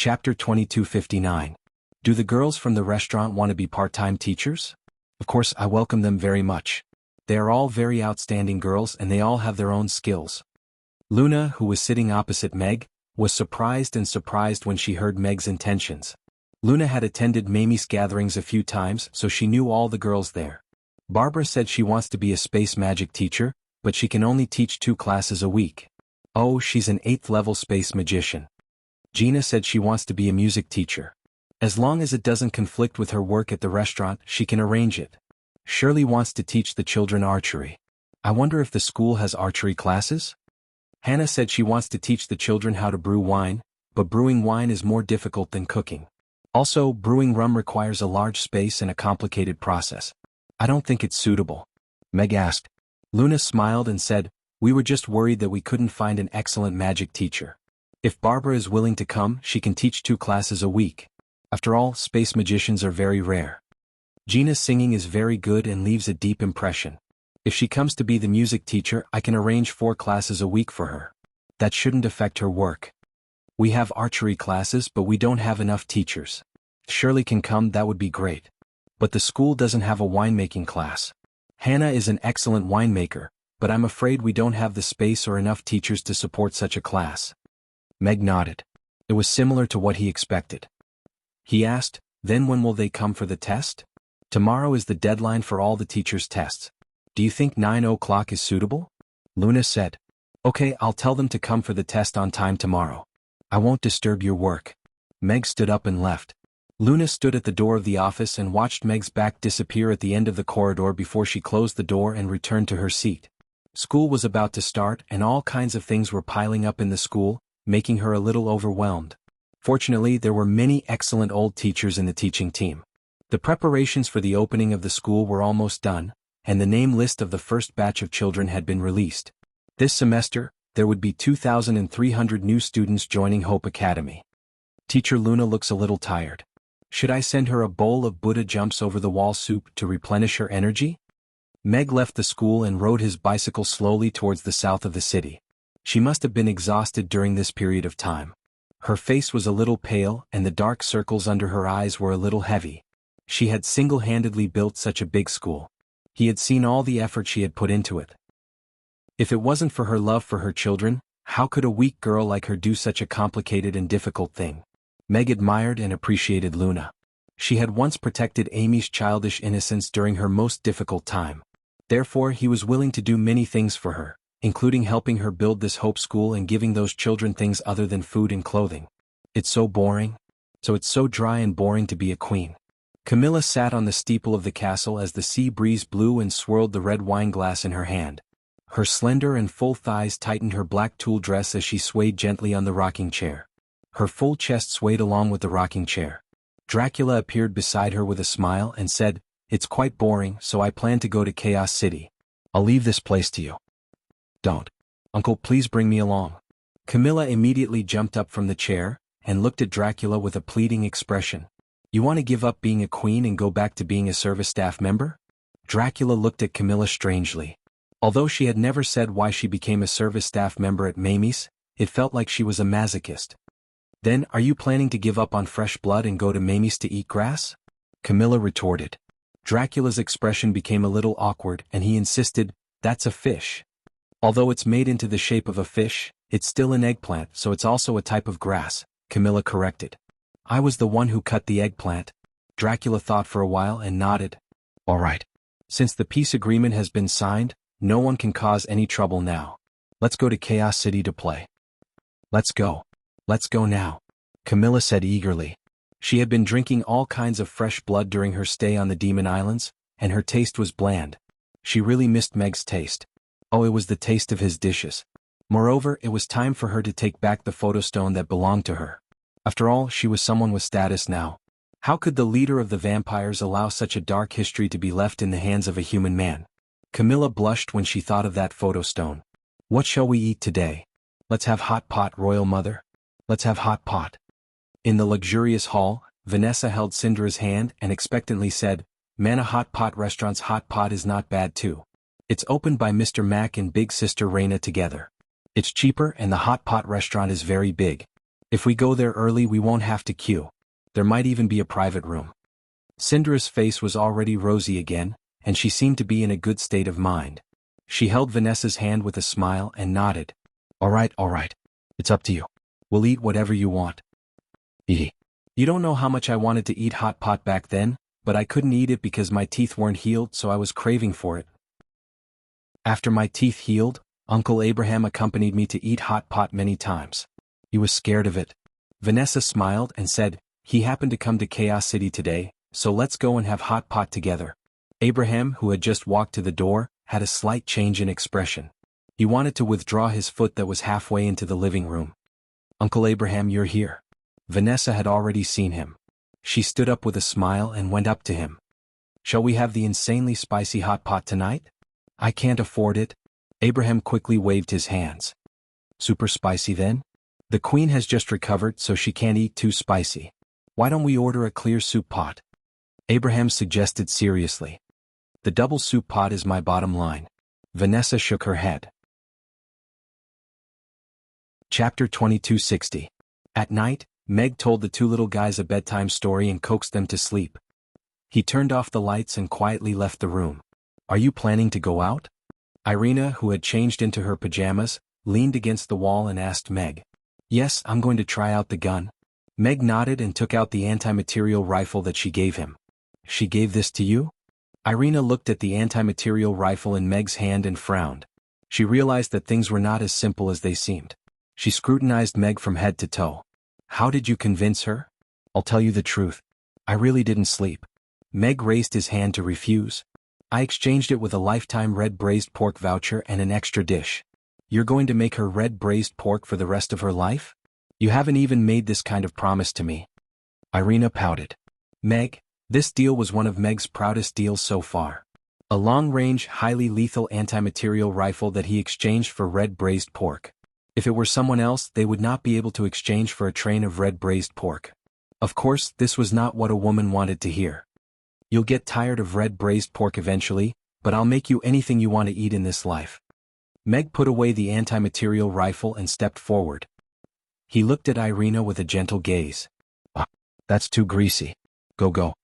Chapter 2259. Do the girls from the restaurant want to be part-time teachers? Of course, I welcome them very much. They are all very outstanding girls and they all have their own skills. Luna, who was sitting opposite Meg, was surprised when she heard Meg's intentions. Luna had attended Mamie's gatherings a few times, so she knew all the girls there. Barbara said she wants to be a space magic teacher, but she can only teach 2 classes a week. Oh, she's an 8th-level space magician. Gina said she wants to be a music teacher. As long as it doesn't conflict with her work at the restaurant, she can arrange it. Shirley wants to teach the children archery. I wonder if the school has archery classes? Hannah said she wants to teach the children how to brew wine, but brewing wine is more difficult than cooking. Also, brewing rum requires a large space and a complicated process. I don't think it's suitable. Meg asked. Luna smiled and said, "We were just worried that we couldn't find an excellent magic teacher. If Barbara is willing to come, she can teach 2 classes a week. After all, space magicians are very rare. Gina's singing is very good and leaves a deep impression. If she comes to be the music teacher, I can arrange 4 classes a week for her. That shouldn't affect her work. We have archery classes, but we don't have enough teachers. If Shirley can come, that would be great. But the school doesn't have a winemaking class. Hannah is an excellent winemaker, but I'm afraid we don't have the space or enough teachers to support such a class." Meg nodded. It was similar to what he expected. He asked, "Then when will they come for the test?" "Tomorrow is the deadline for all the teachers' tests. Do you think 9 o'clock is suitable?" Luna said. "Okay, I'll tell them to come for the test on time tomorrow. I won't disturb your work." Meg stood up and left. Luna stood at the door of the office and watched Meg's back disappear at the end of the corridor before she closed the door and returned to her seat. School was about to start and all kinds of things were piling up in the school, making her a little overwhelmed. Fortunately, there were many excellent old teachers in the teaching team. The preparations for the opening of the school were almost done, and the name list of the first batch of children had been released. This semester, there would be 2,300 new students joining Hope Academy. Teacher Luna looks a little tired. Should I send her a bowl of Buddha jumps over the wall soup to replenish her energy? Meg left the school and rode his bicycle slowly towards the south of the city. She must have been exhausted during this period of time. Her face was a little pale and the dark circles under her eyes were a little heavy. She had single-handedly built such a big school. He had seen all the effort she had put into it. If it wasn't for her love for her children, how could a weak girl like her do such a complicated and difficult thing? Meg admired and appreciated Luna. She had once protected Amy's childish innocence during her most difficult time. Therefore, he was willing to do many things for her, including helping her build this Hope School and giving those children things other than food and clothing. It's so boring. So it's so dry and boring to be a queen. Camilla sat on the steeple of the castle as the sea breeze blew and swirled the red wine glass in her hand. Her slender and full thighs tightened her black tulle dress as she swayed gently on the rocking chair. Her full chest swayed along with the rocking chair. Dracula appeared beside her with a smile and said, "It's quite boring, so I plan to go to Chaos City. I'll leave this place to you." "Don't. Uncle, please bring me along." Camilla immediately jumped up from the chair and looked at Dracula with a pleading expression. "You want to give up being a queen and go back to being a service staff member?" Dracula looked at Camilla strangely. Although she had never said why she became a service staff member at Mamie's, it felt like she was a masochist. "Then, are you planning to give up on fresh blood and go to Mamie's to eat grass?" Camilla retorted. Dracula's expression became a little awkward and he insisted, "That's a fish. Although it's made into the shape of a fish, it's still an eggplant, so it's also a type of grass," Camilla corrected. "I was the one who cut the eggplant." Dracula thought for a while and nodded. "All right. Since the peace agreement has been signed, no one can cause any trouble now. Let's go to Chaos City to play." "Let's go. Let's go now," Camilla said eagerly. She had been drinking all kinds of fresh blood during her stay on the Demon Islands, and her taste was bland. She really missed Meg's taste. Oh, it was the taste of his dishes. Moreover, it was time for her to take back the photostone that belonged to her. After all, she was someone with status now. How could the leader of the vampires allow such a dark history to be left in the hands of a human man? Camilla blushed when she thought of that photostone. "What shall we eat today?" "Let's have hot pot, Royal Mother. Let's have hot pot." In the luxurious hall, Vanessa held Cindra's hand and expectantly said, "Mana Hot Pot Restaurant's hot pot is not bad too. It's opened by Mr. Mac and Big Sister Raina together. It's cheaper and the hot pot restaurant is very big. If we go there early we won't have to queue. There might even be a private room. Cindra's face was already rosy again, and she seemed to be in a good state of mind. She held Vanessa's hand with a smile and nodded. All right. It's up to you. We'll eat whatever you want. Eat. You don't know how much I wanted to eat hot pot back then, but I couldn't eat it because my teeth weren't healed, so I was craving for it. After my teeth healed, Uncle Abraham accompanied me to eat hot pot many times. He was scared of it. Vanessa smiled and said, he happened to come to Chaos City today, so let's go and have hot pot together. Abraham, who had just walked to the door, had a slight change in expression. He wanted to withdraw his foot that was halfway into the living room. Uncle Abraham, you're here. Vanessa had already seen him. She stood up with a smile and went up to him. Shall we have the insanely spicy hot pot tonight? I can't afford it. Abraham quickly waved his hands. Super spicy then? The queen has just recovered, so she can't eat too spicy. Why don't we order a clear soup pot? Abraham suggested seriously. The double soup pot is my bottom line. Vanessa shook her head. Chapter 2260. At night, Meg told the two little guys a bedtime story and coaxed them to sleep. He turned off the lights and quietly left the room. Are you planning to go out? Irina, who had changed into her pajamas, leaned against the wall and asked Meg. Yes, I'm going to try out the gun. Meg nodded and took out the anti-material rifle that she gave him. She gave this to you? Irina looked at the anti-material rifle in Meg's hand and frowned. She realized that things were not as simple as they seemed. She scrutinized Meg from head to toe. How did you convince her? I'll tell you the truth. I really didn't sleep. Meg raised his hand to refuse. I exchanged it with a lifetime red braised pork voucher and an extra dish. You're going to make her red braised pork for the rest of her life? You haven't even made this kind of promise to me. Irina pouted. Meg, this deal was one of Meg's proudest deals so far. A long-range, highly lethal anti-material rifle that he exchanged for red braised pork. If it were someone else, they would not be able to exchange for a train of red braised pork. Of course, this was not what a woman wanted to hear. You'll get tired of red braised pork eventually, but I'll make you anything you want to eat in this life. Meg put away the anti-material rifle and stepped forward. He looked at Irina with a gentle gaze. That's too greasy. Go.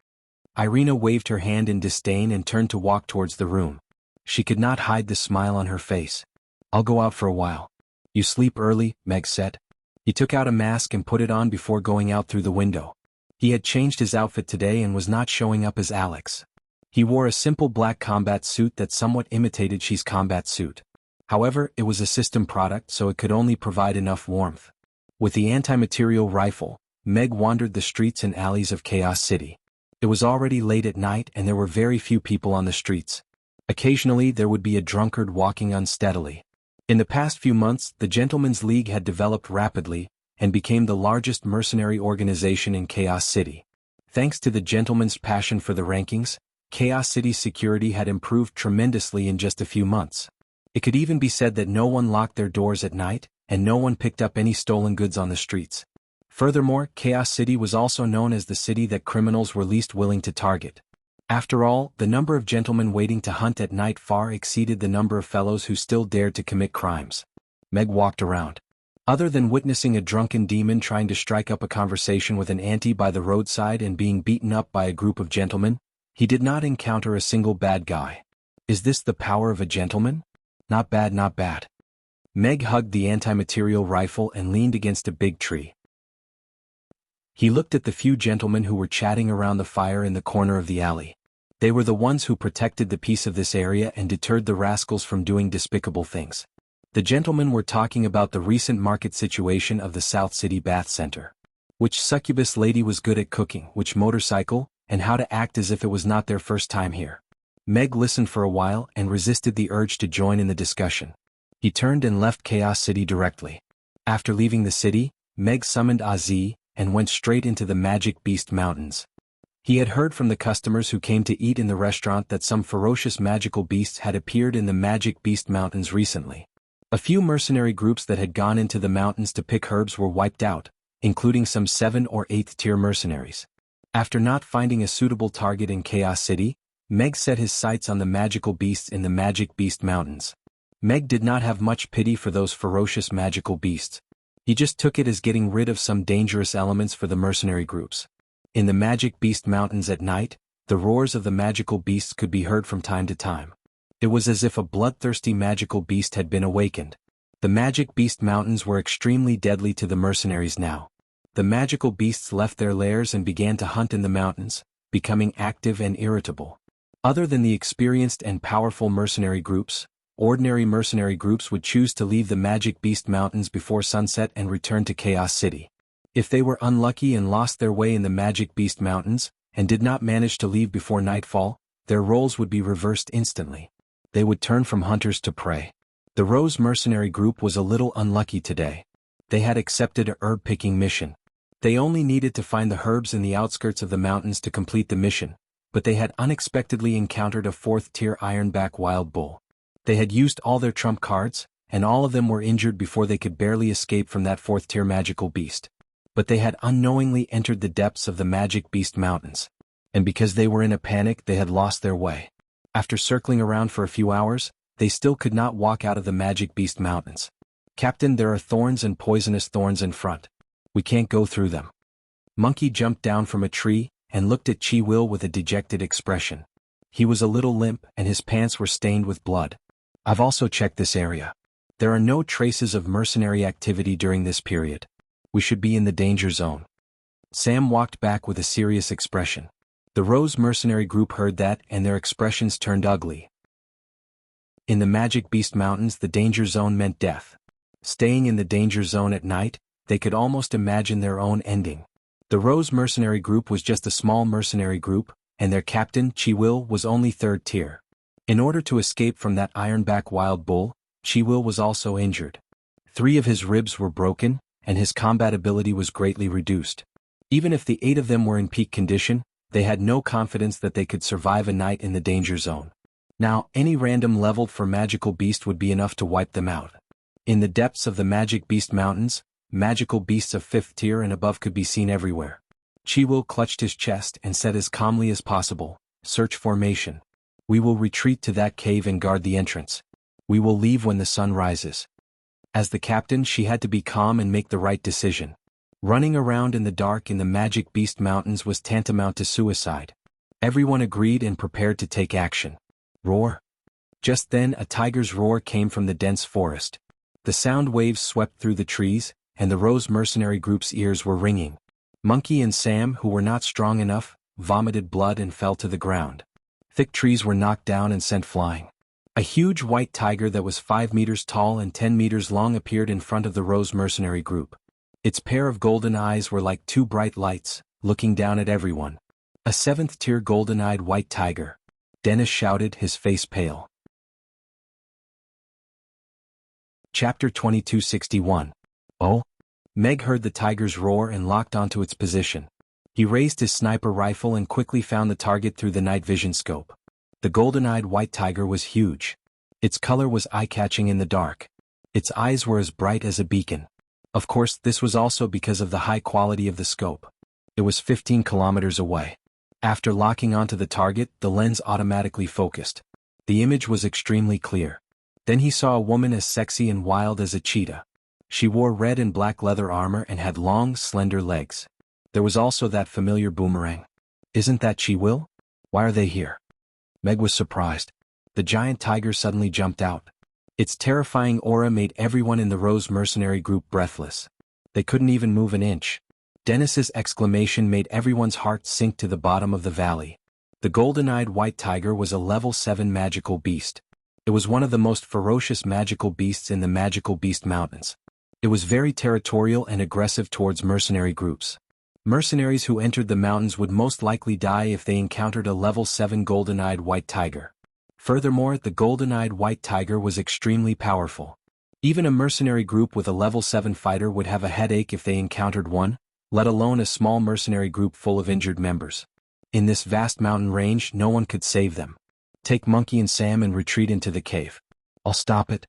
Irina waved her hand in disdain and turned to walk towards the room. She could not hide the smile on her face. I'll go out for a while. You sleep early, Meg said. He took out a mask and put it on before going out through the window. He had changed his outfit today and was not showing up as Alex. He wore a simple black combat suit that somewhat imitated She's combat suit. However, it was a system product, so it could only provide enough warmth. With the anti-material rifle, Meg wandered the streets and alleys of Chaos City. It was already late at night and there were very few people on the streets. Occasionally there would be a drunkard walking unsteadily. In the past few months, the Gentlemen's League had developed rapidly and became the largest mercenary organization in Chaos City. Thanks to the gentlemen's passion for the rankings, Chaos City's security had improved tremendously in just a few months. It could even be said that no one locked their doors at night, and no one picked up any stolen goods on the streets. Furthermore, Chaos City was also known as the city that criminals were least willing to target. After all, the number of gentlemen waiting to hunt at night far exceeded the number of fellows who still dared to commit crimes. Meg walked around. Other than witnessing a drunken demon trying to strike up a conversation with an auntie by the roadside and being beaten up by a group of gentlemen, he did not encounter a single bad guy. Is this the power of a gentleman? Not bad, not bad. Meg hugged the anti-material rifle and leaned against a big tree. He looked at the few gentlemen who were chatting around the fire in the corner of the alley. They were the ones who protected the peace of this area and deterred the rascals from doing despicable things. The gentlemen were talking about the recent market situation of the South City Bath Center. Which succubus lady was good at cooking, which motorcycle, and how to act as if it was not their first time here. Meg listened for a while and resisted the urge to join in the discussion. He turned and left Chaos City directly. After leaving the city, Meg summoned Aziz and went straight into the Magic Beast Mountains. He had heard from the customers who came to eat in the restaurant that some ferocious magical beasts had appeared in the Magic Beast Mountains recently. A few mercenary groups that had gone into the mountains to pick herbs were wiped out, including some 7th or 8th tier mercenaries. After not finding a suitable target in Chaos City, Meg set his sights on the magical beasts in the Magic Beast Mountains. Meg did not have much pity for those ferocious magical beasts. He just took it as getting rid of some dangerous elements for the mercenary groups. In the Magic Beast Mountains at night, the roars of the magical beasts could be heard from time to time. It was as if a bloodthirsty magical beast had been awakened. The Magic Beast Mountains were extremely deadly to the mercenaries now. The magical beasts left their lairs and began to hunt in the mountains, becoming active and irritable. Other than the experienced and powerful mercenary groups, ordinary mercenary groups would choose to leave the Magic Beast Mountains before sunset and return to Chaos City. If they were unlucky and lost their way in the Magic Beast Mountains, and did not manage to leave before nightfall, their roles would be reversed instantly. They would turn from hunters to prey. The Rose mercenary group was a little unlucky today. They had accepted a herb-picking mission. They only needed to find the herbs in the outskirts of the mountains to complete the mission, but they had unexpectedly encountered a 4th-tier ironback wild bull. They had used all their trump cards, and all of them were injured before they could barely escape from that 4th-tier magical beast. But they had unknowingly entered the depths of the Magic Beast Mountains. And because they were in a panic, they had lost their way. After circling around for a few hours, they still could not walk out of the Magic Beast Mountains. "Captain, there are thorns and poisonous thorns in front. We can't go through them." Monkey jumped down from a tree and looked at Chi-Will with a dejected expression. He was a little limp and his pants were stained with blood. "I've also checked this area. There are no traces of mercenary activity during this period. We should be in the danger zone." Sam walked back with a serious expression. The Rose mercenary group heard that and their expressions turned ugly. In the Magic Beast Mountains, the danger zone meant death. Staying in the danger zone at night, they could almost imagine their own ending. The Rose mercenary group was just a small mercenary group, and their captain, Chi-Will, was only 3rd tier. In order to escape from that ironback wild bull, Chi-Will was also injured. 3 of his ribs were broken, and his combat ability was greatly reduced. Even if the 8 of them were in peak condition, they had no confidence that they could survive a night in the danger zone. Now, any random leveled for magical beast would be enough to wipe them out. In the depths of the Magic Beast Mountains, magical beasts of 5th tier and above could be seen everywhere. Chi-Will clutched his chest and said as calmly as possible, "Search formation. We will retreat to that cave and guard the entrance. We will leave when the sun rises." As the captain, she had to be calm and make the right decision. Running around in the dark in the Magic Beast Mountains was tantamount to suicide. Everyone agreed and prepared to take action. Roar. Just then a tiger's roar came from the dense forest. The sound waves swept through the trees, and the Rose mercenary group's ears were ringing. Monkey and Sam, who were not strong enough, vomited blood and fell to the ground. Thick trees were knocked down and sent flying. A huge white tiger that was 5 meters tall and 10 meters long appeared in front of the Rose mercenary group. Its pair of golden eyes were like 2 bright lights, looking down at everyone. "A 7th-tier golden-eyed white tiger," Dennis shouted, his face pale. Chapter 2261. Oh? Meg heard the tiger's roar and locked onto its position. He raised his sniper rifle and quickly found the target through the night vision scope. The golden-eyed white tiger was huge. Its color was eye-catching in the dark. Its eyes were as bright as a beacon. Of course, this was also because of the high quality of the scope. It was 15 kilometers away. After locking onto the target, the lens automatically focused. The image was extremely clear. Then he saw a woman as sexy and wild as a cheetah. She wore red and black leather armor and had long, slender legs. There was also that familiar boomerang. "Isn't that Chi-Will? Why are they here?" Meg was surprised. The giant tiger suddenly jumped out. Its terrifying aura made everyone in the Rose mercenary group breathless. They couldn't even move an inch. Dennis's exclamation made everyone's heart sink to the bottom of the valley. The golden-eyed white tiger was a level 7 magical beast. It was one of the most ferocious magical beasts in the Magical Beast Mountains. It was very territorial and aggressive towards mercenary groups. Mercenaries who entered the mountains would most likely die if they encountered a level 7 golden-eyed white tiger. Furthermore, the golden-eyed white tiger was extremely powerful. Even a mercenary group with a level 7 fighter would have a headache if they encountered one, let alone a small mercenary group full of injured members. In this vast mountain range, no one could save them. "Take Monkey and Sam and retreat into the cave. I'll stop it."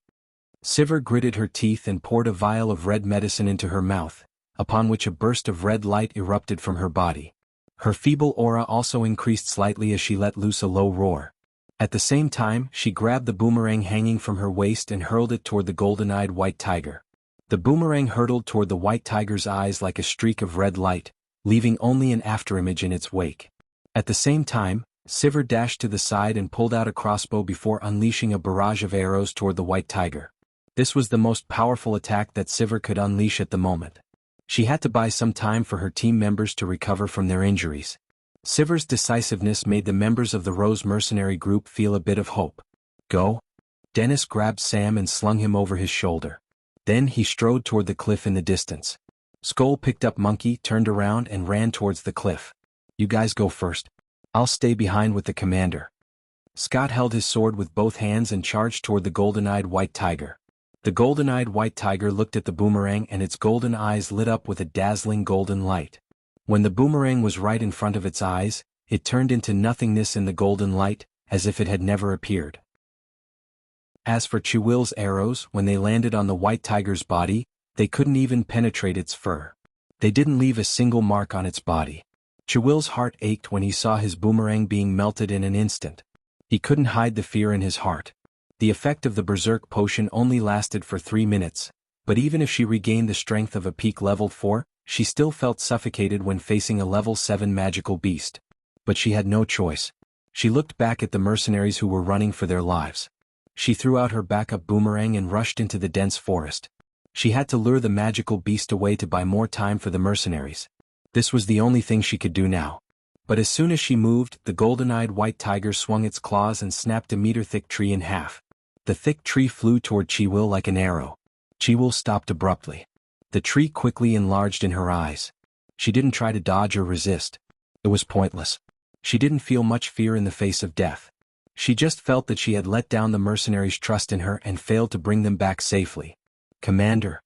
Sivir gritted her teeth and poured a vial of red medicine into her mouth, upon which a burst of red light erupted from her body. Her feeble aura also increased slightly as she let loose a low roar. At the same time, she grabbed the boomerang hanging from her waist and hurled it toward the golden-eyed white tiger. The boomerang hurtled toward the white tiger's eyes like a streak of red light, leaving only an afterimage in its wake. At the same time, Sivir dashed to the side and pulled out a crossbow before unleashing a barrage of arrows toward the white tiger. This was the most powerful attack that Sivir could unleash at the moment. She had to buy some time for her team members to recover from their injuries. Sivir's decisiveness made the members of the Rose mercenary group feel a bit of hope. Go? Dennis grabbed Sam and slung him over his shoulder. Then he strode toward the cliff in the distance. Skull picked up Monkey, turned around and ran towards the cliff. You guys go first. I'll stay behind with the commander. Scott held his sword with both hands and charged toward the golden-eyed white tiger. The golden-eyed white tiger looked at the boomerang and its golden eyes lit up with a dazzling golden light. When the boomerang was right in front of its eyes, it turned into nothingness in the golden light, as if it had never appeared. As for Chiwill's arrows, when they landed on the white tiger's body, they couldn't even penetrate its fur. They didn't leave a single mark on its body. Chiwill's heart ached when he saw his boomerang being melted in an instant. He couldn't hide the fear in his heart. The effect of the berserk potion only lasted for 3 minutes, but even if she regained the strength of a peak level 4, she still felt suffocated when facing a level 7 magical beast. But she had no choice. She looked back at the mercenaries who were running for their lives. She threw out her backup boomerang and rushed into the dense forest. She had to lure the magical beast away to buy more time for the mercenaries. This was the only thing she could do now. But as soon as she moved, the golden-eyed white tiger swung its claws and snapped a meter-thick tree in half. The thick tree flew toward Chiwill like an arrow. Chiwill stopped abruptly. The tree quickly enlarged in her eyes. She didn't try to dodge or resist. It was pointless. She didn't feel much fear in the face of death. She just felt that she had let down the mercenaries' trust in her and failed to bring them back safely. Commander.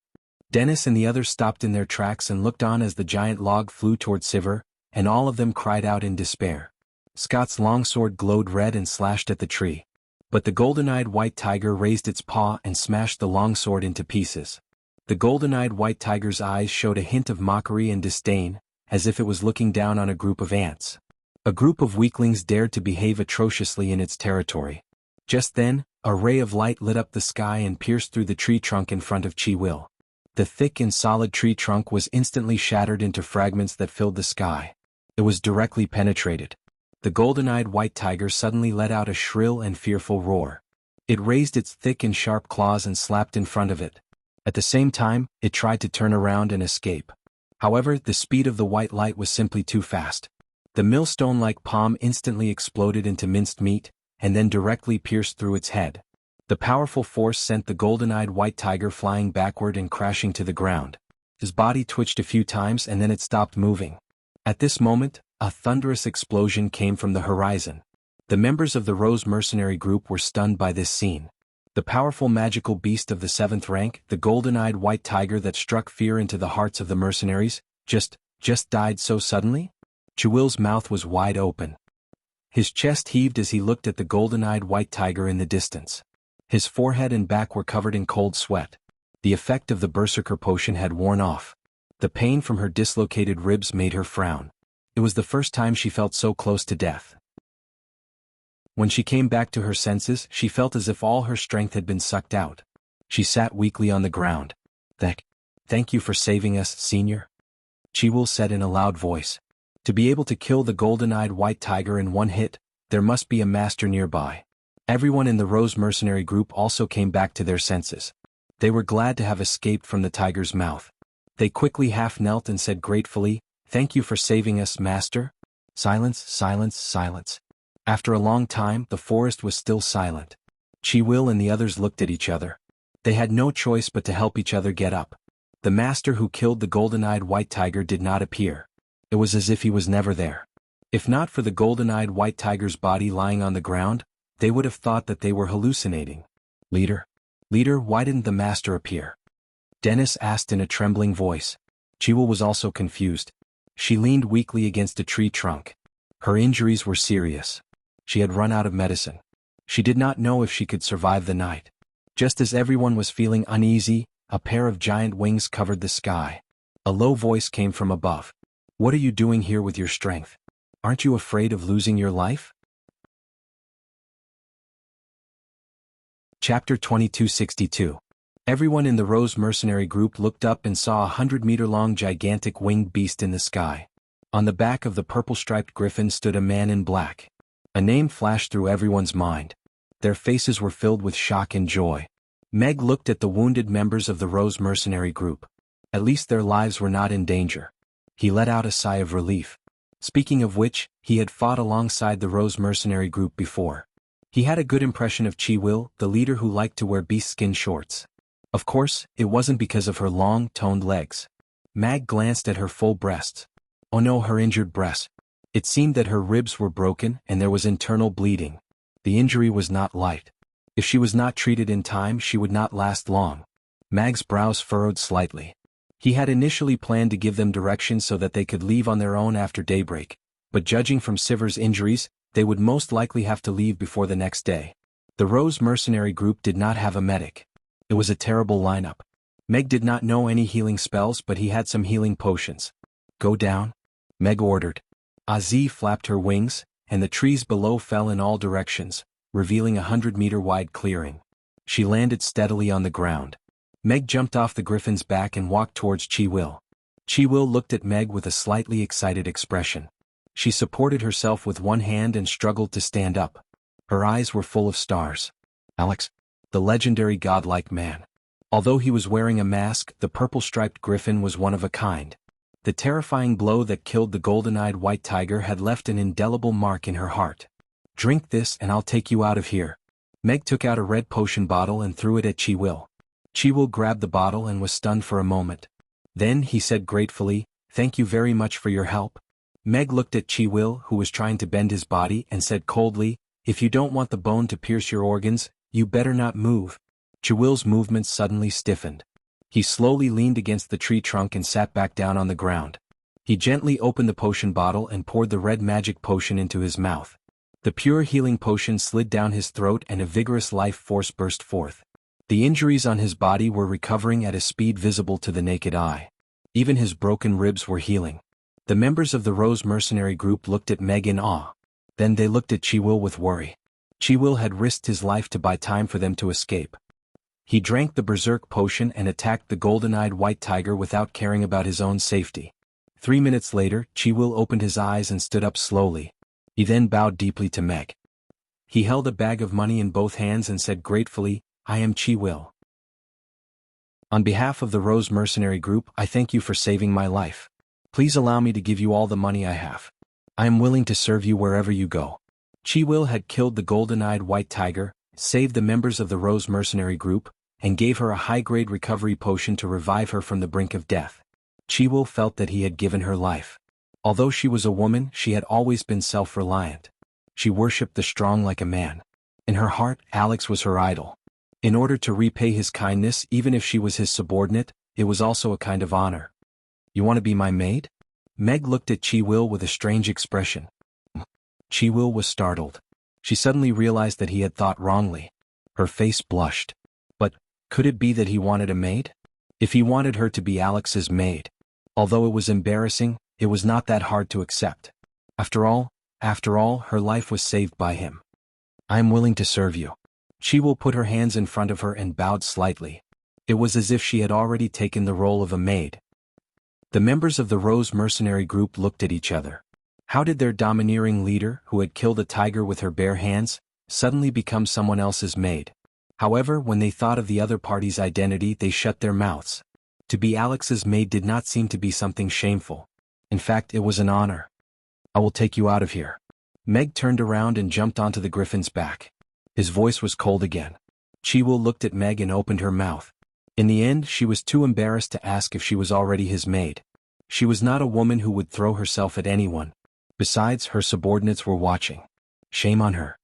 Dennis and the others stopped in their tracks and looked on as the giant log flew toward Sivir, and all of them cried out in despair. Scott's longsword glowed red and slashed at the tree. But the golden-eyed white tiger raised its paw and smashed the longsword into pieces. The golden-eyed white tiger's eyes showed a hint of mockery and disdain, as if it was looking down on a group of ants. A group of weaklings dared to behave atrociously in its territory. Just then, a ray of light lit up the sky and pierced through the tree trunk in front of Chiwill. The thick and solid tree trunk was instantly shattered into fragments that filled the sky. It was directly penetrated. The golden-eyed white tiger suddenly let out a shrill and fearful roar. It raised its thick and sharp claws and slapped in front of it. At the same time, it tried to turn around and escape. However, the speed of the white light was simply too fast. The millstone-like palm instantly exploded into minced meat, and then directly pierced through its head. The powerful force sent the golden-eyed white tiger flying backward and crashing to the ground. His body twitched a few times and then it stopped moving. At this moment, a thunderous explosion came from the horizon. The members of the Rose mercenary group were stunned by this scene. The powerful magical beast of the 7th rank, the golden-eyed white tiger that struck fear into the hearts of the mercenaries, just died so suddenly? Chiwill's mouth was wide open. His chest heaved as he looked at the golden-eyed white tiger in the distance. His forehead and back were covered in cold sweat. The effect of the berserker potion had worn off. The pain from her dislocated ribs made her frown. It was the first time she felt so close to death. When she came back to her senses, she felt as if all her strength had been sucked out. She sat weakly on the ground. Thank you for saving us, Senior. Chiwill said in a loud voice. To be able to kill the golden-eyed white tiger in one hit, there must be a master nearby. Everyone in the Rose mercenary group also came back to their senses. They were glad to have escaped from the tiger's mouth. They quickly half-knelt and said gratefully, "Thank you for saving us, Master." Silence, silence, silence. After a long time, the forest was still silent. Chiwill and the others looked at each other. They had no choice but to help each other get up. The master who killed the golden-eyed white tiger did not appear. It was as if he was never there. If not for the golden-eyed white tiger's body lying on the ground, they would have thought that they were hallucinating. Leader, why didn't the master appear? Dennis asked in a trembling voice. Chiwill was also confused. She leaned weakly against a tree trunk. Her injuries were serious. She had run out of medicine. She did not know if she could survive the night. Just as everyone was feeling uneasy, a pair of giant wings covered the sky. A low voice came from above. What are you doing here with your strength? Aren't you afraid of losing your life? Chapter 2262. Everyone in the Rose mercenary group looked up and saw a 100-meter-long gigantic winged beast in the sky. On the back of the purple-striped griffin stood a man in black. A name flashed through everyone's mind. Their faces were filled with shock and joy. Meg looked at the wounded members of the Rose mercenary group. At least their lives were not in danger. He let out a sigh of relief. Speaking of which, he had fought alongside the Rose mercenary group before. He had a good impression of Chi-Will, the leader who liked to wear beast skin shorts. Of course, it wasn't because of her long, toned legs. Mag glanced at her full breasts. Oh no, her injured breasts. It seemed that her ribs were broken and there was internal bleeding. The injury was not light. If she was not treated in time, she would not last long. Mag's brows furrowed slightly. He had initially planned to give them directions so that they could leave on their own after daybreak, but judging from Siver's injuries, they would most likely have to leave before the next day. The Rose mercenary group did not have a medic. It was a terrible lineup. Meg did not know any healing spells, but he had some healing potions. Go down, Meg ordered. Azee flapped her wings, and the trees below fell in all directions, revealing a 100-meter-wide clearing. She landed steadily on the ground. Meg jumped off the griffin's back and walked towards Chi-Will. Chi-Will looked at Meg with a slightly excited expression. She supported herself with one hand and struggled to stand up. Her eyes were full of stars. Alex, the legendary godlike man. Although he was wearing a mask, the purple-striped griffin was one of a kind. The terrifying blow that killed the golden-eyed white tiger had left an indelible mark in her heart. Drink this and I'll take you out of here. Meg took out a red potion bottle and threw it at Chi-Will. Chi-Will grabbed the bottle and was stunned for a moment. Then he said gratefully, "Thank you very much for your help." Meg looked at Chi-Will, who was trying to bend his body, and said coldly, "If you don't want the bone to pierce your organs, you better not move." Chi-Will's movements suddenly stiffened. He slowly leaned against the tree trunk and sat back down on the ground. He gently opened the potion bottle and poured the red magic potion into his mouth. The pure healing potion slid down his throat and a vigorous life force burst forth. The injuries on his body were recovering at a speed visible to the naked eye. Even his broken ribs were healing. The members of the Rose mercenary group looked at Meg in awe. Then they looked at Chi-Will with worry. Chi-Will had risked his life to buy time for them to escape. He drank the berserk potion and attacked the golden-eyed white tiger without caring about his own safety. 3 minutes later, Chi-Will opened his eyes and stood up slowly. He then bowed deeply to Meg. He held a bag of money in both hands and said gratefully, "I am Chi-Will. On behalf of the Rose mercenary group, I thank you for saving my life. Please allow me to give you all the money I have. I am willing to serve you wherever you go." Chi-Will had killed the golden-eyed white tiger, saved the members of the Rose mercenary group, and gave her a high-grade recovery potion to revive her from the brink of death. Chi-Will felt that he had given her life. Although she was a woman, she had always been self-reliant. She worshipped the strong like a man. In her heart, Alex was her idol. In order to repay his kindness, even if she was his subordinate, it was also a kind of honor. "You want to be my maid?" Meg looked at Chi-Will with a strange expression. Chi-Will was startled. She suddenly realized that he had thought wrongly. Her face blushed. But, could it be that he wanted a maid? If he wanted her to be Alex's maid. Although it was embarrassing, it was not that hard to accept. After all, her life was saved by him. "I am willing to serve you." Chi-Will put her hands in front of her and bowed slightly. It was as if she had already taken the role of a maid. The members of the Rose mercenary group looked at each other. How did their domineering leader, who had killed a tiger with her bare hands, suddenly become someone else's maid? However, when they thought of the other party's identity, they shut their mouths. To be Alex's maid did not seem to be something shameful. In fact, it was an honor. "I will take you out of here." Meg turned around and jumped onto the griffin's back. His voice was cold again. Chi-Will looked at Meg and opened her mouth. In the end, she was too embarrassed to ask if she was already his maid. She was not a woman who would throw herself at anyone. Besides, her subordinates were watching. Shame on her.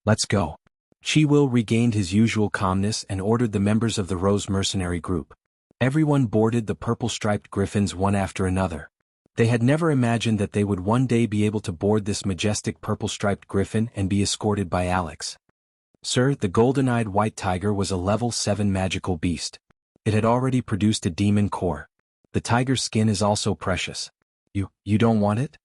"Let's go." Chi-Will regained his usual calmness and ordered the members of the Rose mercenary group. Everyone boarded the purple-striped griffins one after another. They had never imagined that they would one day be able to board this majestic purple-striped griffin and be escorted by Alex. Sir, the golden-eyed white tiger was a level 7 magical beast. It had already produced a demon core. The tiger's skin is also precious. You don't want it?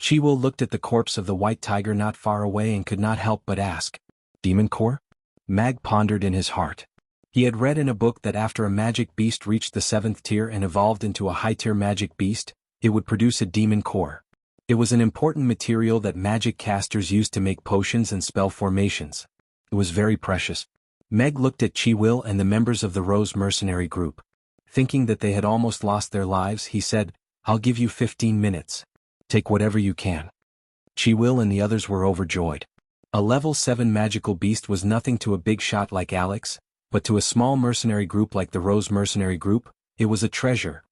Chi-Will looked at the corpse of the white tiger not far away and could not help but ask. Demon core? Mag pondered in his heart. He had read in a book that after a magic beast reached the 7th tier and evolved into a high-tier magic beast, it would produce a demon core. It was an important material that magic casters used to make potions and spell formations. It was very precious. Meg looked at Chi-Will and the members of the Rose mercenary group. Thinking that they had almost lost their lives, he said, "I'll give you 15 minutes. Take whatever you can." Chi-Will and the others were overjoyed. A level 7 magical beast was nothing to a big shot like Alex, but to a small mercenary group like the Rose mercenary group, it was a treasure.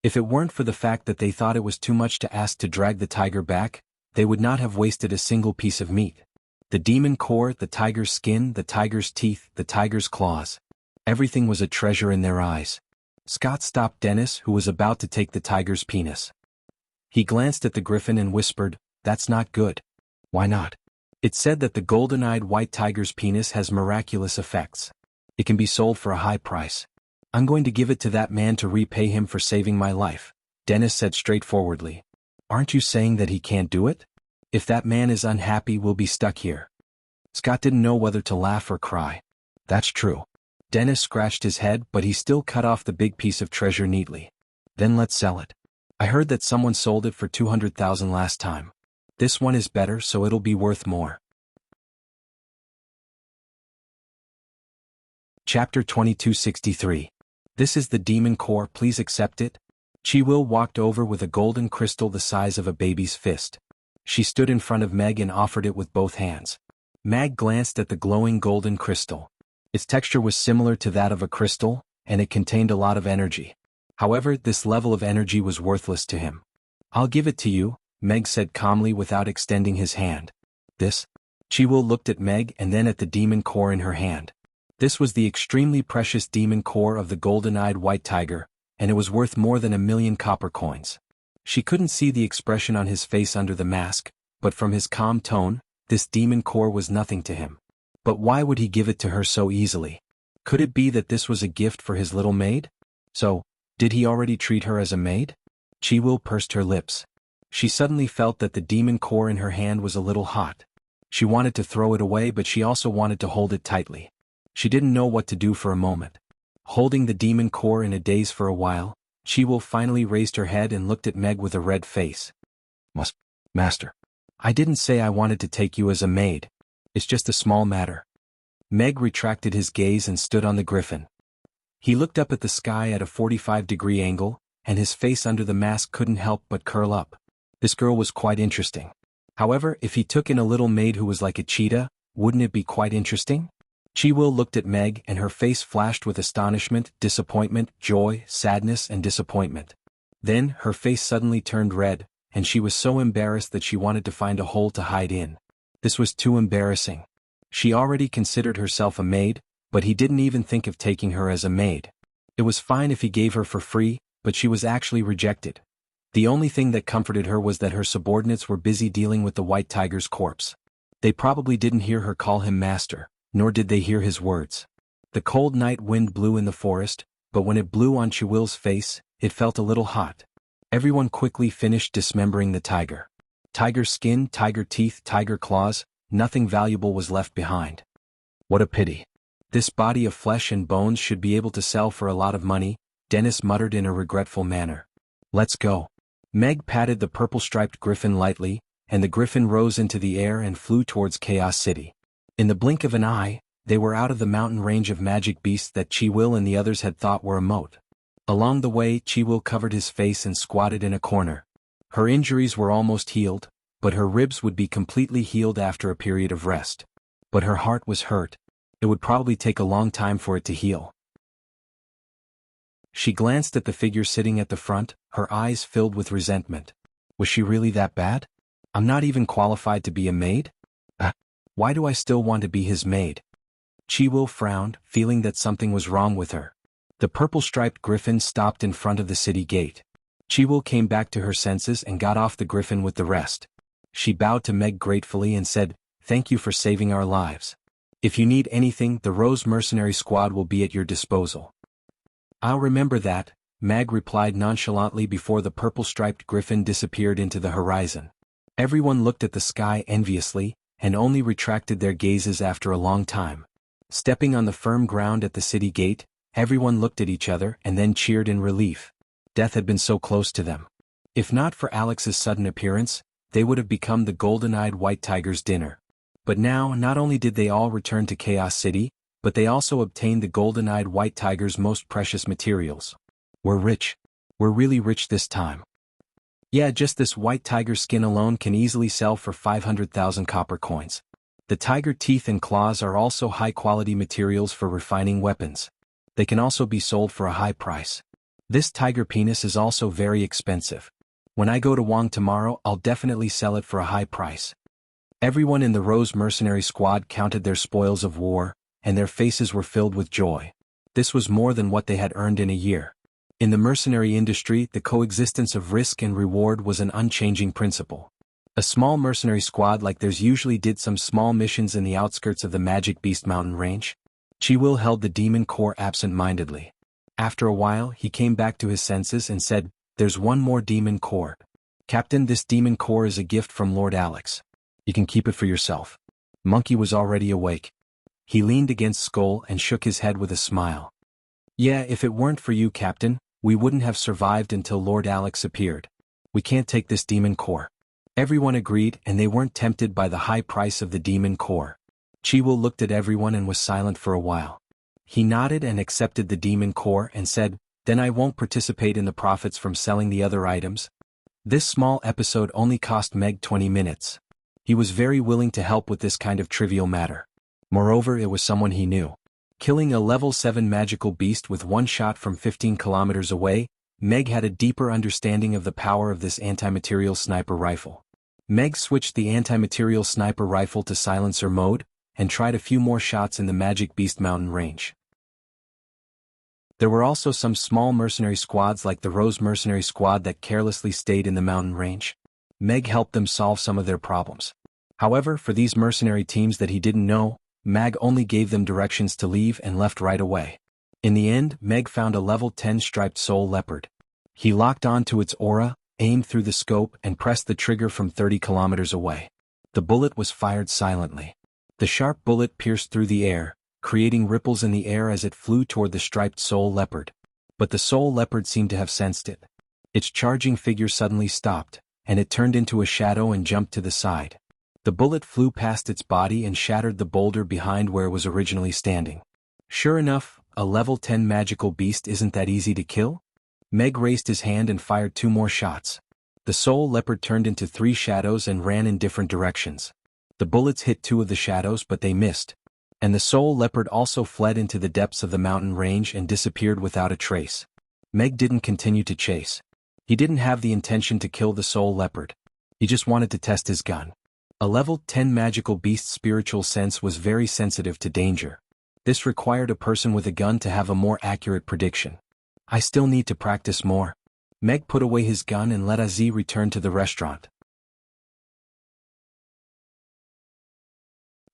If it weren't for the fact that they thought it was too much to ask to drag the tiger back, they would not have wasted a single piece of meat. The demon core, the tiger's skin, the tiger's teeth, the tiger's claws. Everything was a treasure in their eyes. Scott stopped Dennis, who was about to take the tiger's penis. He glanced at the griffin and whispered, "That's not good." "Why not?" "It said that the golden-eyed white tiger's penis has miraculous effects. It can be sold for a high price. I'm going to give it to that man to repay him for saving my life," Dennis said straightforwardly. "Aren't you saying that he can't do it? If that man is unhappy, we'll be stuck here." Scott didn't know whether to laugh or cry. "That's true." Dennis scratched his head, but he still cut off the big piece of treasure neatly. "Then let's sell it. I heard that someone sold it for 200,000 last time. This one is better, so it'll be worth more." Chapter 2263. "This is the demon core, please accept it." Chi-Will walked over with a golden crystal the size of a baby's fist. She stood in front of Meg and offered it with both hands. Meg glanced at the glowing golden crystal. Its texture was similar to that of a crystal, and it contained a lot of energy. However, this level of energy was worthless to him. "I'll give it to you," Meg said calmly without extending his hand. "This?" Chi-Will looked at Meg and then at the demon core in her hand. This was the extremely precious demon core of the golden-eyed white tiger, and it was worth more than 1,000,000 copper coins. She couldn't see the expression on his face under the mask, but from his calm tone, this demon core was nothing to him. But why would he give it to her so easily? Could it be that this was a gift for his little maid? So, did he already treat her as a maid? Chi-Will pursed her lips. She suddenly felt that the demon core in her hand was a little hot. She wanted to throw it away, but she also wanted to hold it tightly. She didn't know what to do for a moment. Holding the demon core in a daze for a while, Chi-Will finally raised her head and looked at Meg with a red face. Master. I didn't say I wanted to take you as a maid. It's just a small matter." Meg retracted his gaze and stood on the griffin. He looked up at the sky at a 45-degree angle, and his face under the mask couldn't help but curl up. This girl was quite interesting. However, if he took in a little maid who was like a cheetah, wouldn't it be quite interesting? Chi-Will looked at Meg and her face flashed with astonishment, disappointment, joy, sadness and disappointment. Then, her face suddenly turned red, and she was so embarrassed that she wanted to find a hole to hide in. This was too embarrassing. She already considered herself a maid, but he didn't even think of taking her as a maid. It was fine if he gave her for free, but she was actually rejected. The only thing that comforted her was that her subordinates were busy dealing with the white tiger's corpse. They probably didn't hear her call him master, nor did they hear his words. The cold night wind blew in the forest, but when it blew on Chi-Will's face, it felt a little hot. Everyone quickly finished dismembering the tiger. Tiger skin, tiger teeth, tiger claws, nothing valuable was left behind. What a pity. This body of flesh and bones should be able to sell for a lot of money, Dennis muttered in a regretful manner. "Let's go." Meg patted the purple-striped griffin lightly, and the griffin rose into the air and flew towards Chaos City. In the blink of an eye, they were out of the mountain range of magic beasts that Chi-Will and the others had thought were a moat. Along the way, Chi-Will covered his face and squatted in a corner. Her injuries were almost healed, but her ribs would be completely healed after a period of rest. But her heart was hurt. It would probably take a long time for it to heal. She glanced at the figure sitting at the front, her eyes filled with resentment. Was she really that bad? I'm not even qualified to be a maid? Why do I still want to be his maid? Chi-Will frowned, feeling that something was wrong with her. The purple-striped griffin stopped in front of the city gate. Chi-Will came back to her senses and got off the griffin with the rest. She bowed to Meg gratefully and said, "Thank you for saving our lives. If you need anything, the Rose Mercenary Squad will be at your disposal." "I'll remember that," Meg replied nonchalantly before the purple-striped griffin disappeared into the horizon. Everyone looked at the sky enviously, and only retracted their gazes after a long time. Stepping on the firm ground at the city gate, everyone looked at each other and then cheered in relief. Death had been so close to them. If not for Alex's sudden appearance, they would have become the golden-eyed white tiger's dinner. But now, not only did they all return to Chaos City, but they also obtained the golden-eyed white tiger's most precious materials. We're rich. We're really rich this time. Yeah, just this white tiger skin alone can easily sell for 500,000 copper coins. The tiger teeth and claws are also high-quality materials for refining weapons. They can also be sold for a high price. This tiger penis is also very expensive. When I go to Wang tomorrow, I'll definitely sell it for a high price. Everyone in the Rose mercenary squad counted their spoils of war, and their faces were filled with joy. This was more than what they had earned in a year. In the mercenary industry, the coexistence of risk and reward was an unchanging principle. A small mercenary squad like theirs usually did some small missions in the outskirts of the Magic Beast mountain range. Chiwil held the demon core absent-mindedly. After a while, he came back to his senses and said, "There's one more demon core. Captain, this demon core is a gift from Lord Alex. You can keep it for yourself." Monkey was already awake. He leaned against Skull and shook his head with a smile. "Yeah, if it weren't for you, Captain, we wouldn't have survived until Lord Alex appeared. We can't take this demon core." Everyone agreed, and they weren't tempted by the high price of the demon core. Chiwil looked at everyone and was silent for a while. He nodded and accepted the demon core and said, "Then I won't participate in the profits from selling the other items." This small episode only cost Meg 20 minutes. He was very willing to help with this kind of trivial matter. Moreover, it was someone he knew. Killing a level 7 magical beast with one shot from 15 kilometers away, Meg had a deeper understanding of the power of this anti-material sniper rifle. Meg switched the anti-material sniper rifle to silencer mode, and tried a few more shots in the Magic Beast mountain range. There were also some small mercenary squads like the Rose mercenary squad that carelessly stayed in the mountain range. Meg helped them solve some of their problems. However, for these mercenary teams that he didn't know, Meg only gave them directions to leave and left right away. In the end, Meg found a level 10 striped soul leopard. He locked on to its aura, aimed through the scope and pressed the trigger from 30 kilometers away. The bullet was fired silently. The sharp bullet pierced through the air, creating ripples in the air as it flew toward the striped soul leopard. But the soul leopard seemed to have sensed it. Its charging figure suddenly stopped, and it turned into a shadow and jumped to the side. The bullet flew past its body and shattered the boulder behind where it was originally standing. Sure enough, a level 10 magical beast isn't that easy to kill? Meg raised his hand and fired 2 more shots. The soul leopard turned into 3 shadows and ran in different directions. The bullets hit 2 of the shadows but they missed. And the soul leopard also fled into the depths of the mountain range and disappeared without a trace. Meg didn't continue to chase. He didn't have the intention to kill the soul leopard. He just wanted to test his gun. A level 10 magical beast's spiritual sense was very sensitive to danger. This required a person with a gun to have a more accurate prediction. I still need to practice more. Meg put away his gun and let Aziz return to the restaurant.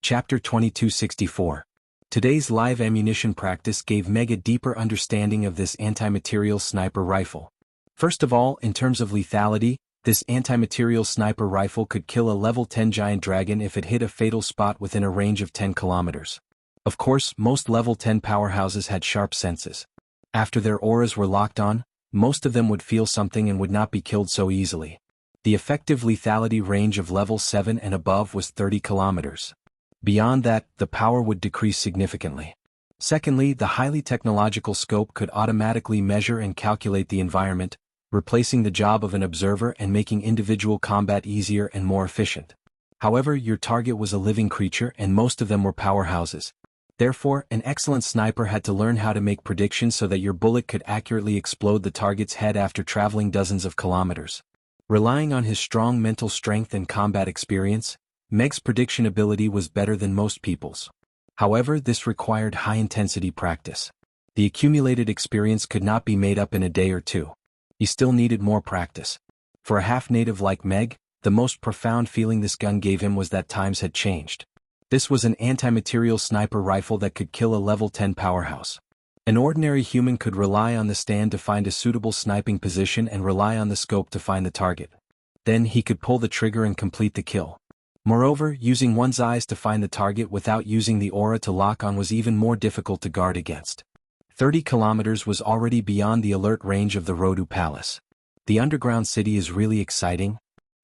Chapter 2264. Today's live ammunition practice gave Meg a deeper understanding of this anti-material sniper rifle. First of all, in terms of lethality, this anti-material sniper rifle could kill a level 10 giant dragon if it hit a fatal spot within a range of 10 kilometers. Of course, most level 10 powerhouses had sharp senses. After their auras were locked on, most of them would feel something and would not be killed so easily. The effective lethality range of level 7 and above was 30 kilometers. Beyond that, the power would decrease significantly. Secondly, the highly technological scope could automatically measure and calculate the environment, replacing the job of an observer and making individual combat easier and more efficient. However, your target was a living creature and most of them were powerhouses. Therefore, an excellent sniper had to learn how to make predictions so that your bullet could accurately explode the target's head after traveling dozens of kilometers. Relying on his strong mental strength and combat experience, Meg's prediction ability was better than most people's. However, this required high-intensity practice. The accumulated experience could not be made up in a day or two. He still needed more practice. For a half-native like Meg, the most profound feeling this gun gave him was that times had changed. This was an anti-material sniper rifle that could kill a level 10 powerhouse. An ordinary human could rely on the stand to find a suitable sniping position and rely on the scope to find the target. Then he could pull the trigger and complete the kill. Moreover, using one's eyes to find the target without using the aura to lock on was even more difficult to guard against. 30 kilometers was already beyond the alert range of the Rodu Palace. The underground city is really exciting.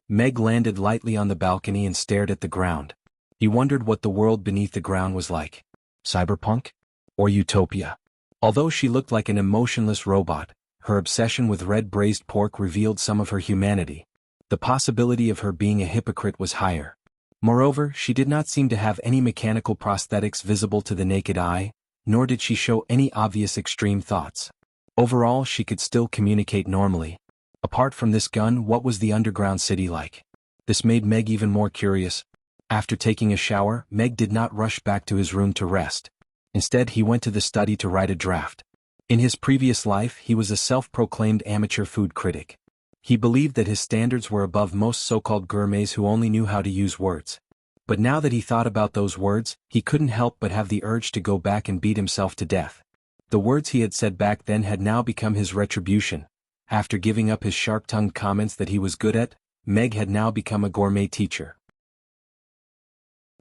Meg landed lightly on the balcony and stared at the ground. He wondered what the world beneath the ground was like. Cyberpunk? Or utopia? Although she looked like an emotionless robot, her obsession with red braised pork revealed some of her humanity. The possibility of her being a hypocrite was higher. Moreover, she did not seem to have any mechanical prosthetics visible to the naked eye, nor did she show any obvious extreme thoughts. Overall, she could still communicate normally. Apart from this gun, what was the underground city like? This made Meg even more curious. After taking a shower, Meg did not rush back to his room to rest. Instead, he went to the study to write a draft. In his previous life, he was a self-proclaimed amateur food critic. He believed that his standards were above most so-called gourmets who only knew how to use words. But now that he thought about those words, he couldn't help but have the urge to go back and beat himself to death. The words he had said back then had now become his retribution. After giving up his sharp-tongued comments that he was good at, Meg had now become a gourmet teacher.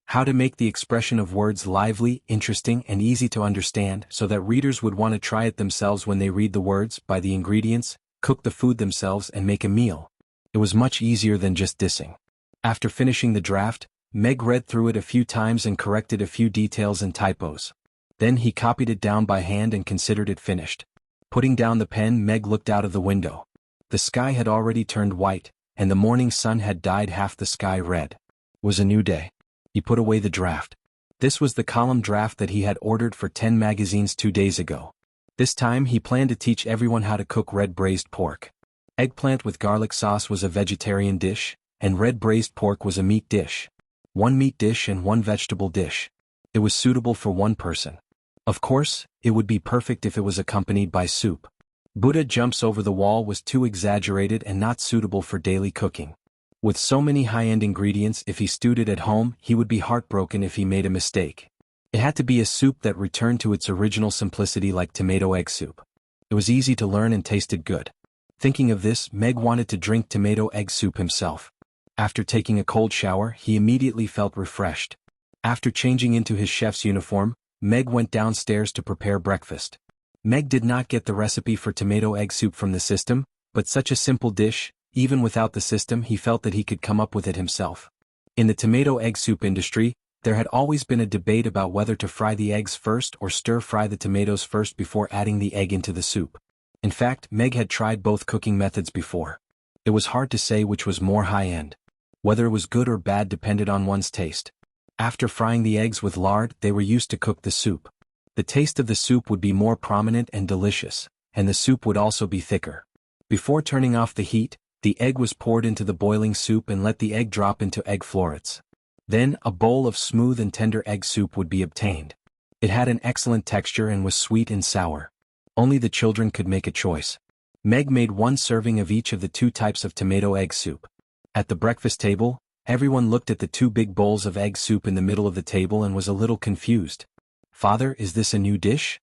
How to make the expression of words lively, interesting, and easy to understand so that readers would want to try it themselves when they read the words, buy the ingredients, cook the food themselves and make a meal. It was much easier than just dissing. After finishing the draft, Meg read through it a few times and corrected a few details and typos. Then he copied it down by hand and considered it finished. Putting down the pen, Meg looked out of the window. The sky had already turned white, and the morning sun had dyed half the sky red. It was a new day. He put away the draft. This was the column draft that he had ordered for 10 magazines 2 days ago. This time he planned to teach everyone how to cook red braised pork. Eggplant with garlic sauce was a vegetarian dish, and red braised pork was a meat dish. 1 meat dish and 1 vegetable dish. It was suitable for 1 person. Of course, it would be perfect if it was accompanied by soup. Buddha jumps over the wall was too exaggerated and not suitable for daily cooking. With so many high-end ingredients, if he stewed it at home, he would be heartbroken if he made a mistake. It had to be a soup that returned to its original simplicity like tomato egg soup. It was easy to learn and tasted good. Thinking of this, Meg wanted to drink tomato egg soup himself. After taking a cold shower, he immediately felt refreshed. After changing into his chef's uniform, Meg went downstairs to prepare breakfast. Meg did not get the recipe for tomato egg soup from the system, but such a simple dish, even without the system, he felt that he could come up with it himself. In the tomato egg soup industry, there had always been a debate about whether to fry the eggs first or stir-fry the tomatoes first before adding the egg into the soup. In fact, Meg had tried both cooking methods before. It was hard to say which was more high-end. Whether it was good or bad depended on one's taste. After frying the eggs with lard, they were used to cook the soup. The taste of the soup would be more prominent and delicious, and the soup would also be thicker. Before turning off the heat, the egg was poured into the boiling soup and let the egg drop into egg florets. Then, a bowl of smooth and tender egg soup would be obtained. It had an excellent texture and was sweet and sour. Only the children could make a choice. Meg made 1 serving of each of the 2 types of tomato egg soup. At the breakfast table, everyone looked at the 2 big bowls of egg soup in the middle of the table and was a little confused. "Father, is this a new dish?"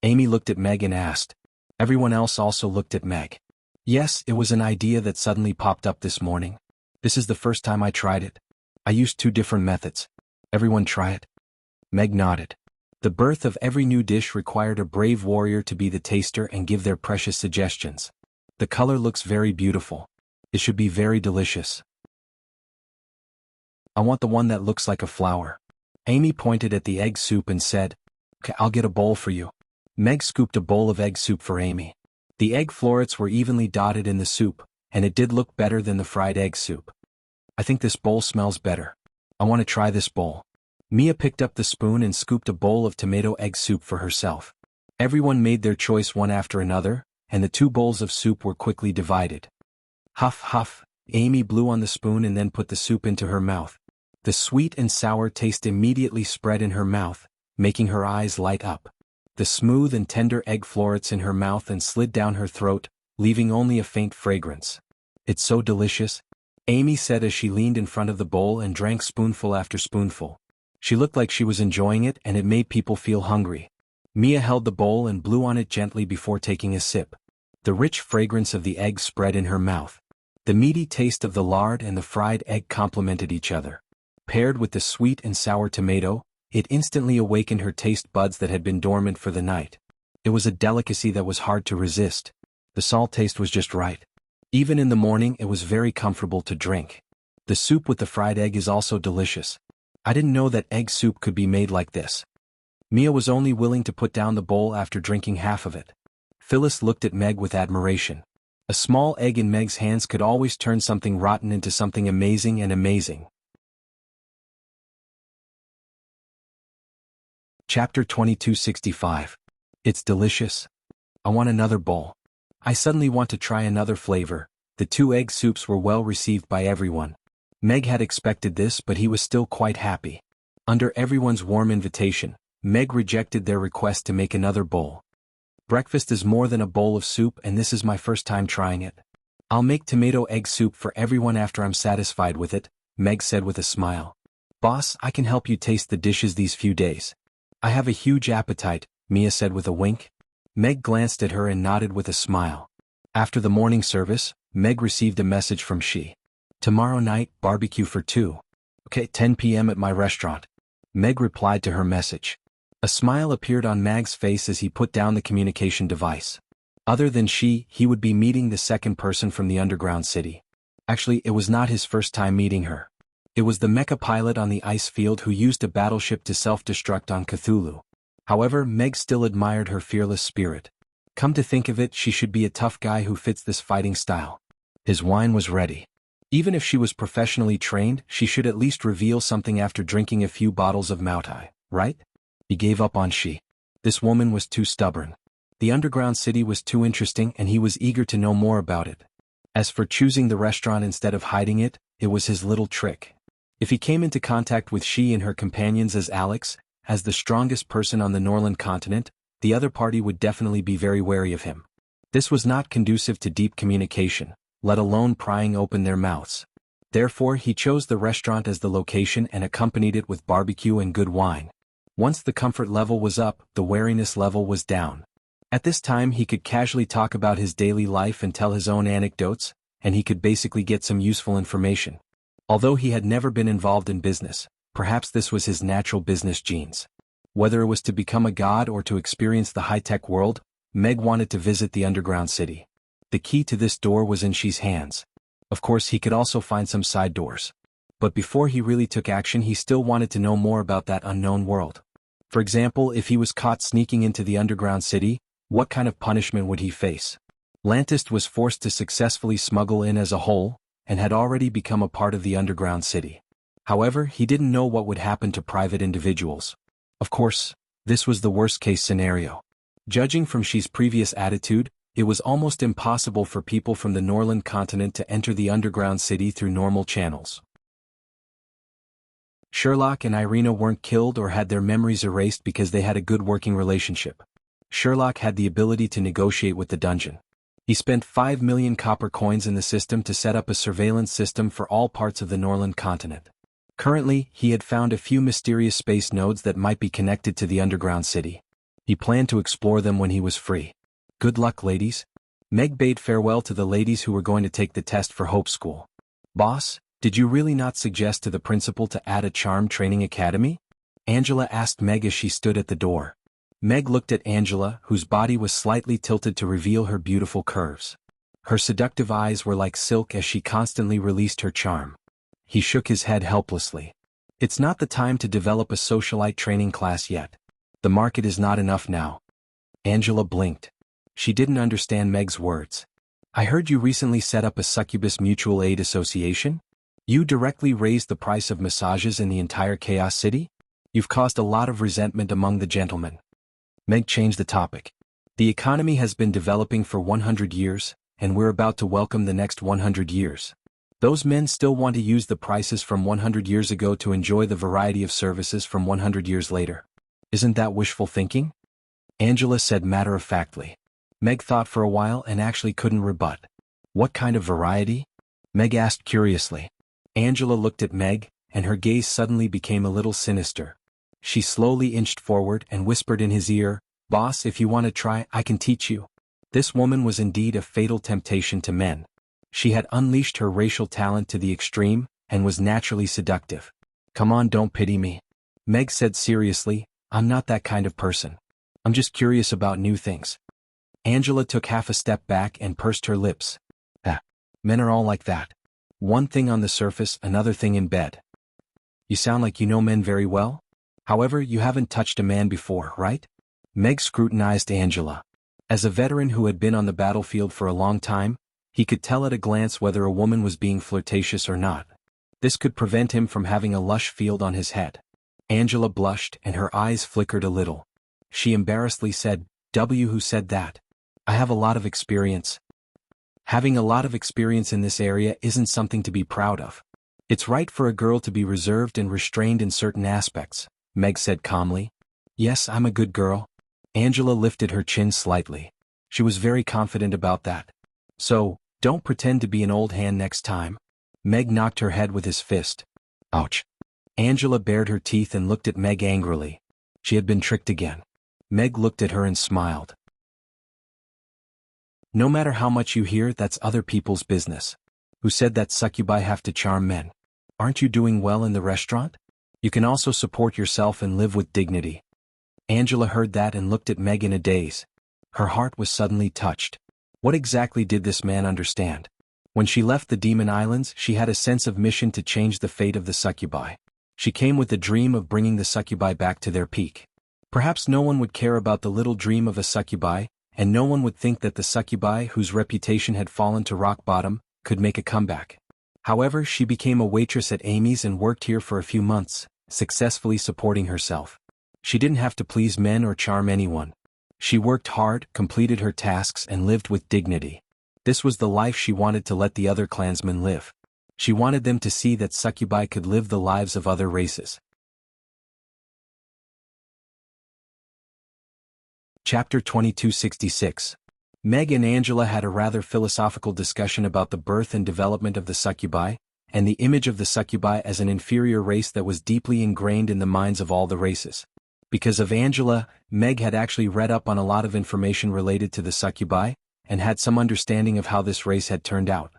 Amy looked at Meg and asked. Everyone else also looked at Meg. "Yes, it was an idea that suddenly popped up this morning. This is the first time I tried it. I used 2 different methods. Everyone try it?" Meg nodded. The birth of every new dish required a brave warrior to be the taster and give their precious suggestions. "The color looks very beautiful. It should be very delicious. I want the one that looks like a flower." Amy pointed at the egg soup and said, "Okay, I'll get a bowl for you." Meg scooped a bowl of egg soup for Amy. The egg florets were evenly dotted in the soup, and it did look better than the fried egg soup. "I think this bowl smells better. I want to try this bowl." Mia picked up the spoon and scooped a bowl of tomato egg soup for herself. Everyone made their choice one after another, and the 2 bowls of soup were quickly divided. Huff, huff, Amy blew on the spoon and then put the soup into her mouth. The sweet and sour taste immediately spread in her mouth, making her eyes light up. The smooth and tender egg florets in her mouth and slid down her throat, leaving only a faint fragrance. "It's so delicious," Amy said as she leaned in front of the bowl and drank spoonful after spoonful. She looked like she was enjoying it and it made people feel hungry. Mia held the bowl and blew on it gently before taking a sip. The rich fragrance of the egg spread in her mouth. The meaty taste of the lard and the fried egg complemented each other. Paired with the sweet and sour tomato, it instantly awakened her taste buds that had been dormant for the night. It was a delicacy that was hard to resist. The salt taste was just right. Even in the morning, it was very comfortable to drink. The soup with the fried egg is also delicious. I didn't know that egg soup could be made like this. Mia was only willing to put down the bowl after drinking half of it. Phyllis looked at Meg with admiration. A small egg in Meg's hands could always turn something rotten into something amazing and amazing. Chapter 2265. It's delicious. I want another bowl. I suddenly want to try another flavor. The 2 egg soups were well received by everyone. Meg had expected this, but he was still quite happy. Under everyone's warm invitation, Meg rejected their request to make another bowl. Breakfast is more than a bowl of soup, and this is my first time trying it. I'll make tomato egg soup for everyone after I'm satisfied with it, Meg said with a smile. Boss, I can help you taste the dishes these few days. I have a huge appetite, Mia said with a wink. Meg glanced at her and nodded with a smile. After the morning service, Meg received a message from She. Tomorrow night, barbecue for 2. Okay, 10 p.m. at my restaurant. Meg replied to her message. A smile appeared on Meg's face as he put down the communication device. Other than She, he would be meeting the second person from the underground city. Actually, it was not his first time meeting her. It was the mecha pilot on the ice field who used a battleship to self-destruct on Cthulhu. However, Meg still admired her fearless spirit. Come to think of it, she should be a tough guy who fits this fighting style. His wine was ready. Even if she was professionally trained, she should at least reveal something after drinking a few bottles of Mautai, right? He gave up on She. This woman was too stubborn. The underground city was too interesting and he was eager to know more about it. As for choosing the restaurant instead of hiding it, it was his little trick. If he came into contact with She and her companions as Alex, as the strongest person on the Norland continent, the other party would definitely be very wary of him. This was not conducive to deep communication, let alone prying open their mouths. Therefore, he chose the restaurant as the location and accompanied it with barbecue and good wine. Once the comfort level was up, the wariness level was down. At this time, he could casually talk about his daily life and tell his own anecdotes, and he could basically get some useful information. Although he had never been involved in business, perhaps this was his natural business genes. Whether it was to become a god or to experience the high-tech world, Meg wanted to visit the underground city. The key to this door was in She's hands. Of course, he could also find some side doors. But before he really took action, he still wanted to know more about that unknown world. For example, if he was caught sneaking into the underground city, what kind of punishment would he face? Lantist was forced to successfully smuggle in as a whole, and had already become a part of the underground city. However, he didn't know what would happen to private individuals. Of course, this was the worst-case scenario. Judging from She's previous attitude, it was almost impossible for people from the Norland continent to enter the underground city through normal channels. Sherlock and Irina weren't killed or had their memories erased because they had a good working relationship. Sherlock had the ability to negotiate with the dungeon. He spent 5 million copper coins in the system to set up a surveillance system for all parts of the Norland continent. Currently, he had found a few mysterious space nodes that might be connected to the underground city. He planned to explore them when he was free. Good luck, ladies. Meg bade farewell to the ladies who were going to take the test for Hope School. Boss, did you really not suggest to the principal to add a charm training academy? Angela asked Meg as she stood at the door. Meg looked at Angela, whose body was slightly tilted to reveal her beautiful curves. Her seductive eyes were like silk as she constantly released her charm. He shook his head helplessly. It's not the time to develop a socialite training class yet. The market is not enough now. Angela blinked. She didn't understand Meg's words. I heard you recently set up a succubus mutual aid association? You directly raised the price of massages in the entire Chaos City? You've caused a lot of resentment among the gentlemen. Meg changed the topic. The economy has been developing for 100 years, and we're about to welcome the next 100 years. Those men still want to use the prices from 100 years ago to enjoy the variety of services from 100 years later. Isn't that wishful thinking? Angela said matter-of-factly. Meg thought for a while and actually couldn't rebut. What kind of variety? Meg asked curiously. Angela looked at Meg, and her gaze suddenly became a little sinister. She slowly inched forward and whispered in his ear, Boss, if you want to try, I can teach you. This woman was indeed a fatal temptation to men. She had unleashed her racial talent to the extreme, and was naturally seductive. Come on, don't pity me. Meg said seriously, I'm not that kind of person. I'm just curious about new things. Angela took half a step back and pursed her lips. Ah, men are all like that. One thing on the surface, another thing in bed. You sound like you know men very well? However, you haven't touched a man before, right? Meg scrutinized Angela. As a veteran who had been on the battlefield for a long time, he could tell at a glance whether a woman was being flirtatious or not. This could prevent him from having a lush field on his head. Angela blushed and her eyes flickered a little. She embarrassedly said, Who said that? I have a lot of experience. Having a lot of experience in this area isn't something to be proud of. It's right for a girl to be reserved and restrained in certain aspects, Meg said calmly. Yes, I'm a good girl. Angela lifted her chin slightly. She was very confident about that. So, don't pretend to be an old hand next time. Meg knocked her head with his fist. Ouch. Angela bared her teeth and looked at Meg angrily. She had been tricked again. Meg looked at her and smiled. No matter how much you hear, that's other people's business. Who said that succubi have to charm men? Aren't you doing well in the restaurant? You can also support yourself and live with dignity. Angela heard that and looked at Meg in a daze. Her heart was suddenly touched. What exactly did this man understand? When she left the Demon Islands, she had a sense of mission to change the fate of the succubi. She came with the dream of bringing the succubi back to their peak. Perhaps no one would care about the little dream of a succubi, and no one would think that the succubi whose reputation had fallen to rock bottom could make a comeback. However, she became a waitress at Amy's and worked here for a few months, successfully supporting herself. She didn't have to please men or charm anyone. She worked hard, completed her tasks, and lived with dignity. This was the life she wanted to let the other clansmen live. She wanted them to see that succubi could live the lives of other races. Chapter 2266. Meg and Angela had a rather philosophical discussion about the birth and development of the succubi, and the image of the succubi as an inferior race that was deeply ingrained in the minds of all the races. Because of Angela, Meg had actually read up on a lot of information related to the succubi, and had some understanding of how this race had turned out.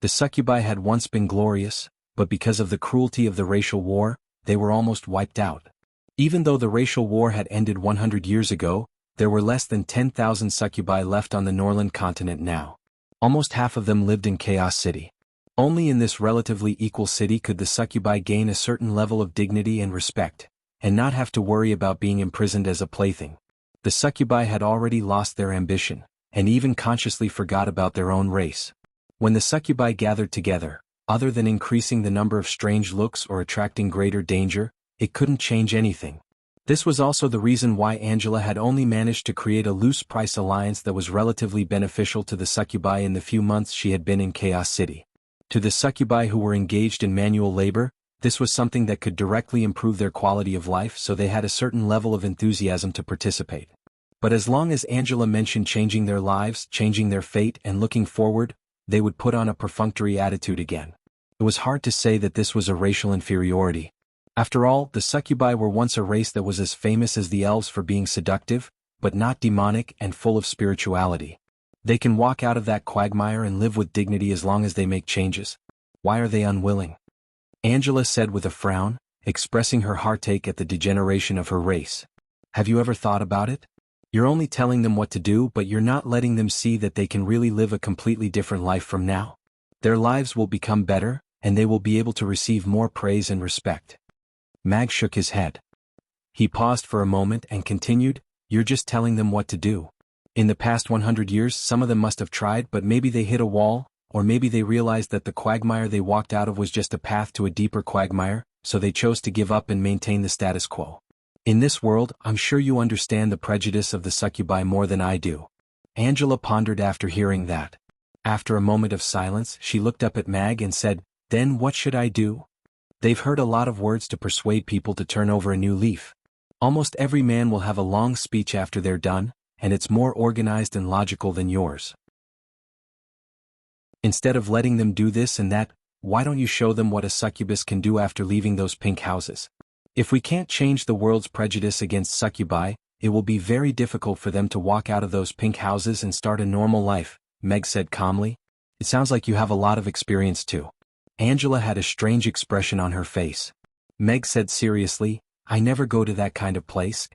The succubi had once been glorious, but because of the cruelty of the racial war, they were almost wiped out. Even though the racial war had ended 100 years ago, there were less than 10,000 succubi left on the Norland continent now. Almost half of them lived in Chaos City. Only in this relatively equal city could the succubi gain a certain level of dignity and respect, and not have to worry about being imprisoned as a plaything. The succubi had already lost their ambition, and even consciously forgot about their own race. When the succubi gathered together, other than increasing the number of strange looks or attracting greater danger, it couldn't change anything. This was also the reason why Angela had only managed to create a loose-price alliance that was relatively beneficial to the succubi in the few months she had been in Chaos City. To the succubi who were engaged in manual labor, this was something that could directly improve their quality of life, so they had a certain level of enthusiasm to participate. But as long as Angela mentioned changing their lives, changing their fate, and looking forward, they would put on a perfunctory attitude again. It was hard to say that this was a racial inferiority. After all, the succubi were once a race that was as famous as the elves for being seductive, but not demonic and full of spirituality. They can walk out of that quagmire and live with dignity as long as they make changes. Why are they unwilling? Angela said with a frown, expressing her heartache at the degeneration of her race. Have you ever thought about it? You're only telling them what to do, but you're not letting them see that they can really live a completely different life from now. Their lives will become better, and they will be able to receive more praise and respect. Mag shook his head. He paused for a moment and continued, You're just telling them what to do. In the past 100 years, some of them must have tried, but maybe they hit a wall, or maybe they realized that the quagmire they walked out of was just a path to a deeper quagmire, so they chose to give up and maintain the status quo. In this world, I'm sure you understand the prejudice of the succubi more than I do. Angela pondered after hearing that. After a moment of silence, she looked up at Mag and said, Then what should I do? They've heard a lot of words to persuade people to turn over a new leaf. Almost every man will have a long speech after they're done, and it's more organized and logical than yours. Instead of letting them do this and that, why don't you show them what a succubus can do after leaving those pink houses? If we can't change the world's prejudice against succubi, it will be very difficult for them to walk out of those pink houses and start a normal life, Meg said calmly. It sounds like you have a lot of experience too. Angela had a strange expression on her face. Meg said seriously, I never go to that kind of place.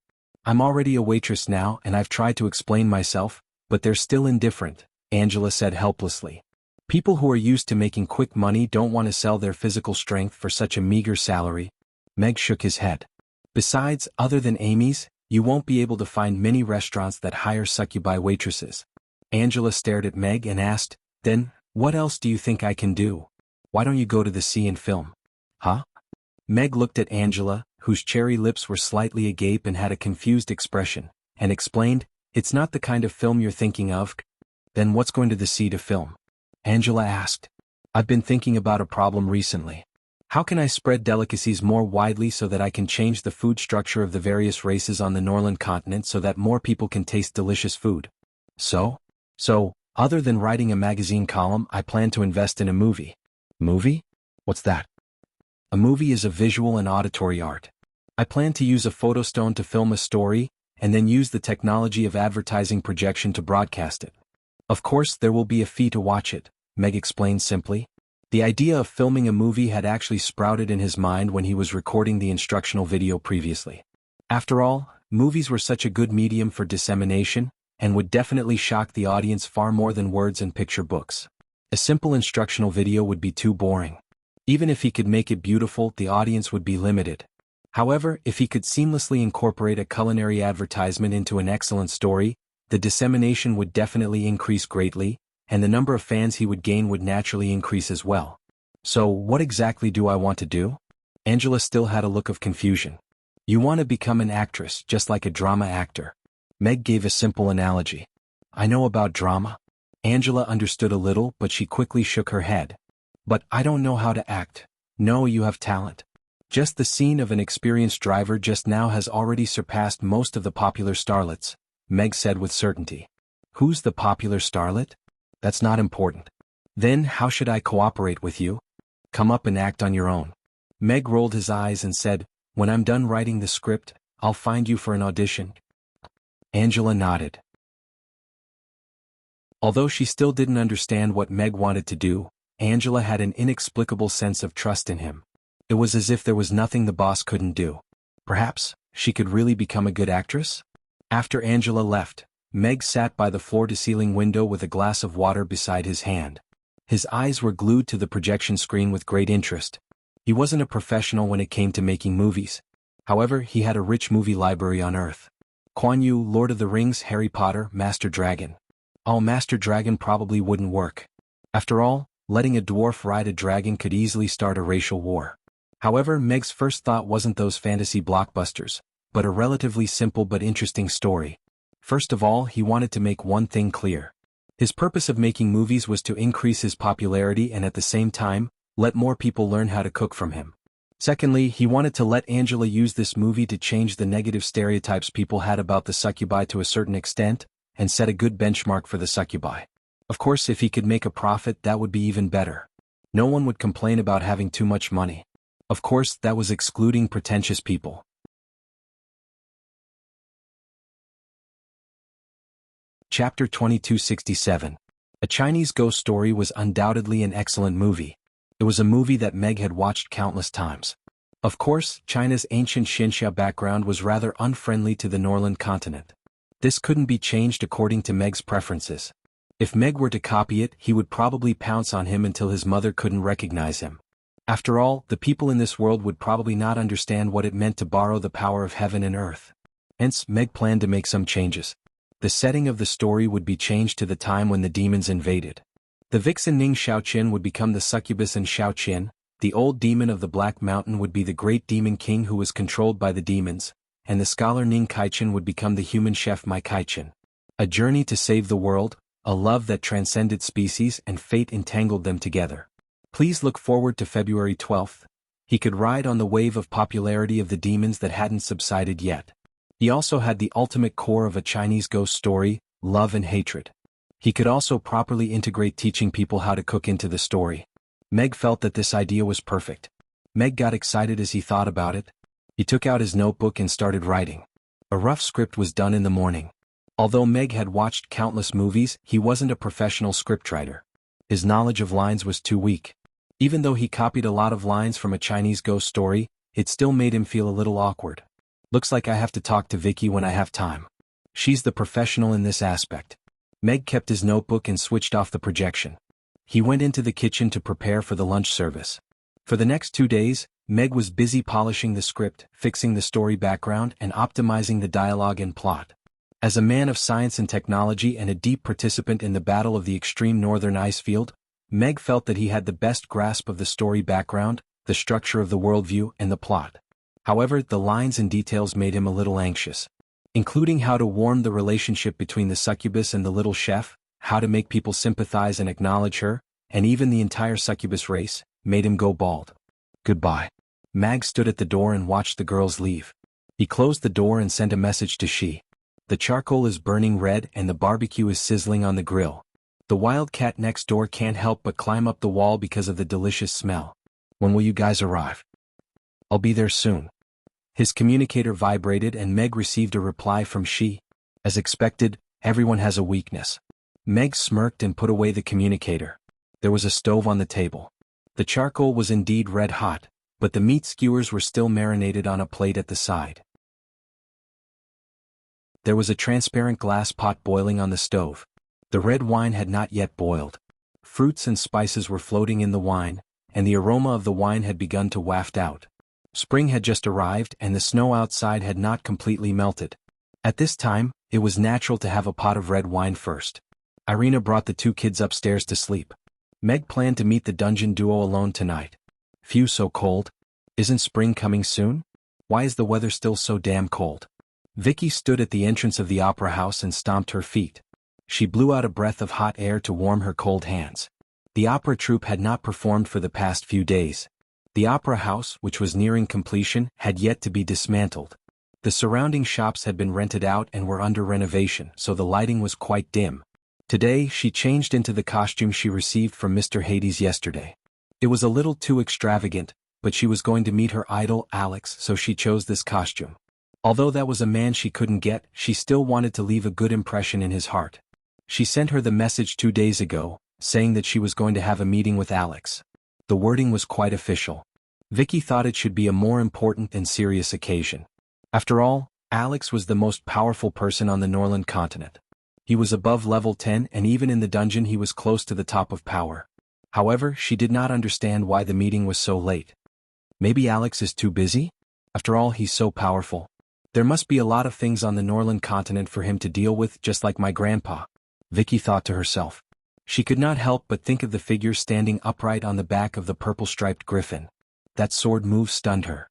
I'm already a waitress now and I've tried to explain myself, but they're still indifferent, Angela said helplessly. People who are used to making quick money don't want to sell their physical strength for such a meager salary. Meg shook his head. Besides, other than Amy's, you won't be able to find many restaurants that hire succubi waitresses. Angela stared at Meg and asked, Then, what else do you think I can do? Why don't you go to the sea and film? Huh? Meg looked at Angela, whose cherry lips were slightly agape and had a confused expression, and explained, It's not the kind of film you're thinking of. Then what's going to the sea to film? Angela asked. I've been thinking about a problem recently. How can I spread delicacies more widely so that I can change the food structure of the various races on the Norland continent so that more people can taste delicious food? So, other than writing a magazine column, I plan to invest in a movie. Movie? What's that? A movie is a visual and auditory art. I plan to use a photostone to film a story, and then use the technology of advertising projection to broadcast it. Of course, there will be a fee to watch it, Meg explained simply. The idea of filming a movie had actually sprouted in his mind when he was recording the instructional video previously. After all, movies were such a good medium for dissemination, and would definitely shock the audience far more than words and picture books. A simple instructional video would be too boring. Even if he could make it beautiful, the audience would be limited. However, if he could seamlessly incorporate a culinary advertisement into an excellent story, the dissemination would definitely increase greatly, and the number of fans he would gain would naturally increase as well. So, what exactly do I want to do? Angela still had a look of confusion. You want to become an actress, just like a drama actor. Meg gave a simple analogy. I know about drama. Angela understood a little, but she quickly shook her head. But I don't know how to act. No, you have talent. Just the scene of an experienced driver just now has already surpassed most of the popular starlets, Meg said with certainty. Who's the popular starlet? That's not important. Then how should I cooperate with you? Come up and act on your own. Meg rolled his eyes and said, When I'm done writing the script, I'll find you for an audition. Angela nodded. Although she still didn't understand what Meg wanted to do, Angela had an inexplicable sense of trust in him. It was as if there was nothing the boss couldn't do. Perhaps, she could really become a good actress? After Angela left, Meg sat by the floor-to-ceiling window with a glass of water beside his hand. His eyes were glued to the projection screen with great interest. He wasn't a professional when it came to making movies. However, he had a rich movie library on Earth. Kuan Yu, Lord of the Rings, Harry Potter, Master Dragon. Oh, Master Dragon probably wouldn't work. After all, letting a dwarf ride a dragon could easily start a racial war. However, Meg's first thought wasn't those fantasy blockbusters, but a relatively simple but interesting story. First of all, he wanted to make one thing clear. His purpose of making movies was to increase his popularity and at the same time, let more people learn how to cook from him. Secondly, he wanted to let Angela use this movie to change the negative stereotypes people had about the succubi to a certain extent, and set a good benchmark for the succubi. Of course, if he could make a profit, that would be even better. No one would complain about having too much money. Of course, that was excluding pretentious people. Chapter 2267. A Chinese Ghost Story was undoubtedly an excellent movie. It was a movie that Meg had watched countless times. Of course, China's ancient Xinxia background was rather unfriendly to the Norland continent. This couldn't be changed according to Meg's preferences. If Meg were to copy it, he would probably pounce on him until his mother couldn't recognize him. After all, the people in this world would probably not understand what it meant to borrow the power of heaven and earth. Hence, Meg planned to make some changes. The setting of the story would be changed to the time when the demons invaded. The vixen Ning Shaoqin would become the succubus and Shaoqin, the old demon of the Black Mountain would be the great demon king who was controlled by the demons, and the scholar Ning Kaichen would become the human chef Mai Kaichen. A journey to save the world, a love that transcended species and fate entangled them together. Please look forward to February 12th. He could ride on the wave of popularity of the demons that hadn't subsided yet. He also had the ultimate core of a Chinese ghost story, love and hatred. He could also properly integrate teaching people how to cook into the story. Meg felt that this idea was perfect. Meg got excited as he thought about it. He took out his notebook and started writing. A rough script was done in the morning. Although Meg had watched countless movies, he wasn't a professional scriptwriter. His knowledge of lines was too weak. Even though he copied a lot of lines from a Chinese ghost story, it still made him feel a little awkward. Looks like I have to talk to Vicky when I have time. She's the professional in this aspect. Meg kept his notebook and switched off the projection. He went into the kitchen to prepare for the lunch service. For the next 2 days, Meg was busy polishing the script, fixing the story background, and optimizing the dialogue and plot. As a man of science and technology and a deep participant in the battle of the extreme northern ice field, Meg felt that he had the best grasp of the story background, the structure of the worldview, and the plot. However, the lines and details made him a little anxious. Including how to warm the relationship between the succubus and the little chef, how to make people sympathize and acknowledge her, and even the entire succubus race, made him go bald. Goodbye. Mag stood at the door and watched the girls leave. He closed the door and sent a message to She. The charcoal is burning red and the barbecue is sizzling on the grill. The wild cat next door can't help but climb up the wall because of the delicious smell. When will you guys arrive? I'll be there soon. His communicator vibrated and Meg received a reply from She. As expected, everyone has a weakness. Meg smirked and put away the communicator. There was a stove on the table. The charcoal was indeed red hot, but the meat skewers were still marinated on a plate at the side. There was a transparent glass pot boiling on the stove. The red wine had not yet boiled. Fruits and spices were floating in the wine, and the aroma of the wine had begun to waft out. Spring had just arrived and the snow outside had not completely melted. At this time, it was natural to have a pot of red wine first. Irina brought the 2 kids upstairs to sleep. Meg planned to meet the dungeon duo alone tonight. Phew, so cold. Isn't spring coming soon? Why is the weather still so damn cold? Vicky stood at the entrance of the opera house and stomped her feet. She blew out a breath of hot air to warm her cold hands. The opera troupe had not performed for the past few days. The opera house, which was nearing completion, had yet to be dismantled. The surrounding shops had been rented out and were under renovation, so the lighting was quite dim. Today, she changed into the costume she received from Mr. Hades yesterday. It was a little too extravagant, but she was going to meet her idol, Alex, so she chose this costume. Although that was a man she couldn't get, she still wanted to leave a good impression in his heart. She sent her the message 2 days ago, saying that she was going to have a meeting with Alex. The wording was quite official. Vicky thought it should be a more important and serious occasion. After all, Alex was the most powerful person on the Norland continent. He was above level 10 and even in the dungeon he was close to the top of power. However, she did not understand why the meeting was so late. Maybe Alex is too busy? After all, he's so powerful. There must be a lot of things on the Norland continent for him to deal with, just like my grandpa, Vicky thought to herself. She could not help but think of the figure standing upright on the back of the purple-striped griffin. That sword move stunned her.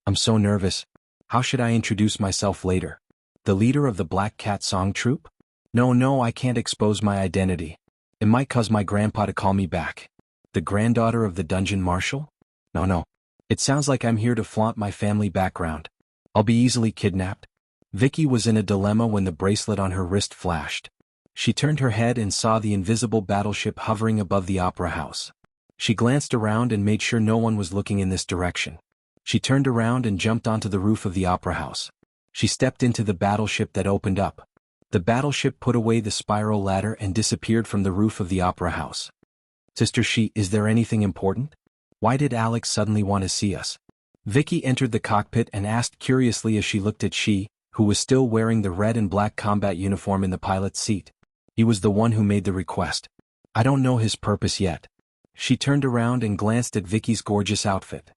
I'm so nervous. How should I introduce myself later? The leader of the Black Cat Song Troupe? No, I can't expose my identity. It might cause my grandpa to call me back. The granddaughter of the dungeon marshal? No. It sounds like I'm here to flaunt my family background. I'll be easily kidnapped. Vicky was in a dilemma when the bracelet on her wrist flashed. She turned her head and saw the invisible battleship hovering above the opera house. She glanced around and made sure no one was looking in this direction. She turned around and jumped onto the roof of the opera house. She stepped into the battleship that opened up. The battleship put away the spiral ladder and disappeared from the roof of the opera house. Sister She, is there anything important? Why did Alex suddenly want to see us? Vicky entered the cockpit and asked curiously as she looked at She, who was still wearing the red and black combat uniform in the pilot's seat. He was the one who made the request. I don't know his purpose yet. She turned around and glanced at Vicky's gorgeous outfit.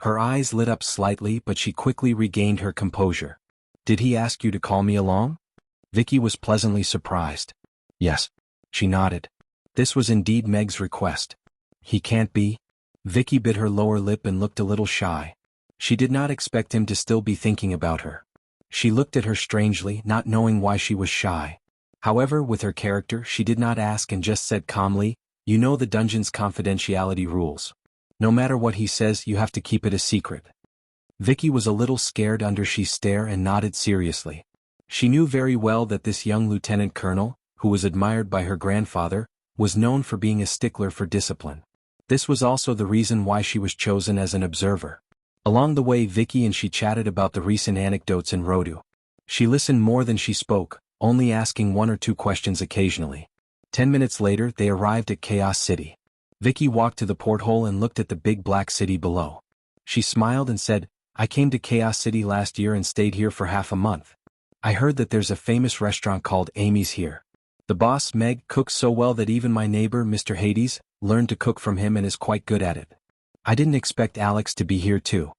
Her eyes lit up slightly, but she quickly regained her composure. Did he ask you to call me along? Vicky was pleasantly surprised. Yes. She nodded. This was indeed Meg's request. He can't be. Vicky bit her lower lip and looked a little shy. She did not expect him to still be thinking about her. She looked at her strangely, not knowing why she was shy. However, with her character, she did not ask and just said calmly, "You know the dungeon's confidentiality rules. No matter what he says, you have to keep it a secret." Vicky was a little scared under She's stare and nodded seriously. She knew very well that this young lieutenant colonel, who was admired by her grandfather, was known for being a stickler for discipline. This was also the reason why she was chosen as an observer. Along the way, Vicky and She chatted about the recent anecdotes in Rodu. She listened more than she spoke, only asking 1 or 2 questions occasionally. 10 minutes later, they arrived at Chaos City. Vicky walked to the porthole and looked at the big black city below. She smiled and said, "I came to Chaos City last year and stayed here for half a month. I heard that there's a famous restaurant called Amy's here. The boss, Meg, cooks so well that even my neighbor, Mr. Hades, learned to cook from him and is quite good at it. I didn't expect Alex to be here too."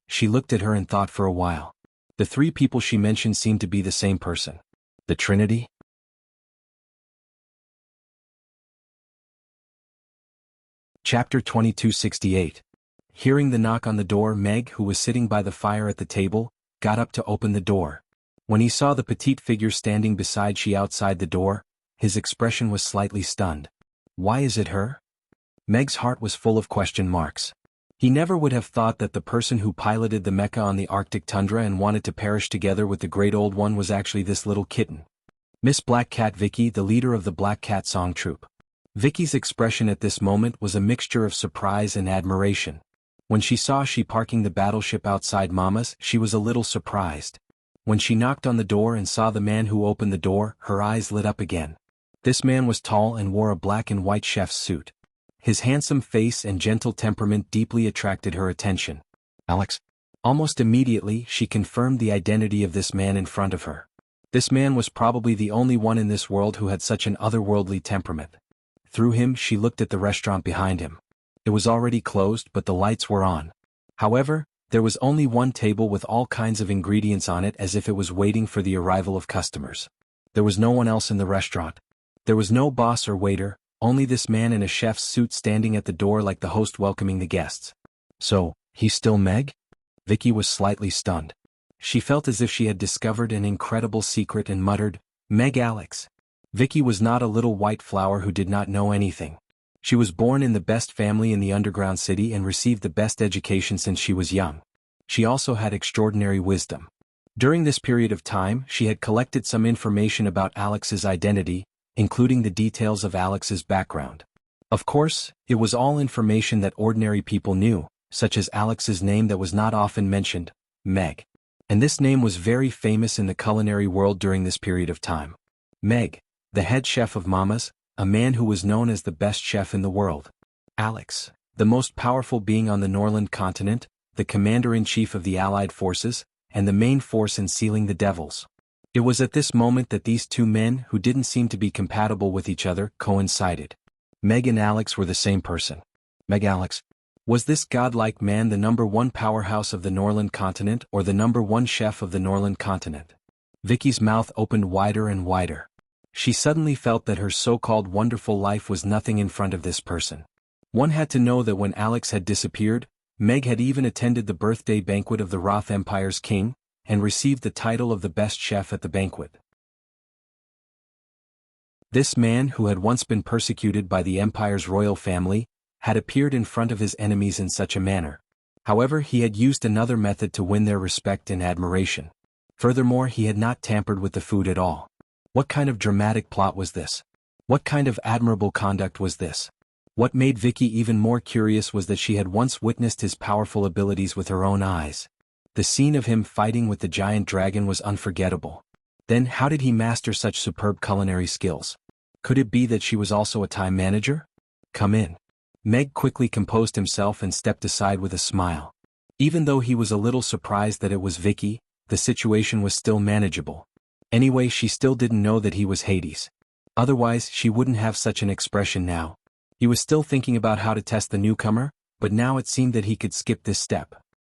She looked at her and thought for a while. The three people she mentioned seemed to be the same person. The Trinity? Chapter 2268. Hearing the knock on the door, Meg, who was sitting by the fire at the table, got up to open the door. When he saw the petite figure standing beside she outside the door, his expression was slightly stunned. Why is it her? Meg's heart was full of question marks. He never would have thought that the person who piloted the mecha on the Arctic tundra and wanted to perish together with the Great Old One was actually this little kitten. Miss Black Cat Vicky, the leader of the Black Cat Song Troupe. Vicky's expression at this moment was a mixture of surprise and admiration. When she saw she parking the battleship outside Mama's, she was a little surprised. When she knocked on the door and saw the man who opened the door, her eyes lit up again. This man was tall and wore a black and white chef's suit. His handsome face and gentle temperament deeply attracted her attention. Alex. Almost immediately, she confirmed the identity of this man in front of her. This man was probably the only one in this world who had such an otherworldly temperament. Through him, she looked at the restaurant behind him. It was already closed, but the lights were on. However, there was only one table with all kinds of ingredients on it, as if it was waiting for the arrival of customers. There was no one else in the restaurant. There was no boss or waiter, only this man in a chef's suit standing at the door like the host welcoming the guests. So, he's still Meg? Vicky was slightly stunned. She felt as if she had discovered an incredible secret and muttered, "Meg Alex." Vicky was not a little white flower who did not know anything. She was born in the best family in the underground city and received the best education since she was young. She also had extraordinary wisdom. During this period of time, she had collected some information about Alex's identity, including the details of Alex's background. Of course, it was all information that ordinary people knew, such as Alex's name that was not often mentioned, Meg. And this name was very famous in the culinary world during this period of time. Meg, the head chef of Mama's, a man who was known as the best chef in the world. Alex, the most powerful being on the Norland continent, the commander-in-chief of the Allied forces, and the main force in sealing the devils. It was at this moment that these two men, who didn't seem to be compatible with each other, coincided. Meg and Alex were the same person. Meg Alex. Was this godlike man the #1 powerhouse of the Norland continent or the #1 chef of the Norland continent? Vicky's mouth opened wider and wider. She suddenly felt that her so-called wonderful life was nothing in front of this person. One had to know that when Alex had disappeared, Meg had even attended the birthday banquet of the Roth Empire's king, and received the title of the best chef at the banquet. This man, who had once been persecuted by the Empire's royal family, had appeared in front of his enemies in such a manner. However, he had used another method to win their respect and admiration. Furthermore, he had not tampered with the food at all. What kind of dramatic plot was this? What kind of admirable conduct was this? What made Vicky even more curious was that she had once witnessed his powerful abilities with her own eyes. The scene of him fighting with the giant dragon was unforgettable. Then how did he master such superb culinary skills? Could it be that she was also a time manager? Come in. Meg quickly composed himself and stepped aside with a smile. Even though he was a little surprised that it was Vicky, the situation was still manageable. Anyway, she still didn't know that he was Hades. Otherwise, she wouldn't have such an expression now. He was still thinking about how to test the newcomer, but now it seemed that he could skip this step.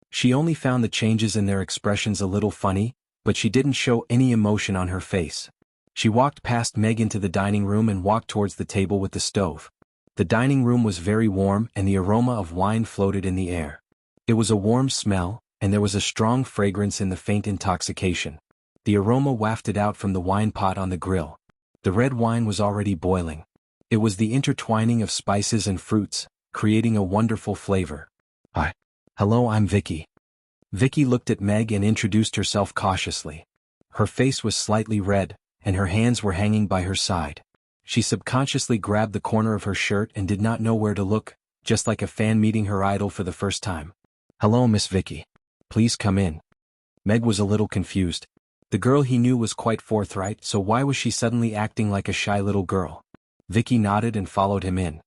She only found the changes in their expressions a little funny, but she didn't show any emotion on her face. She walked past Meg into the dining room and walked towards the table with the stove. The dining room was very warm and the aroma of wine floated in the air. It was a warm smell, and there was a strong fragrance in the faint intoxication. The aroma wafted out from the wine pot on the grill. The red wine was already boiling. It was the intertwining of spices and fruits, creating a wonderful flavor. Hi. Hello, I'm Vicky. Vicky looked at Meg and introduced herself cautiously. Her face was slightly red, and her hands were hanging by her side. She subconsciously grabbed the corner of her shirt and did not know where to look, just like a fan meeting her idol for the first time. Hello, Miss Vicky. Please come in. Meg was a little confused. The girl he knew was quite forthright, so why was she suddenly acting like a shy little girl? Vicky nodded and followed him in.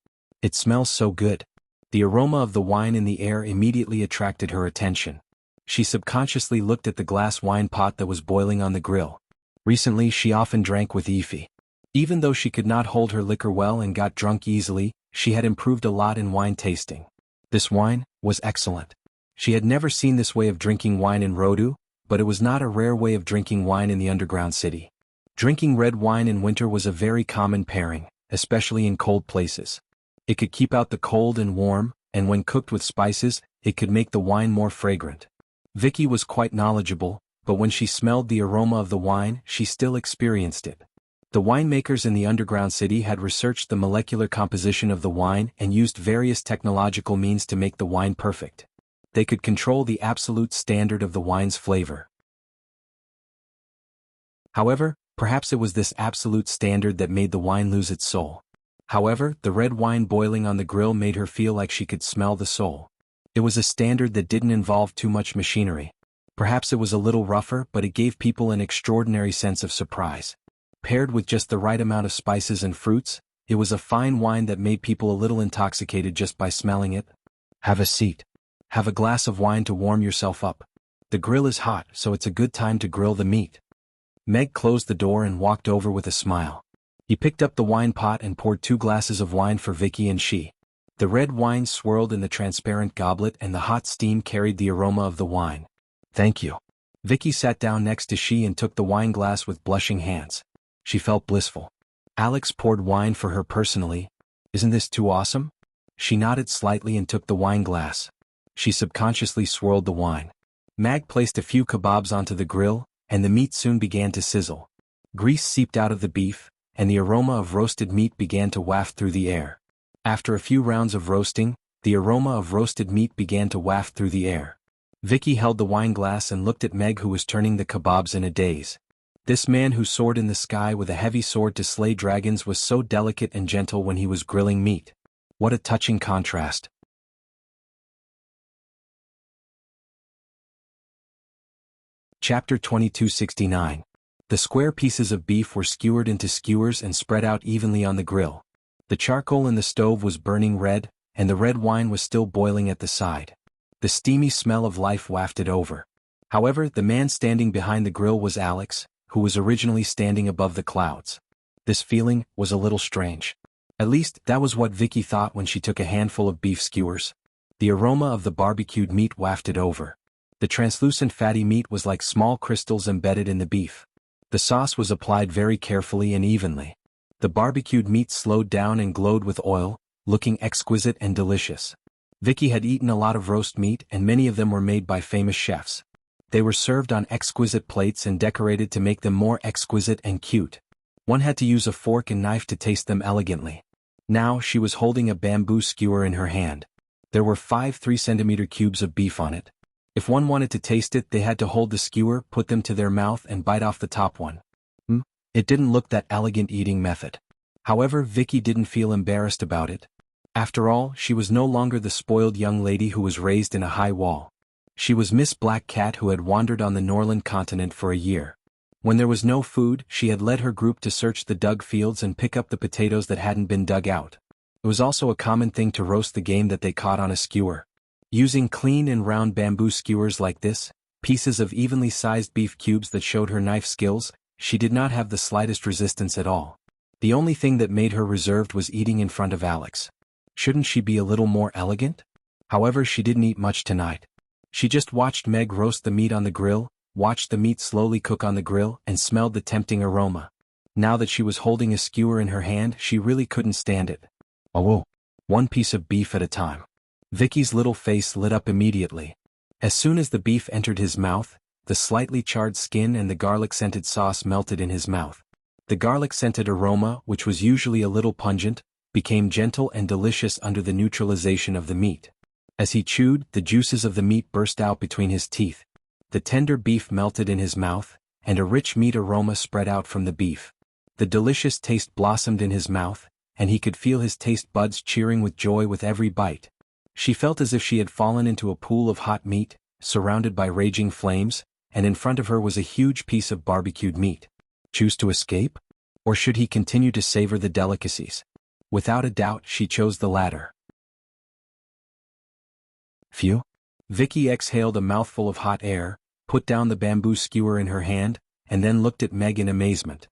It smells so good. The aroma of the wine in the air immediately attracted her attention. She subconsciously looked at the glass wine pot that was boiling on the grill. Recently she often drank with Ify. Even though she could not hold her liquor well and got drunk easily, she had improved a lot in wine tasting. This wine was excellent. She had never seen this way of drinking wine in Rodu, but it was not a rare way of drinking wine in the underground city. Drinking red wine in winter was a very common pairing, especially in cold places. It could keep out the cold and warm, and when cooked with spices, it could make the wine more fragrant. Vicky was quite knowledgeable, but when she smelled the aroma of the wine, she still experienced it. The winemakers in the underground city had researched the molecular composition of the wine and used various technological means to make the wine perfect. They could control the absolute standard of the wine's flavor. However, perhaps it was this absolute standard that made the wine lose its soul. However, the red wine boiling on the grill made her feel like she could smell the soul. It was a standard that didn't involve too much machinery. Perhaps it was a little rougher, but it gave people an extraordinary sense of surprise. Paired with just the right amount of spices and fruits, it was a fine wine that made people a little intoxicated just by smelling it. Have a seat. Have a glass of wine to warm yourself up. The grill is hot, so it's a good time to grill the meat. Meg closed the door and walked over with a smile. He picked up the wine pot and poured 2 glasses of wine for Vicky and she. The red wine swirled in the transparent goblet and the hot steam carried the aroma of the wine. Thank you. Vicky sat down next to she and took the wine glass with blushing hands. She felt blissful. Alex poured wine for her personally. Isn't this too awesome? She nodded slightly and took the wine glass. She subconsciously swirled the wine. Mag placed a few kebabs onto the grill, and the meat soon began to sizzle. Grease seeped out of the beef, and the aroma of roasted meat began to waft through the air. After a few rounds of roasting, the aroma of roasted meat began to waft through the air. Vicky held the wine glass and looked at Meg, who was turning the kebabs in a daze. This man who soared in the sky with a heavy sword to slay dragons was so delicate and gentle when he was grilling meat. What a touching contrast. Chapter 2269. The square pieces of beef were skewered into skewers and spread out evenly on the grill. The charcoal in the stove was burning red, and the red wine was still boiling at the side. The steamy smell of life wafted over. However, the man standing behind the grill was Alex, who was originally standing above the clouds. This feeling was a little strange. At least, that was what Vicky thought when she took a handful of beef skewers. The aroma of the barbecued meat wafted over. The translucent fatty meat was like small crystals embedded in the beef. The sauce was applied very carefully and evenly. The barbecued meat slowed down and glowed with oil, looking exquisite and delicious. Vicky had eaten a lot of roast meat, and many of them were made by famous chefs. They were served on exquisite plates and decorated to make them more exquisite and cute. One had to use a fork and knife to taste them elegantly. Now she was holding a bamboo skewer in her hand. There were 5 3-centimeter cubes of beef on it. If one wanted to taste it, they had to hold the skewer, put them to their mouth and bite off the top one. It didn't look that elegant eating method. However, Vicky didn't feel embarrassed about it. After all, she was no longer the spoiled young lady who was raised in a high wall. She was Miss Black Cat who had wandered on the Norland continent for a year. When there was no food, she had led her group to search the dug fields and pick up the potatoes that hadn't been dug out. It was also a common thing to roast the game that they caught on a skewer. Using clean and round bamboo skewers like this, pieces of evenly sized beef cubes that showed her knife skills, she did not have the slightest resistance at all. The only thing that made her reserved was eating in front of Alex. Shouldn't she be a little more elegant? However, she didn't eat much tonight. She just watched Meg roast the meat on the grill, watched the meat slowly cook on the grill, and smelled the tempting aroma. Now that she was holding a skewer in her hand, she really couldn't stand it. Oh, one piece of beef at a time. Vicky's little face lit up immediately. As soon as the beef entered his mouth, the slightly charred skin and the garlic-scented sauce melted in his mouth. The garlic-scented aroma, which was usually a little pungent, became gentle and delicious under the neutralization of the meat. As he chewed, the juices of the meat burst out between his teeth. The tender beef melted in his mouth, and a rich meat aroma spread out from the beef. The delicious taste blossomed in his mouth, and he could feel his taste buds cheering with joy with every bite. She felt as if she had fallen into a pool of hot meat, surrounded by raging flames, and in front of her was a huge piece of barbecued meat. Choose to escape? Or should he continue to savor the delicacies? Without a doubt, she chose the latter. Phew. Vicky exhaled a mouthful of hot air, put down the bamboo skewer in her hand, and then looked at Meg in amazement.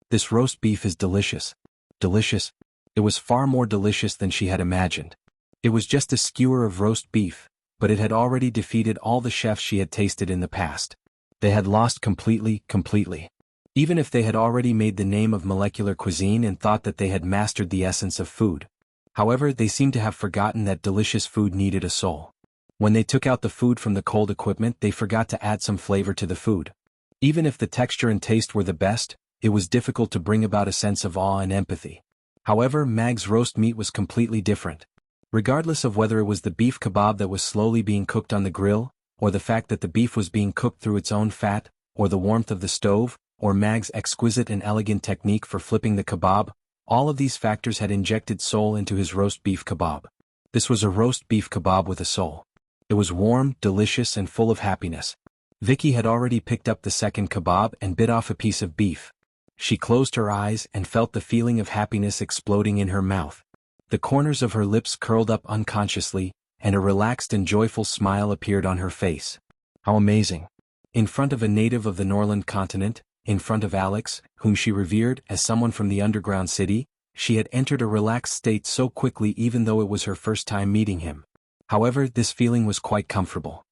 This roast beef is delicious. Delicious? It was far more delicious than she had imagined. It was just a skewer of roast beef, but it had already defeated all the chefs she had tasted in the past. They had lost completely. Even if they had already made the name of molecular cuisine and thought that they had mastered the essence of food. However, they seemed to have forgotten that delicious food needed a soul. When they took out the food from the cold equipment, they forgot to add some flavor to the food. Even if the texture and taste were the best, it was difficult to bring about a sense of awe and empathy. However, Meg's roast meat was completely different. Regardless of whether it was the beef kebab that was slowly being cooked on the grill, or the fact that the beef was being cooked through its own fat, or the warmth of the stove, or Meg's exquisite and elegant technique for flipping the kebab, all of these factors had injected soul into his roast beef kebab. This was a roast beef kebab with a soul. It was warm, delicious, and full of happiness. Vicky had already picked up the second kebab and bit off a piece of beef. She closed her eyes and felt the feeling of happiness exploding in her mouth. The corners of her lips curled up unconsciously, and a relaxed and joyful smile appeared on her face. How amazing! In front of a native of the Norland continent, in front of Alex, whom she revered as someone from the underground city, she had entered a relaxed state so quickly even though it was her first time meeting him. However, this feeling was quite comfortable.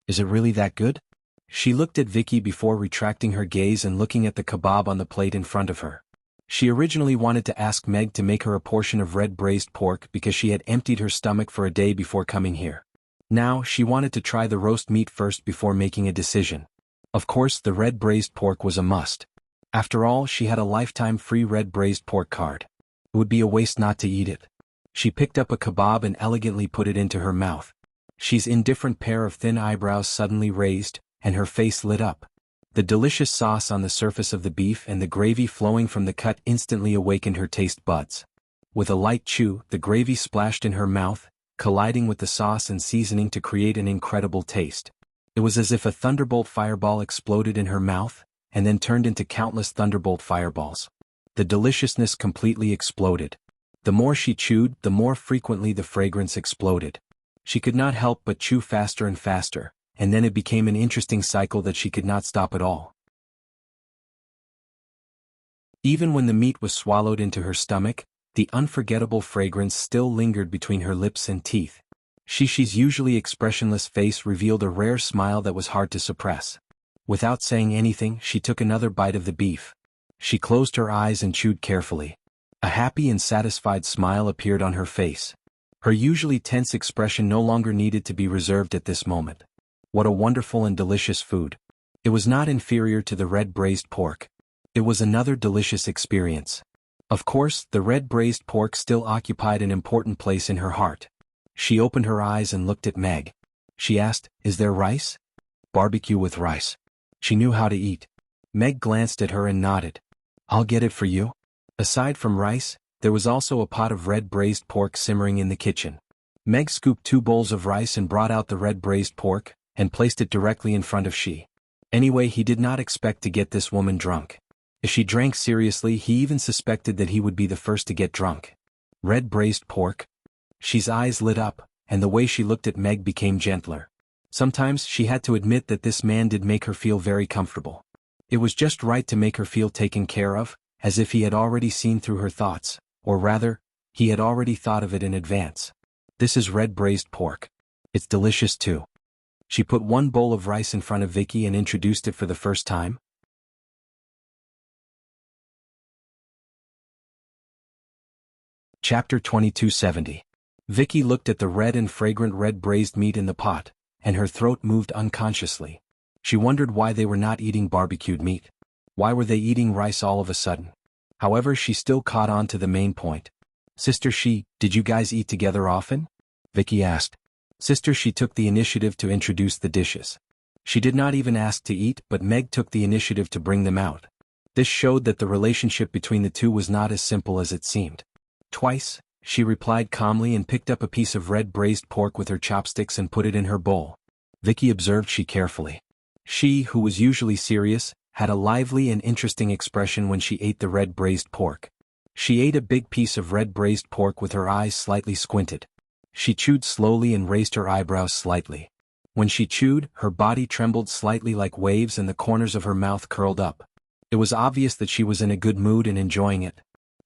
Is it really that good? She looked at Vicky before retracting her gaze and looking at the kebab on the plate in front of her. She originally wanted to ask Meg to make her a portion of red braised pork because she had emptied her stomach for a day before coming here. Now, she wanted to try the roast meat first before making a decision. Of course, the red braised pork was a must. After all, she had a lifetime free red braised pork card. It would be a waste not to eat it. She picked up a kebab and elegantly put it into her mouth. She's indifferent pair of thin eyebrows suddenly raised, and her face lit up. The delicious sauce on the surface of the beef and the gravy flowing from the cut instantly awakened her taste buds. With a light chew, the gravy splashed in her mouth, colliding with the sauce and seasoning to create an incredible taste. It was as if a thunderbolt fireball exploded in her mouth, and then turned into countless thunderbolt fireballs. The deliciousness completely exploded. The more she chewed, the more frequently the fragrance exploded. She could not help but chew faster and faster, and then it became an interesting cycle that she could not stop at all. Even when the meat was swallowed into her stomach, the unforgettable fragrance still lingered between her lips and teeth. Shishi's usually expressionless face revealed a rare smile that was hard to suppress. Without saying anything, she took another bite of the beef. She closed her eyes and chewed carefully. A happy and satisfied smile appeared on her face. Her usually tense expression no longer needed to be reserved at this moment. What a wonderful and delicious food. It was not inferior to the red braised pork. It was another delicious experience. Of course, the red braised pork still occupied an important place in her heart. She opened her eyes and looked at Meg. She asked, "Is there rice?" "Barbecue with rice." She knew how to eat. Meg glanced at her and nodded. "I'll get it for you." Aside from rice, there was also a pot of red braised pork simmering in the kitchen. Meg scooped 2 bowls of rice and brought out the red braised pork, and placed it directly in front of Shi. Anyway, he did not expect to get this woman drunk. If she drank seriously, he even suspected that he would be the first to get drunk. Red braised pork? Shi's eyes lit up, and the way she looked at Meg became gentler. Sometimes she had to admit that this man did make her feel very comfortable. It was just right to make her feel taken care of, as if he had already seen through her thoughts, or rather, he had already thought of it in advance. This is red braised pork. It's delicious too. She put 1 bowl of rice in front of Vicky and introduced it for the first time. Chapter 2270. Vicky looked at the red and fragrant red braised meat in the pot, and her throat moved unconsciously. She wondered why they were not eating barbecued meat. Why were they eating rice all of a sudden? However, she still caught on to the main point. "Sister Shi, did you guys eat together often?" Vicky asked. Sister Shi took the initiative to introduce the dishes. She did not even ask to eat, but Meg took the initiative to bring them out. This showed that the relationship between the two was not as simple as it seemed. "Twice," she replied calmly and picked up a piece of red braised pork with her chopsticks and put it in her bowl. Vicky observed Shi carefully. She, who was usually serious, had a lively and interesting expression when she ate the red braised pork. She ate a big piece of red braised pork with her eyes slightly squinted. She chewed slowly and raised her eyebrows slightly. When she chewed, her body trembled slightly like waves and the corners of her mouth curled up. It was obvious that she was in a good mood and enjoying it.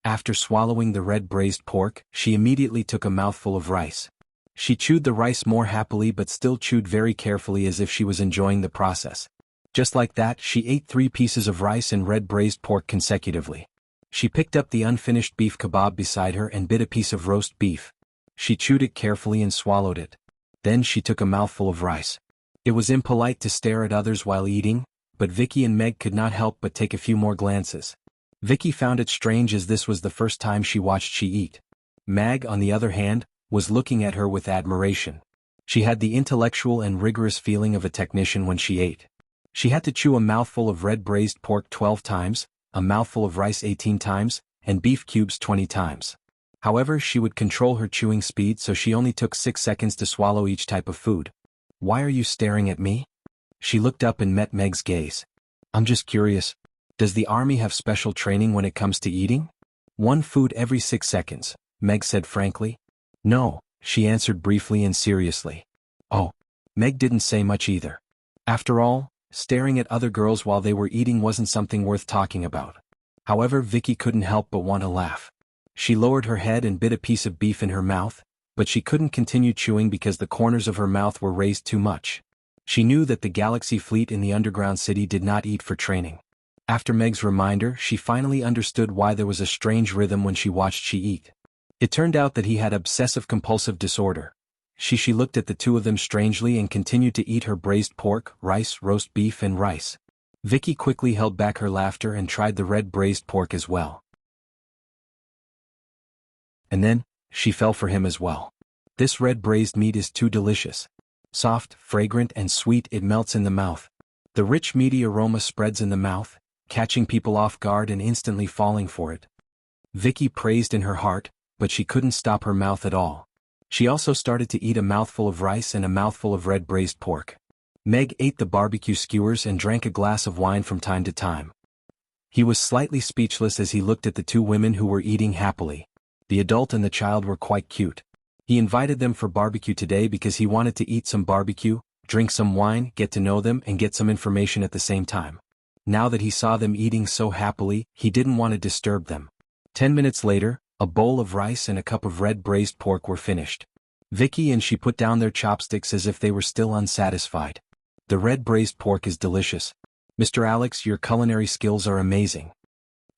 After swallowing the red braised pork, she immediately took a mouthful of rice. She chewed the rice more happily but still chewed very carefully as if she was enjoying the process. Just like that, she ate 3 pieces of rice and red braised pork consecutively. She picked up the unfinished beef kebab beside her and bit a piece of roast beef. She chewed it carefully and swallowed it. Then she took a mouthful of rice. It was impolite to stare at others while eating, but Vicky and Meg could not help but take a few more glances. Vicky found it strange as this was the first time she watched she eat. Meg, on the other hand, was looking at her with admiration. She had the intellectual and rigorous feeling of a technician when she ate. She had to chew a mouthful of red braised pork 12 times, a mouthful of rice 18 times, and beef cubes 20 times. However, she would control her chewing speed so she only took 6 seconds to swallow each type of food. "Why are you staring at me?" She looked up and met Meg's gaze. "I'm just curious. Does the army have special training when it comes to eating?" "One food every 6 seconds, Meg said frankly. "No," she answered briefly and seriously. "Oh." Meg didn't say much either. After all, staring at other girls while they were eating wasn't something worth talking about. However, Vicky couldn't help but want to laugh. She lowered her head and bit a piece of beef in her mouth, but she couldn't continue chewing because the corners of her mouth were raised too much. She knew that the Galaxy Fleet in the underground city did not eat for training. After Meg's reminder, she finally understood why there was a strange rhythm when she watched she eat. It turned out that he had obsessive-compulsive disorder. She looked at the two of them strangely and continued to eat her braised pork, rice, roast beef and rice. Vicky quickly held back her laughter and tried the red braised pork as well. And then, she fell for him as well. This red braised meat is too delicious. Soft, fragrant and sweet, it melts in the mouth. The rich meaty aroma spreads in the mouth, catching people off guard and instantly falling for it. Vicky praised in her heart, but she couldn't stop her mouth at all. She also started to eat a mouthful of rice and a mouthful of red braised pork. Meg ate the barbecue skewers and drank a glass of wine from time to time. He was slightly speechless as he looked at the two women who were eating happily. The adult and the child were quite cute. He invited them for barbecue today because he wanted to eat some barbecue, drink some wine, get to know them and get some information at the same time. Now that he saw them eating so happily, he didn't want to disturb them. 10 minutes later, a bowl of rice and a cup of red braised pork were finished. Vicky and she put down their chopsticks as if they were still unsatisfied. "The red braised pork is delicious. Mr. Alex, your culinary skills are amazing."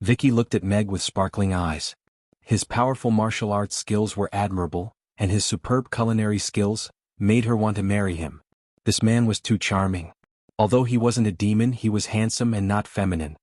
Vicky looked at Meg with sparkling eyes. His powerful martial arts skills were admirable, and his superb culinary skills made her want to marry him. This man was too charming. Although he wasn't a demon, he was handsome and not feminine.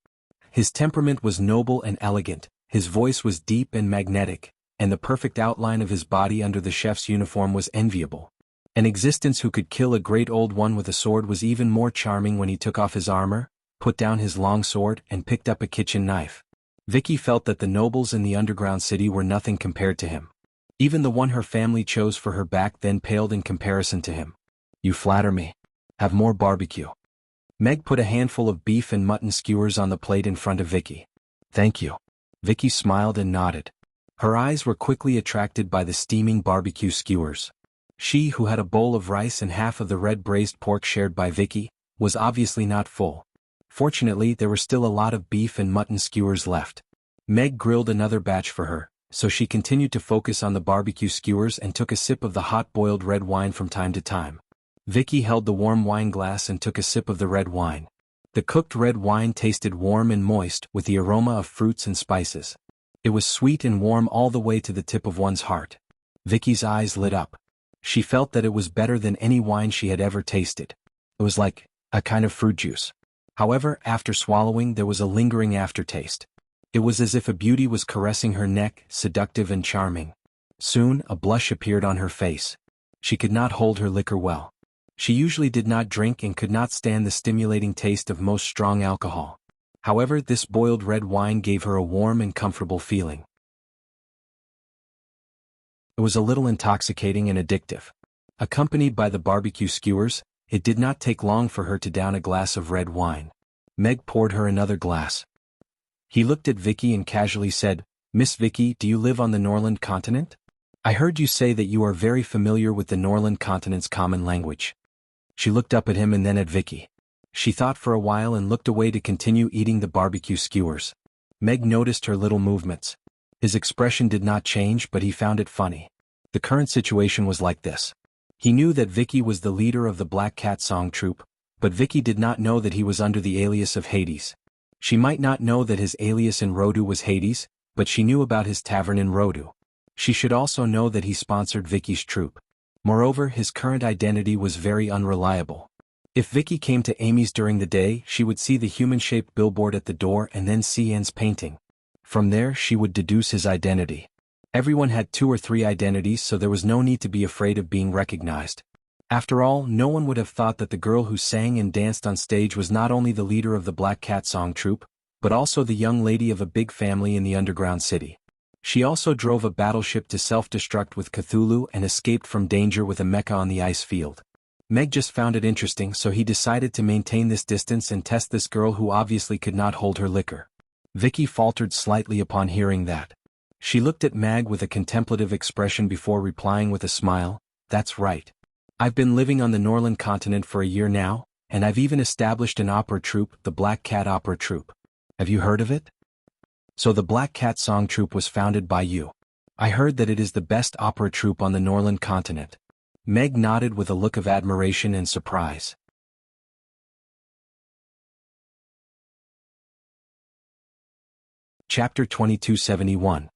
His temperament was noble and elegant. His voice was deep and magnetic, and the perfect outline of his body under the chef's uniform was enviable. An existence who could kill a great old one with a sword was even more charming when he took off his armor, put down his long sword and picked up a kitchen knife. Vicky felt that the nobles in the underground city were nothing compared to him. Even the one her family chose for her back then paled in comparison to him. "You flatter me. Have more barbecue." Meg put a handful of beef and mutton skewers on the plate in front of Vicky. "Thank you." Vicky smiled and nodded. Her eyes were quickly attracted by the steaming barbecue skewers. She, who had a bowl of rice and half of the red braised pork shared by Vicky, was obviously not full. Fortunately, there were still a lot of beef and mutton skewers left. Meg grilled another batch for her, so she continued to focus on the barbecue skewers and took a sip of the hot-boiled red wine from time to time. Vicky held the warm wine glass and took a sip of the red wine. The cooked red wine tasted warm and moist with the aroma of fruits and spices. It was sweet and warm all the way to the tip of one's heart. Vicky's eyes lit up. She felt that it was better than any wine she had ever tasted. It was like a kind of fruit juice. However, after swallowing there was a lingering aftertaste. It was as if a beauty was caressing her neck, seductive and charming. Soon, a blush appeared on her face. She could not hold her liquor well. She usually did not drink and could not stand the stimulating taste of most strong alcohol. However, this boiled red wine gave her a warm and comfortable feeling. It was a little intoxicating and addictive. Accompanied by the barbecue skewers, it did not take long for her to down a glass of red wine. Meg poured her another glass. He looked at Vicky and casually said, Miss Vicky, do you live on the Norland continent? I heard you say that you are very familiar with the Norland continent's common language. She looked up at him and then at Vicky. She thought for a while and looked away to continue eating the barbecue skewers. Meg noticed her little movements. His expression did not change, but he found it funny. The current situation was like this. He knew that Vicky was the leader of the Black Cat Song Troupe, but Vicky did not know that he was under the alias of Hades. She might not know that his alias in Rodu was Hades, but she knew about his tavern in Rodu. She should also know that he sponsored Vicky's troupe. Moreover, his current identity was very unreliable. If Vicky came to Amy's during the day, she would see the human-shaped billboard at the door and then see Anne's painting. From there, she would deduce his identity. Everyone had 2 or 3 identities, so there was no need to be afraid of being recognized. After all, no one would have thought that the girl who sang and danced on stage was not only the leader of the Black Cat Song Troupe, but also the young lady of a big family in the underground city. She also drove a battleship to self-destruct with Cthulhu and escaped from danger with a mecha on the ice field. Meg just found it interesting, so he decided to maintain this distance and test this girl who obviously could not hold her liquor. Vicky faltered slightly upon hearing that. She looked at Meg with a contemplative expression before replying with a smile, "That's right. I've been living on the Norland continent for a year now, and I've even established an opera troupe, the Black Cat Opera Troupe. Have you heard of it? So the Black Cat Song Troupe was founded by you. I heard that it is the best opera troupe on the Norland continent." Meg nodded with a look of admiration and surprise. Chapter 2271.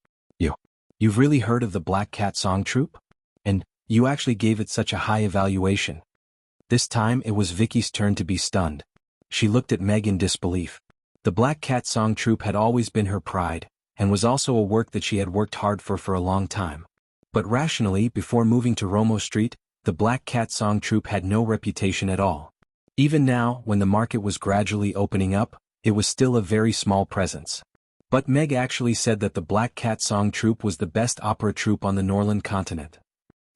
You've really heard of the Black Cat Song Troupe? And you actually gave it such a high evaluation. This time it was Vicky's turn to be stunned. She looked at Meg in disbelief. The Black Cat Song Troupe had always been her pride, and was also a work that she had worked hard for a long time. But rationally, before moving to Romo Street, the Black Cat Song Troupe had no reputation at all. Even now, when the market was gradually opening up, it was still a very small presence. But Meg actually said that the Black Cat Song Troupe was the best opera troupe on the Norland continent.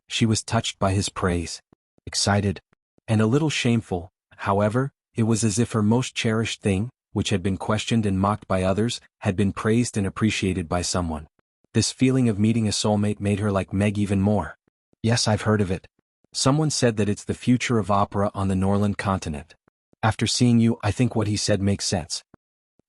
She was touched by his praise, excited, and a little shameful. However, it was as if her most cherished thing, which had been questioned and mocked by others, had been praised and appreciated by someone. This feeling of meeting a soulmate made her like Meg even more. "Yes, I've heard of it. Someone said that it's the future of opera on the Norland continent. After seeing you, I think what he said makes sense."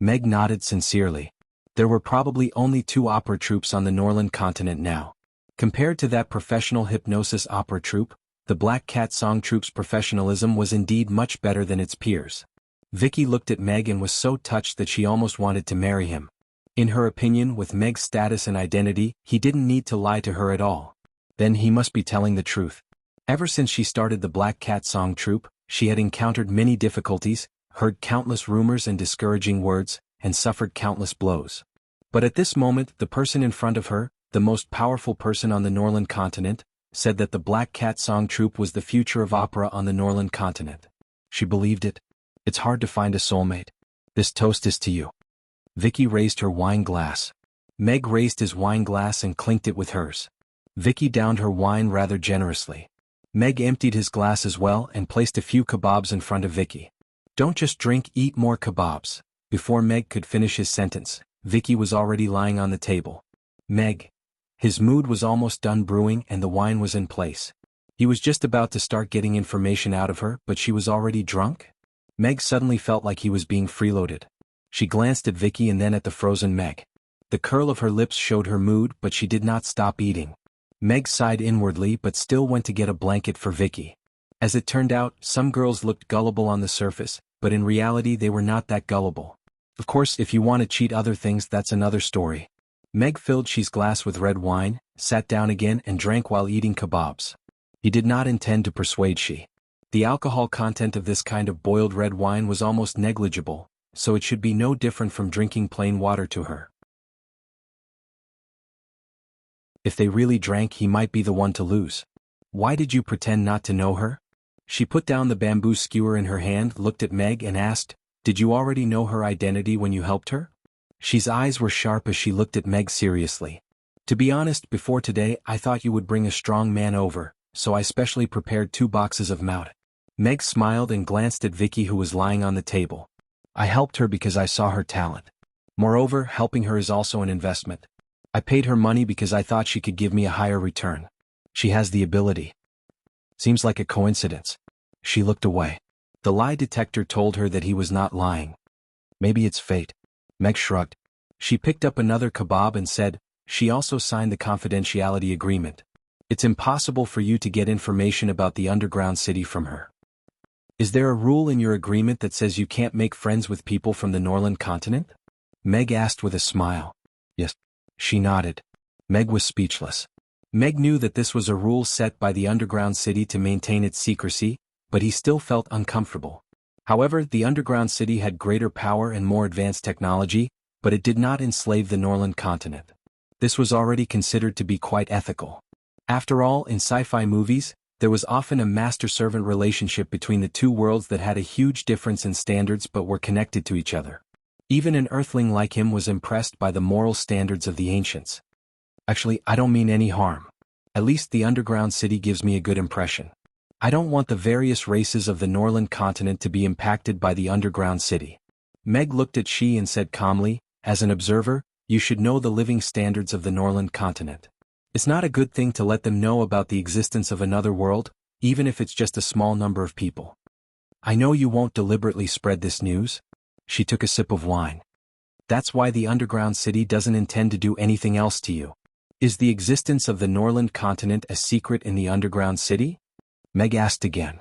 Meg nodded sincerely. There were probably only 2 opera troupes on the Norland continent now. Compared to that professional hypnosis opera troupe, the Black Cat Song Troupe's professionalism was indeed much better than its peers. Vicky looked at Meg and was so touched that she almost wanted to marry him. In her opinion, with Meg's status and identity, he didn't need to lie to her at all. Then he must be telling the truth. Ever since she started the Black Cat Song Troupe, she had encountered many difficulties, heard countless rumors and discouraging words, and suffered countless blows. But at this moment, the person in front of her, the most powerful person on the Norland continent, said that the Black Cat Song Troupe was the future of opera on the Norland continent. She believed it. It's hard to find a soulmate. This toast is to you. Vicky raised her wine glass. Meg raised his wine glass and clinked it with hers. Vicky downed her wine rather generously. Meg emptied his glass as well and placed a few kebabs in front of Vicky. "Don't just drink, eat more kebabs." Before Meg could finish his sentence, Vicky was already lying on the table. "Meg." His mood was almost done brewing and the wine was in place. He was just about to start getting information out of her, but she was already drunk? Meg suddenly felt like he was being freeloaded. She glanced at Vicky and then at the frozen Meg. The curl of her lips showed her mood, but she did not stop eating. Meg sighed inwardly but still went to get a blanket for Vicky. As it turned out, some girls looked gullible on the surface, but in reality they were not that gullible. Of course, if you want to cheat other things, that's another story. Meg filled She's glass with red wine, sat down again and drank while eating kebabs. He did not intend to persuade She. The alcohol content of this kind of boiled red wine was almost negligible, so it should be no different from drinking plain water to her. If they really drank, he might be the one to lose. "Why did you pretend not to know her?" She put down the bamboo skewer in her hand, looked at Meg and asked, "Did you already know her identity when you helped her?" She's eyes were sharp as she looked at Meg seriously. "To be honest, before today I thought you would bring a strong man over, so I specially prepared 2 boxes of mout." Meg smiled and glanced at Vicky, who was lying on the table. "I helped her because I saw her talent. Moreover, helping her is also an investment. I paid her money because I thought she could give me a higher return. She has the ability. Seems like a coincidence. She looked away. The lie detector told her that he was not lying. Maybe it's fate. Meg shrugged. She picked up another kebab and said, she also signed the confidentiality agreement. It's impossible for you to get information about the underground city from her. Is there a rule in your agreement that says you can't make friends with people from the Norland continent? Meg asked with a smile. Yes. She nodded. Meg was speechless. Meg knew that this was a rule set by the underground city to maintain its secrecy, but he still felt uncomfortable. However, the underground city had greater power and more advanced technology, but it did not enslave the Norland continent. This was already considered to be quite ethical. After all, in sci-fi movies, there was often a master-servant relationship between the two worlds that had a huge difference in standards but were connected to each other. Even an earthling like him was impressed by the moral standards of the ancients. Actually, I don't mean any harm. At least the underground city gives me a good impression. I don't want the various races of the Norland continent to be impacted by the underground city. Meg looked at She and said calmly, as an observer, you should know the living standards of the Norland continent. It's not a good thing to let them know about the existence of another world, even if it's just a small number of people. I know you won't deliberately spread this news. She took a sip of wine. That's why the underground city doesn't intend to do anything else to you. Is the existence of the Norland continent a secret in the underground city? Meg asked again.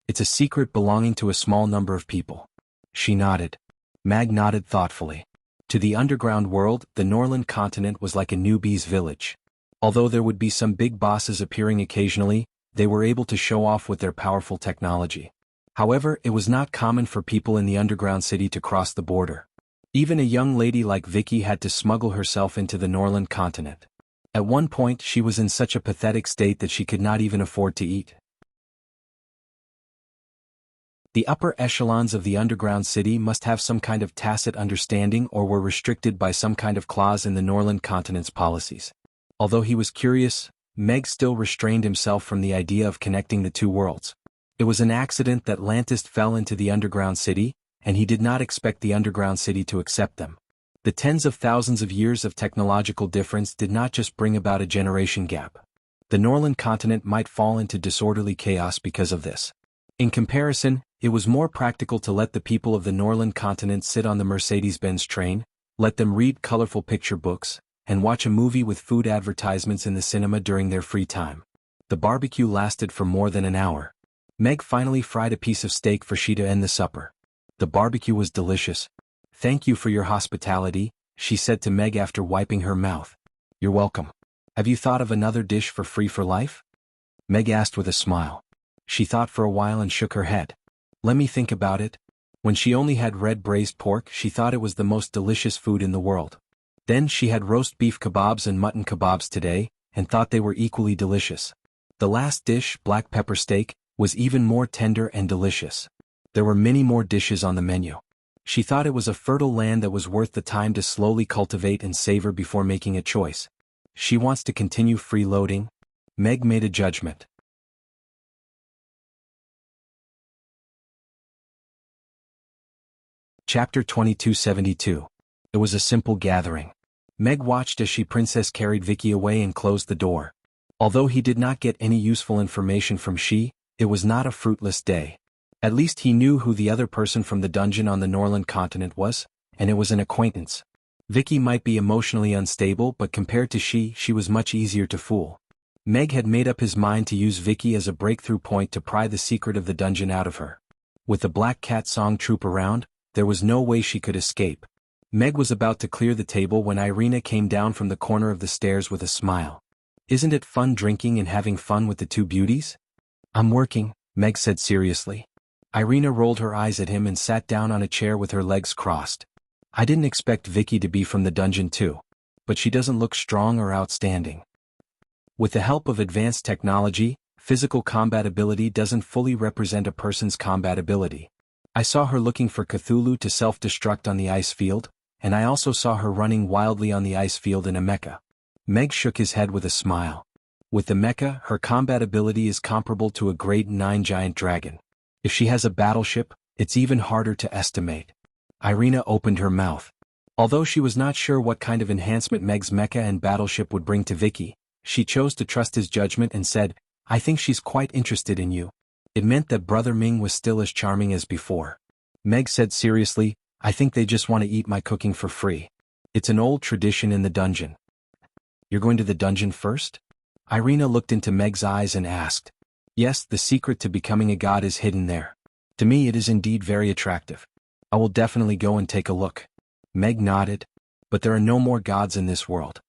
It's a secret belonging to a small number of people. She nodded. Meg nodded thoughtfully. To the underground world, the Norland continent was like a newbie's village. Although there would be some big bosses appearing occasionally, they were able to show off with their powerful technology. However, it was not common for people in the underground city to cross the border. Even a young lady like Vicky had to smuggle herself into the Norland continent. At one point, she was in such a pathetic state that she could not even afford to eat. The upper echelons of the underground city must have some kind of tacit understanding or were restricted by some kind of clause in the Norland continent's policies. Although he was curious, Meg still restrained himself from the idea of connecting the two worlds. It was an accident that Lantist fell into the underground city, and he did not expect the underground city to accept them. The tens of thousands of years of technological difference did not just bring about a generation gap. The Norland continent might fall into disorderly chaos because of this. In comparison, it was more practical to let the people of the Norland continent sit on the Mercedes-Benz train, let them read colorful picture books, and watch a movie with food advertisements in the cinema during their free time. The barbecue lasted for more than an hour. Meg finally fried a piece of steak for She to end the supper. The barbecue was delicious. Thank you for your hospitality, she said to Meg after wiping her mouth. You're welcome. Have you thought of another dish for free for life? Meg asked with a smile. She thought for a while and shook her head. Let me think about it. When she only had red braised pork, she thought it was the most delicious food in the world. Then she had roast beef kebabs and mutton kebabs today, and thought they were equally delicious. The last dish, black pepper steak, was even more tender and delicious. There were many more dishes on the menu. She thought it was a fertile land that was worth the time to slowly cultivate and savor before making a choice. She wants to continue freeloading. Meg made a judgment. Chapter 2272. It was a simple gathering. Meg watched as Princess carried Vicky away and closed the door. Although he did not get any useful information from She, it was not a fruitless day. At least he knew who the other person from the dungeon on the Norland continent was, and it was an acquaintance. Vicky might be emotionally unstable, but compared to She was much easier to fool. Meg had made up his mind to use Vicky as a breakthrough point to pry the secret of the dungeon out of her. With the Black Cat song troupe around, there was no way she could escape. Meg was about to clear the table when Irina came down from the corner of the stairs with a smile. Isn't it fun drinking and having fun with the two beauties? I'm working, Meg said seriously. Irina rolled her eyes at him and sat down on a chair with her legs crossed. I didn't expect Vicky to be from the dungeon too. But she doesn't look strong or outstanding. With the help of advanced technology, physical combat ability doesn't fully represent a person's combat ability. I saw her looking for Cthulhu to self-destruct on the ice field, and I also saw her running wildly on the ice field in a mecha. Meg shook his head with a smile. With the mecha, her combat ability is comparable to a grade 9 giant dragon. If she has a battleship, it's even harder to estimate. Irina opened her mouth. Although she was not sure what kind of enhancement Meg's mecha and battleship would bring to Vicky, she chose to trust his judgment and said, "I think she's quite interested in you." It meant that Brother Ming was still as charming as before. Meg said seriously, "I think they just want to eat my cooking for free. It's an old tradition in the dungeon." "You're going to the dungeon first?" Irina looked into Meg's eyes and asked. "Yes, the secret to becoming a god is hidden there. To me it is indeed very attractive. I will definitely go and take a look." Meg nodded. "But there are no more gods in this world."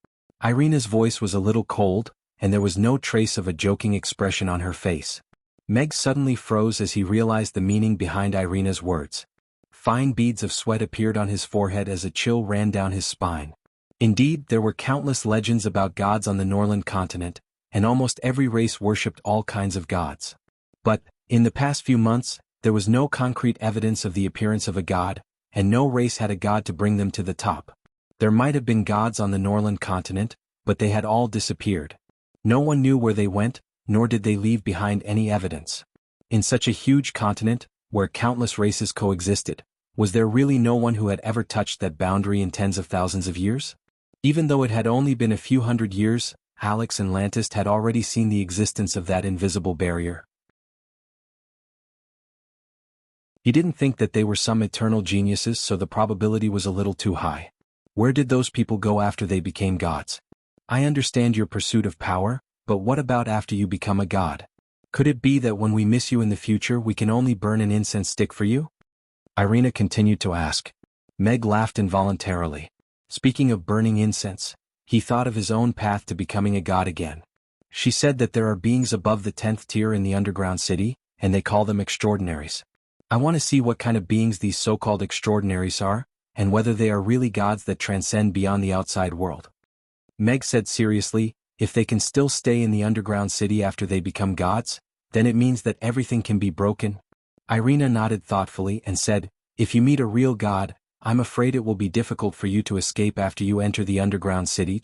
Irina's voice was a little cold, and there was no trace of a joking expression on her face. Meg suddenly froze as he realized the meaning behind Irina's words. Fine beads of sweat appeared on his forehead as a chill ran down his spine. Indeed, there were countless legends about gods on the Norland continent, and almost every race worshipped all kinds of gods. But, in the past few months, there was no concrete evidence of the appearance of a god, and no race had a god to bring them to the top. There might have been gods on the Norland continent, but they had all disappeared. No one knew where they went, nor did they leave behind any evidence. In such a huge continent, where countless races coexisted, was there really no one who had ever touched that boundary in tens of thousands of years? Even though it had only been a few hundred years, Alex and Lantist had already seen the existence of that invisible barrier. He didn't think that they were some eternal geniuses, so the probability was a little too high. Where did those people go after they became gods? I understand your pursuit of power, but what about after you become a god? Could it be that when we miss you in the future we can only burn an incense stick for you? Irina continued to ask. Meg laughed involuntarily. Speaking of burning incense, he thought of his own path to becoming a god again. She said that there are beings above the 10th tier in the underground city, and they call them extraordinaries. I want to see what kind of beings these so-called extraordinaries are, and whether they are really gods that transcend beyond the outside world. Meg said seriously, if they can still stay in the underground city after they become gods, then it means that everything can be broken. Irina nodded thoughtfully and said, if you meet a real god, I'm afraid it will be difficult for you to escape after you enter the underground city.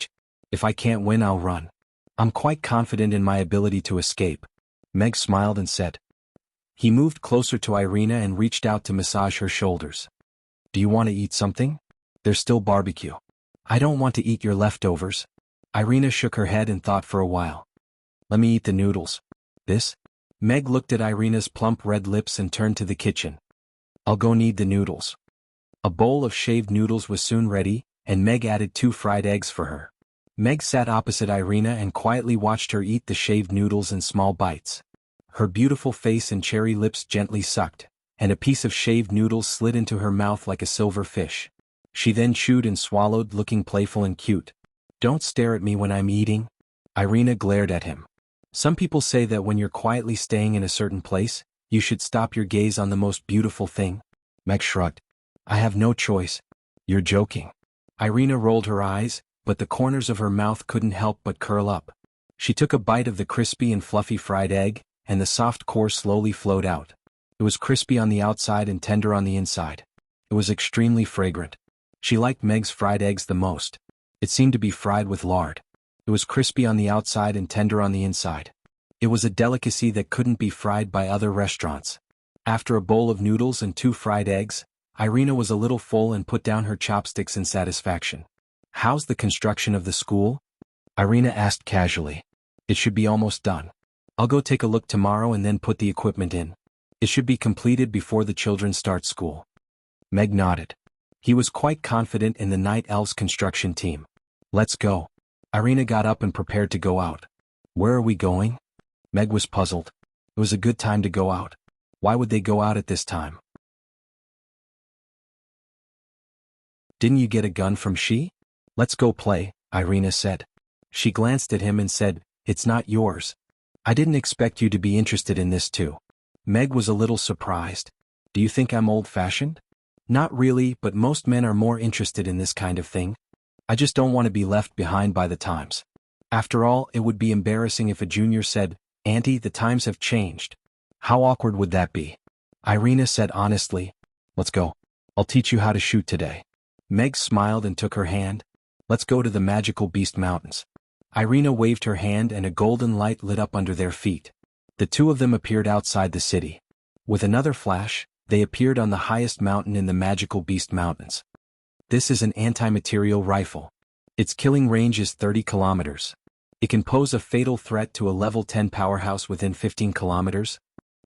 If I can't win, I'll run. I'm quite confident in my ability to escape. Meg smiled and said. He moved closer to Irina and reached out to massage her shoulders. Do you want to eat something? There's still barbecue. I don't want to eat your leftovers. Irina shook her head and thought for a while. Let me eat the noodles. This? Meg looked at Irina's plump red lips and turned to the kitchen. I'll go knead the noodles. A bowl of shaved noodles was soon ready, and Meg added 2 fried eggs for her. Meg sat opposite Irina and quietly watched her eat the shaved noodles in small bites. Her beautiful face and cherry lips gently sucked, and a piece of shaved noodles slid into her mouth like a silver fish. She then chewed and swallowed, looking playful and cute. Don't stare at me when I'm eating. Irina glared at him. Some people say that when you're quietly staying in a certain place, you should stop your gaze on the most beautiful thing. Meg shrugged. I have no choice. You're joking. Irina rolled her eyes, but the corners of her mouth couldn't help but curl up. She took a bite of the crispy and fluffy fried egg, and the soft core slowly flowed out. It was crispy on the outside and tender on the inside. It was extremely fragrant. She liked Meg's fried eggs the most. It seemed to be fried with lard. It was crispy on the outside and tender on the inside. It was a delicacy that couldn't be fried by other restaurants. After a bowl of noodles and 2 fried eggs, Irina was a little full and put down her chopsticks in satisfaction. How's the construction of the school? Irina asked casually. It should be almost done. I'll go take a look tomorrow and then put the equipment in. It should be completed before the children start school. Meg nodded. He was quite confident in the Night Elves construction team. Let's go. Irina got up and prepared to go out. Where are we going? Meg was puzzled. It was a good time to go out. Why would they go out at this time? Didn't you get a gun from she? Let's go play, Irina said. She glanced at him and said, it's not yours. I didn't expect you to be interested in this too. Meg was a little surprised. Do you think I'm old-fashioned? Not really, but most men are more interested in this kind of thing. I just don't want to be left behind by the times. After all, it would be embarrassing if a junior said, Auntie, the times have changed. How awkward would that be? Irina said honestly, let's go. I'll teach you how to shoot today. Meg smiled and took her hand. Let's go to the magical Beast Mountains. Irina waved her hand and a golden light lit up under their feet. The two of them appeared outside the city. With another flash, they appeared on the highest mountain in the magical Beast Mountains. This is an anti-material rifle. Its killing range is 30 kilometers. It can pose a fatal threat to a level 10 powerhouse within 15 kilometers.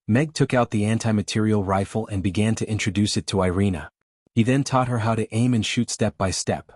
Meg took out the anti-material rifle and began to introduce it to Irina. He then taught her how to aim and shoot step by step.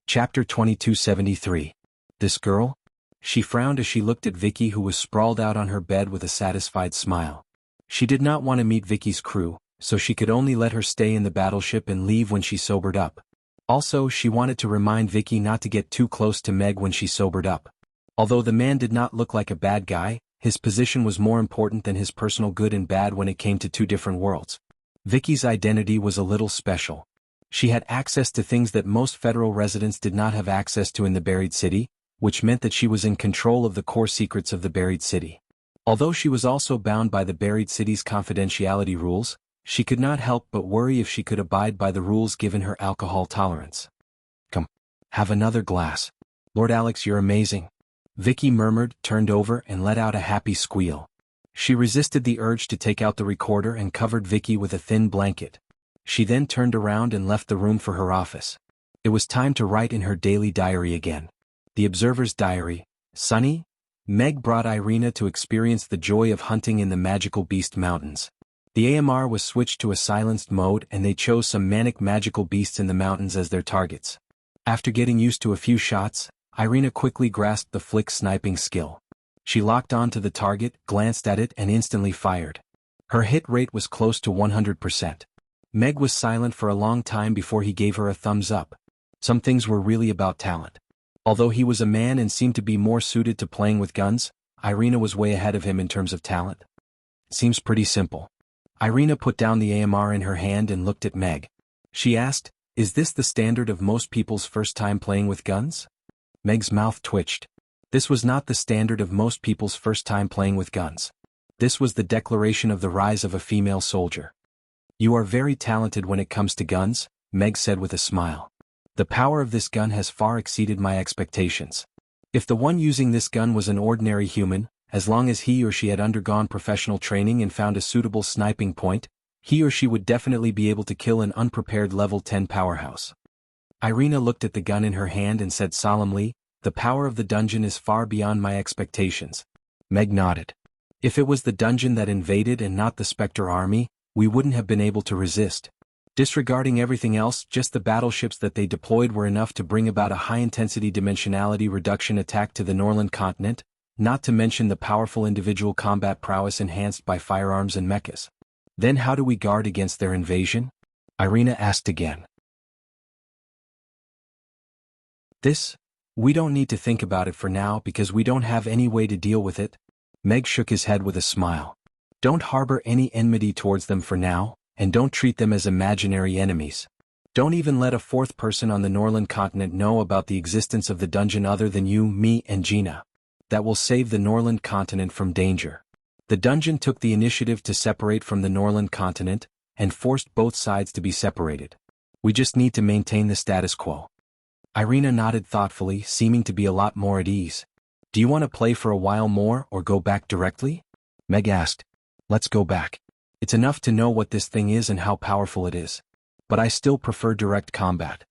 Chapter 2273. This girl? She frowned as she looked at Vicky, who was sprawled out on her bed with a satisfied smile. She did not want to meet Vicky's crew, so she could only let her stay in the battleship and leave when she sobered up. Also, she wanted to remind Vicky not to get too close to Meg when she sobered up. Although the man did not look like a bad guy, his position was more important than his personal good and bad when it came to two different worlds. Vicky's identity was a little special. She had access to things that most federal residents did not have access to in the buried city, which meant that she was in control of the core secrets of the buried city. Although she was also bound by the buried city's confidentiality rules, she could not help but worry if she could abide by the rules given her alcohol tolerance. Come, have another glass. Lord Alex, you're amazing. Vicky murmured, turned over, and let out a happy squeal. She resisted the urge to take out the recorder and covered Vicky with a thin blanket. She then turned around and left the room for her office. It was time to write in her daily diary again. The Observer's Diary. Sunny? Meg brought Irina to experience the joy of hunting in the magical beast mountains. The AMR was switched to a silenced mode and they chose some manic magical beasts in the mountains as their targets. After getting used to a few shots, Irina quickly grasped the flick sniping skill. She locked on to the target, glanced at it, and instantly fired. Her hit rate was close to 100%. Meg was silent for a long time before he gave her a thumbs up. Some things were really about talent. Although he was a man and seemed to be more suited to playing with guns, Irina was way ahead of him in terms of talent. Seems pretty simple. Irina put down the AMR in her hand and looked at Meg. She asked, "Is this the standard of most people's first time playing with guns?" Meg's mouth twitched. This was not the standard of most people's first time playing with guns. This was the declaration of the rise of a female soldier. "You are very talented when it comes to guns," Meg said with a smile. "The power of this gun has far exceeded my expectations. If the one using this gun was an ordinary human, as long as he or she had undergone professional training and found a suitable sniping point, he or she would definitely be able to kill an unprepared level 10 powerhouse." Irina looked at the gun in her hand and said solemnly, "The power of the dungeon is far beyond my expectations." Meg nodded. "If it was the dungeon that invaded and not the Spectre army, we wouldn't have been able to resist. Disregarding everything else, just the battleships that they deployed were enough to bring about a high-intensity dimensionality reduction attack to the Norland continent, not to mention the powerful individual combat prowess enhanced by firearms and mechas. Then how do we guard against their invasion?" Irina asked again. We don't need to think about it for now because we don't have any way to deal with it." Meg shook his head with a smile. "Don't harbor any enmity towards them for now, and don't treat them as imaginary enemies. Don't even let a fourth person on the Norland continent know about the existence of the dungeon other than you, me, and Gina. That will save the Norland continent from danger." The dungeon took the initiative to separate from the Norland continent, and forced both sides to be separated. "We just need to maintain the status quo." Irina nodded thoughtfully, seeming to be a lot more at ease. "Do you want to play for a while more or go back directly?" Meg asked. "Let's go back. It's enough to know what this thing is and how powerful it is. But I still prefer direct combat."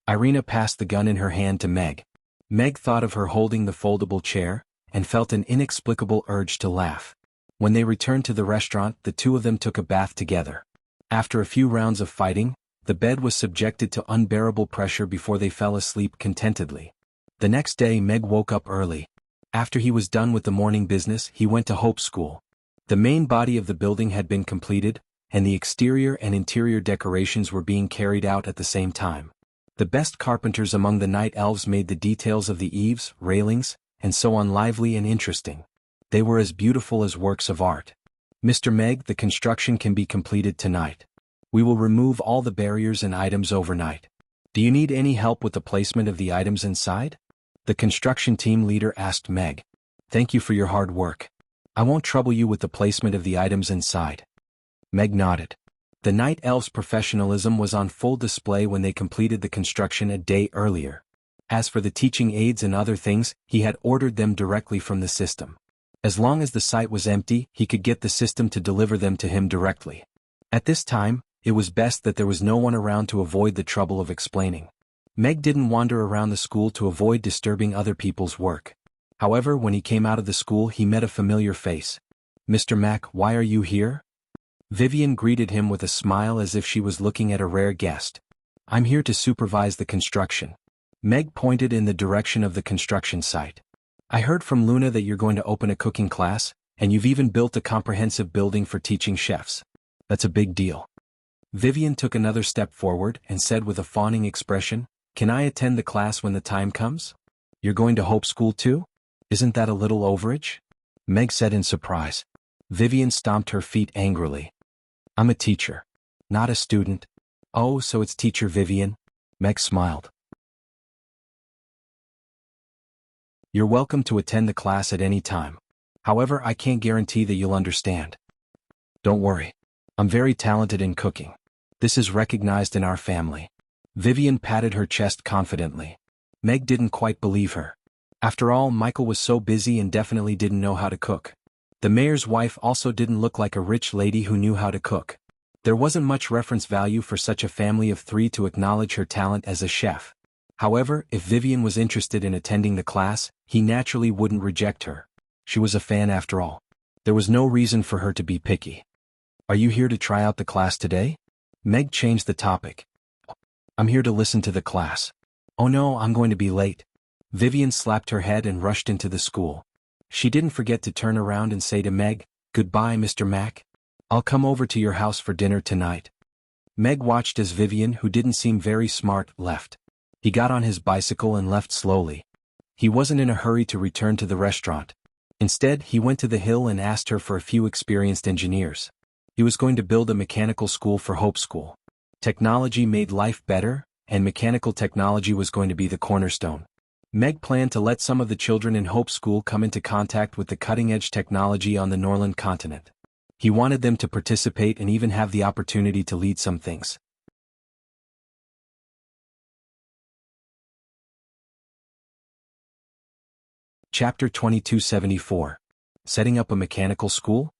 Irina passed the gun in her hand to Meg. Meg thought of her holding the foldable chair, and felt an inexplicable urge to laugh. When they returned to the restaurant, the two of them took a bath together. After a few rounds of fighting, the bed was subjected to unbearable pressure before they fell asleep contentedly. The next day Meg woke up early. After he was done with the morning business, he went to Hope School. The main body of the building had been completed, and the exterior and interior decorations were being carried out at the same time. The best carpenters among the night elves made the details of the eaves, railings, and so on lively and interesting. They were as beautiful as works of art. "Mr. Meg, the construction can be completed tonight. We will remove all the barriers and items overnight. Do you need any help with the placement of the items inside?" The construction team leader asked Meg. "Thank you for your hard work. I won't trouble you with the placement of the items inside." Meg nodded. The night elf's professionalism was on full display when they completed the construction a day earlier. As for the teaching aids and other things, he had ordered them directly from the system. As long as the site was empty, he could get the system to deliver them to him directly. At this time, it was best that there was no one around to avoid the trouble of explaining. Meg didn't wander around the school to avoid disturbing other people's work. However, when he came out of the school, he met a familiar face. "Mr. Mack, why are you here?" Vivian greeted him with a smile as if she was looking at a rare guest. "I'm here to supervise the construction." Meg pointed in the direction of the construction site. "I heard from Luna that you're going to open a cooking class, and you've even built a comprehensive building for teaching chefs. That's a big deal." Vivian took another step forward and said with a fawning expression, "Can I attend the class when the time comes?" "You're going to Hope School too? Isn't that a little overage?" Meg said in surprise. Vivian stomped her feet angrily. "I'm a teacher, not a student." "Oh, so it's Teacher Vivian?" Meg smiled. "You're welcome to attend the class at any time. However, I can't guarantee that you'll understand." "Don't worry. I'm very talented in cooking. This is recognized in our family." Vivian patted her chest confidently. Meg didn't quite believe her. After all, Michael was so busy and definitely didn't know how to cook. The mayor's wife also didn't look like a rich lady who knew how to cook. There wasn't much reference value for such a family of three to acknowledge her talent as a chef. However, if Vivian was interested in attending the class, he naturally wouldn't reject her. She was a fan after all. There was no reason for her to be picky. "Are you here to try out the class today?" Meg changed the topic. "I'm here to listen to the class." "Oh no, I'm going to be late." Vivian slapped her head and rushed into the school. She didn't forget to turn around and say to Meg, "Goodbye, Mr. Mack. I'll come over to your house for dinner tonight." Meg watched as Vivian, who didn't seem very smart, left. He got on his bicycle and left slowly. He wasn't in a hurry to return to the restaurant. Instead, he went to the hill and asked her for a few experienced engineers. He was going to build a mechanical school for Hope School. Technology made life better, and mechanical technology was going to be the cornerstone. Meg planned to let some of the children in Hope School come into contact with the cutting-edge technology on the Norland continent. He wanted them to participate and even have the opportunity to lead some things. Chapter 2274. Setting up a mechanical school?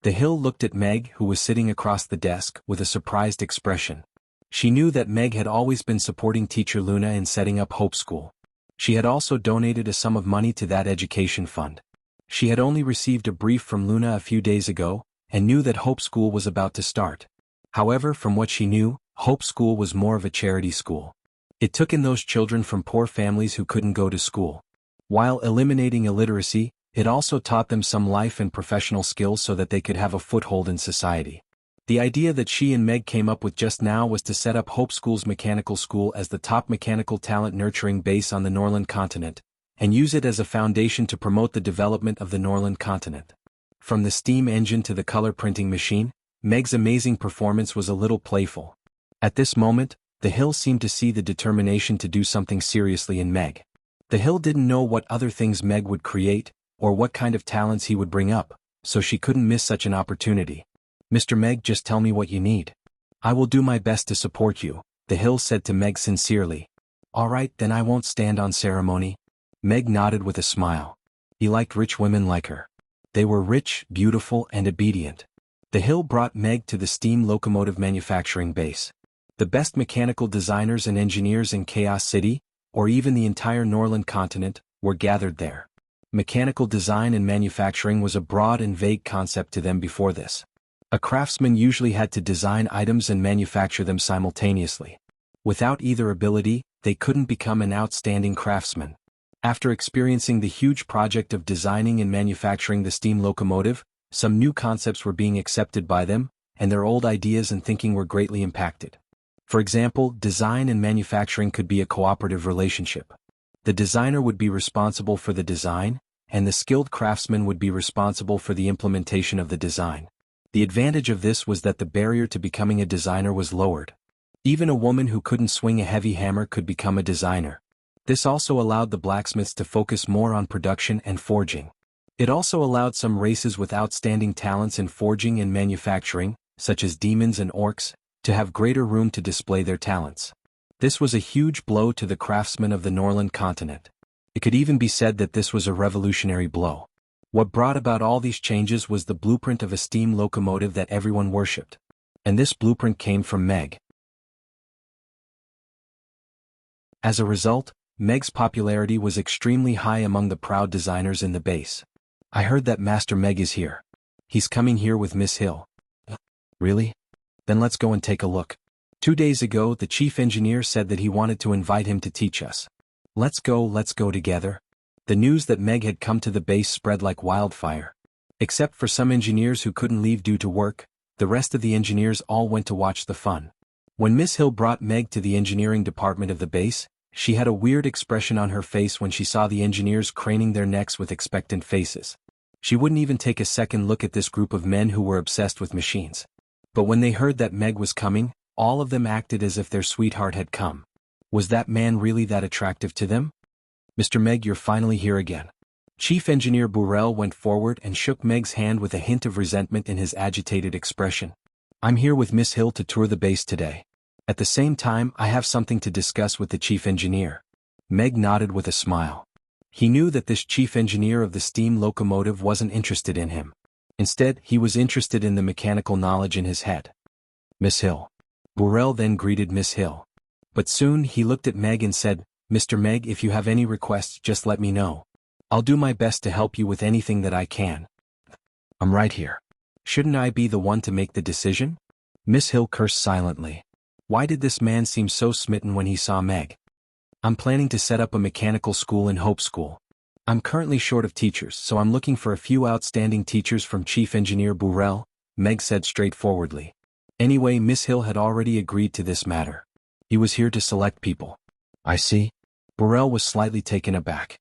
The Hill looked at Meg, who was sitting across the desk, with a surprised expression. She knew that Meg had always been supporting Teacher Luna in setting up Hope School. She had also donated a sum of money to that education fund. She had only received a brief from Luna a few days ago, and knew that Hope School was about to start. However, from what she knew, Hope School was more of a charity school. It took in those children from poor families who couldn't go to school. While eliminating illiteracy, it also taught them some life and professional skills so that they could have a foothold in society. The idea that she and Meg came up with just now was to set up Hope School's mechanical school as the top mechanical talent nurturing base on the Norland continent, and use it as a foundation to promote the development of the Norland continent. From the steam engine to the color printing machine, Meg's amazing performance was a little playful. At this moment, the Hill seemed to see the determination to do something seriously in Meg. The Hill didn't know what other things Meg would create, or what kind of talents he would bring up, so she couldn't miss such an opportunity. "Mr. Meg, just tell me what you need. I will do my best to support you," the Hill said to Meg sincerely. "All right, then I won't stand on ceremony." Meg nodded with a smile. He liked rich women like her. They were rich, beautiful, and obedient. The Hill brought Meg to the steam locomotive manufacturing base. The best mechanical designers and engineers in Chaos City, or even the entire Norland continent, were gathered there. Mechanical design and manufacturing was a broad and vague concept to them before this. A craftsman usually had to design items and manufacture them simultaneously. Without either ability, they couldn't become an outstanding craftsman. After experiencing the huge project of designing and manufacturing the steam locomotive, some new concepts were being accepted by them, and their old ideas and thinking were greatly impacted. For example, design and manufacturing could be a cooperative relationship. The designer would be responsible for the design, and the skilled craftsman would be responsible for the implementation of the design. The advantage of this was that the barrier to becoming a designer was lowered. Even a woman who couldn't swing a heavy hammer could become a designer. This also allowed the blacksmiths to focus more on production and forging. It also allowed some races with outstanding talents in forging and manufacturing, such as demons and orcs, to have greater room to display their talents. This was a huge blow to the craftsmen of the Norland continent. It could even be said that this was a revolutionary blow. What brought about all these changes was the blueprint of a steam locomotive that everyone worshipped. And this blueprint came from Meg. As a result, Meg's popularity was extremely high among the proud designers in the base. I heard that Master Meg is here. He's coming here with Miss Hill. Really? Then let's go and take a look. 2 days ago, the chief engineer said that he wanted to invite him to teach us. Let's go together. The news that Meg had come to the base spread like wildfire. Except for some engineers who couldn't leave due to work, the rest of the engineers all went to watch the fun. When Miss Hill brought Meg to the engineering department of the base, she had a weird expression on her face when she saw the engineers craning their necks with expectant faces. She wouldn't even take a second look at this group of men who were obsessed with machines. But when they heard that Meg was coming, all of them acted as if their sweetheart had come. Was that man really that attractive to them? Mr. Meg, you're finally here again. Chief Engineer Burrell went forward and shook Meg's hand with a hint of resentment in his agitated expression. I'm here with Miss Hill to tour the base today. At the same time, I have something to discuss with the chief engineer. Meg nodded with a smile. He knew that this chief engineer of the steam locomotive wasn't interested in him. Instead, he was interested in the mechanical knowledge in his head. Miss Hill. Burrell then greeted Miss Hill. But soon he looked at Meg and said, Mr. Meg, if you have any requests, just let me know. I'll do my best to help you with anything that I can. I'm right here. Shouldn't I be the one to make the decision? Miss Hill cursed silently. Why did this man seem so smitten when he saw Meg? I'm planning to set up a mechanical school in Hope School. I'm currently short of teachers, so I'm looking for a few outstanding teachers from Chief Engineer Burrell, Meg said straightforwardly. Anyway, Miss Hill had already agreed to this matter. He was here to select people. I see. Burrell was slightly taken aback.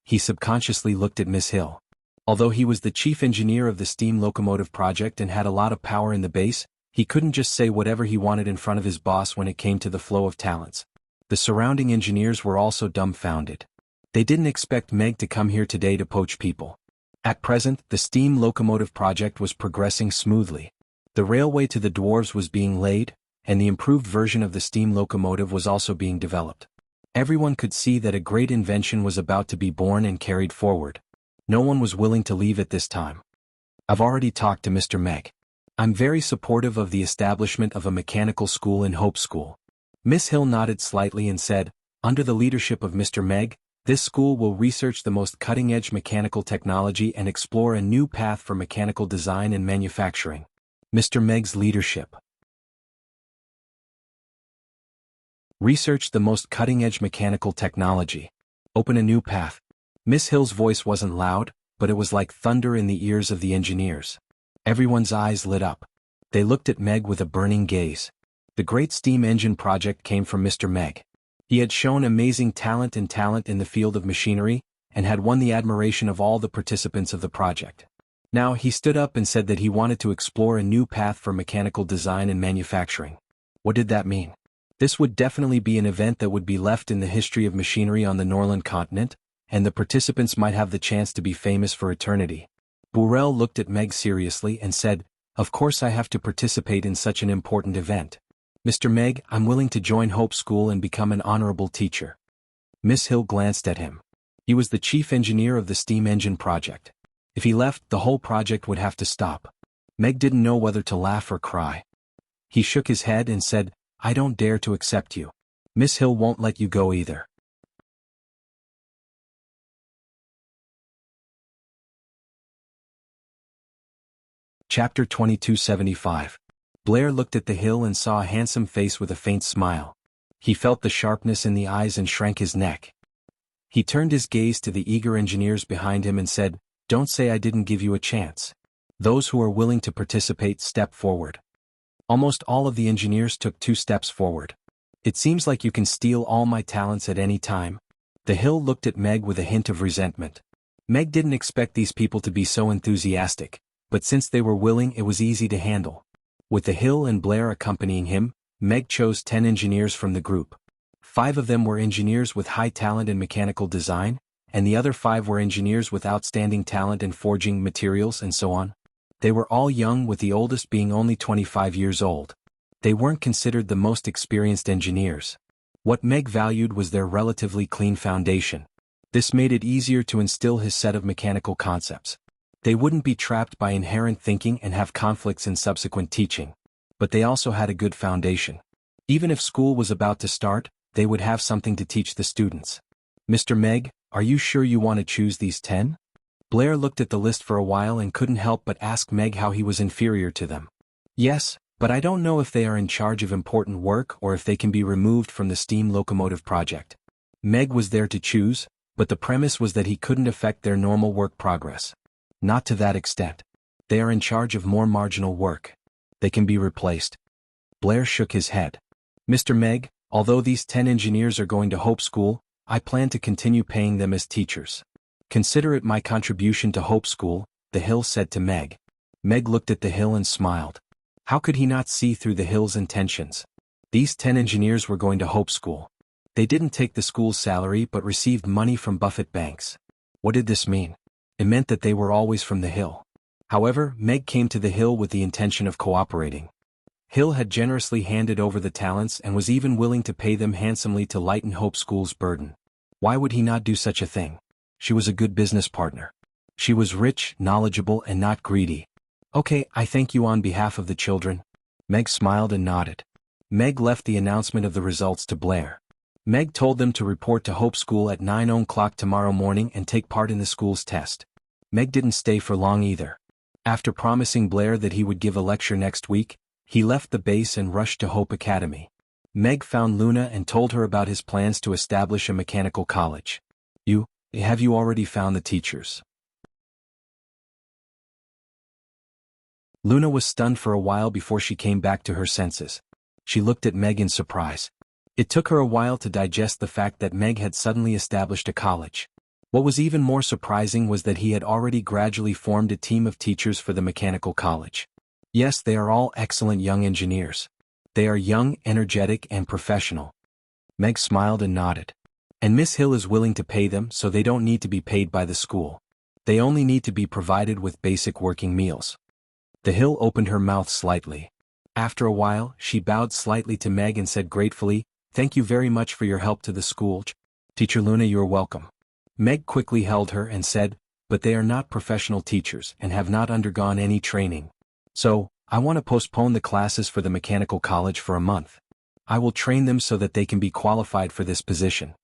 He subconsciously looked at Miss Hill. Although he was the chief engineer of the steam locomotive project and had a lot of power in the base, he couldn't just say whatever he wanted in front of his boss when it came to the flow of talents. The surrounding engineers were also dumbfounded. They didn't expect Meg to come here today to poach people. At present, the steam locomotive project was progressing smoothly. The railway to the dwarves was being laid, and the improved version of the steam locomotive was also being developed. Everyone could see that a great invention was about to be born and carried forward. No one was willing to leave at this time. I've already talked to Mr. Meg. I'm very supportive of the establishment of a mechanical school in Hope School. Miss Hill nodded slightly and said, under the leadership of Mr. Meg, this school will research the most cutting-edge mechanical technology and explore a new path for mechanical design and manufacturing. Mr. Meg's leadership. Research the most cutting-edge mechanical technology. Open a new path. Miss Hill's voice wasn't loud, but it was like thunder in the ears of the engineers. Everyone's eyes lit up. They looked at Meg with a burning gaze. The great steam engine project came from Mr. Meg. He had shown amazing talent in the field of machinery, and had won the admiration of all the participants of the project. Now he stood up and said that he wanted to explore a new path for mechanical design and manufacturing. What did that mean? This would definitely be an event that would be left in the history of machinery on the Norland continent, and the participants might have the chance to be famous for eternity. Burrell looked at Meg seriously and said, of course I have to participate in such an important event. Mr. Meg, I'm willing to join Hope School and become an honorable teacher. Miss Hill glanced at him. He was the chief engineer of the steam engine project. If he left, the whole project would have to stop. Meg didn't know whether to laugh or cry. He shook his head and said, I don't dare to accept you. Miss Hill won't let you go either. Chapter 2275. Blair looked at the hill and saw a handsome face with a faint smile. He felt the sharpness in the eyes and shrank his neck. He turned his gaze to the eager engineers behind him and said, don't say I didn't give you a chance. Those who are willing to participate, step forward. Almost all of the engineers took 2 steps forward. It seems like you can steal all my talents at any time. The hill looked at Meg with a hint of resentment. Meg didn't expect these people to be so enthusiastic, but since they were willing, it was easy to handle. With the hill and Blair accompanying him, Meg chose 10 engineers from the group. 5 of them were engineers with high talent in mechanical design, and the other 5 were engineers with outstanding talent in forging materials and so on. They were all young, with the oldest being only 25 years old. They weren't considered the most experienced engineers. What Meg valued was their relatively clean foundation. This made it easier to instill his set of mechanical concepts. They wouldn't be trapped by inherent thinking and have conflicts in subsequent teaching. But they also had a good foundation. Even if school was about to start, they would have something to teach the students. Mr. Meg, are you sure you want to choose these 10? Blair looked at the list for a while and couldn't help but ask Meg how he was inferior to them. Yes, but I don't know if they are in charge of important work or if they can be removed from the steam locomotive project. Meg was there to choose, but the premise was that he couldn't affect their normal work progress. Not to that extent. They are in charge of more marginal work. They can be replaced. Blair shook his head. Mr. Meg, although these 10 engineers are going to Hope School, I plan to continue paying them as teachers. Consider it my contribution to Hope School, the Hill said to Meg. Meg looked at the Hill and smiled. How could he not see through the Hill's intentions? These 10 engineers were going to Hope School. They didn't take the school's salary but received money from Buffett banks. What did this mean? It meant that they were always from the Hill. However, Meg came to the Hill with the intention of cooperating. Hill had generously handed over the talents and was even willing to pay them handsomely to lighten Hope School's burden. Why would he not do such a thing? She was a good business partner. She was rich, knowledgeable, and not greedy. Okay, I thank you on behalf of the children. Meg smiled and nodded. Meg left the announcement of the results to Blair. Meg told them to report to Hope School at 9 o'clock tomorrow morning and take part in the school's test. Meg didn't stay for long either. After promising Blair that he would give a lecture next week, he left the base and rushed to Hope Academy. Meg found Luna and told her about his plans to establish a mechanical college. Have you already found the teachers? Luna was stunned for a while before she came back to her senses. She looked at Meg in surprise. It took her a while to digest the fact that Meg had suddenly established a college. What was even more surprising was that he had already gradually formed a team of teachers for the mechanical college. Yes, they are all excellent young engineers. They are young, energetic, and professional. Meg smiled and nodded. And Miss Hill is willing to pay them so they don't need to be paid by the school. They only need to be provided with basic working meals. The Hill opened her mouth slightly. After a while, she bowed slightly to Meg and said gratefully, "Thank you very much for your help to the school. Teacher Luna, you're welcome." Meg quickly held her and said, "But they are not professional teachers and have not undergone any training. So, I want to postpone the classes for the mechanical college for a month. I will train them so that they can be qualified for this position.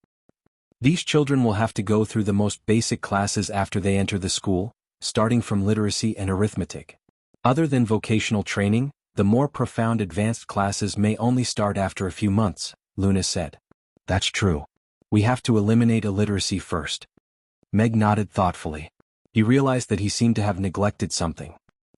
These children will have to go through the most basic classes after they enter the school, starting from literacy and arithmetic. Other than vocational training, the more profound advanced classes may only start after a few months," Luna said. "That's true. We have to eliminate illiteracy first." Meg nodded thoughtfully. He realized that he seemed to have neglected something.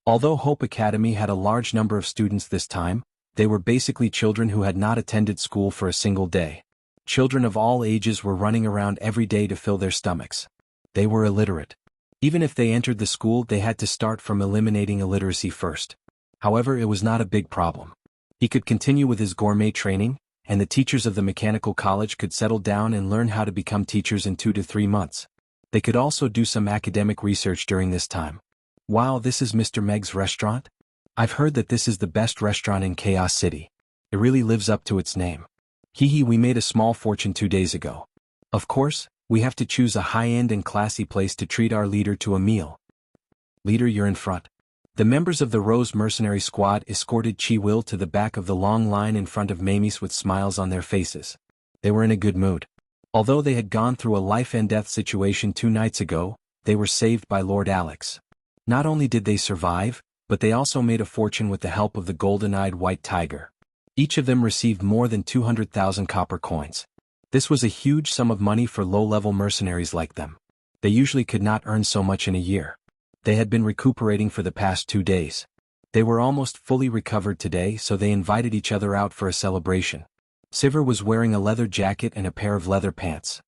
Although Hope Academy had a large number of students this time, they were basically children who had not attended school for a single day. Children of all ages were running around every day to fill their stomachs. They were illiterate. Even if they entered the school, they had to start from eliminating illiteracy first. However, it was not a big problem. He could continue with his gourmet training, and the teachers of the mechanical college could settle down and learn how to become teachers in 2 to 3 months. They could also do some academic research during this time. "Wow, this is Mr. Meg's restaurant? I've heard that this is the best restaurant in Chaos City. It really lives up to its name. We made a small fortune 2 days ago. Of course, we have to choose a high-end and classy place to treat our leader to a meal." "Leader, you're in front." The members of the Rose Mercenary Squad escorted Chi Will to the back of the long line in front of Mamie's with smiles on their faces. They were in a good mood. Although they had gone through a life-and-death situation 2 nights ago, they were saved by Lord Alex. Not only did they survive, but they also made a fortune with the help of the golden-eyed white tiger. Each of them received more than 200,000 copper coins. This was a huge sum of money for low-level mercenaries like them. They usually could not earn so much in a year. They had been recuperating for the past 2 days. They were almost fully recovered today, so they invited each other out for a celebration. Sivir was wearing a leather jacket and a pair of leather pants.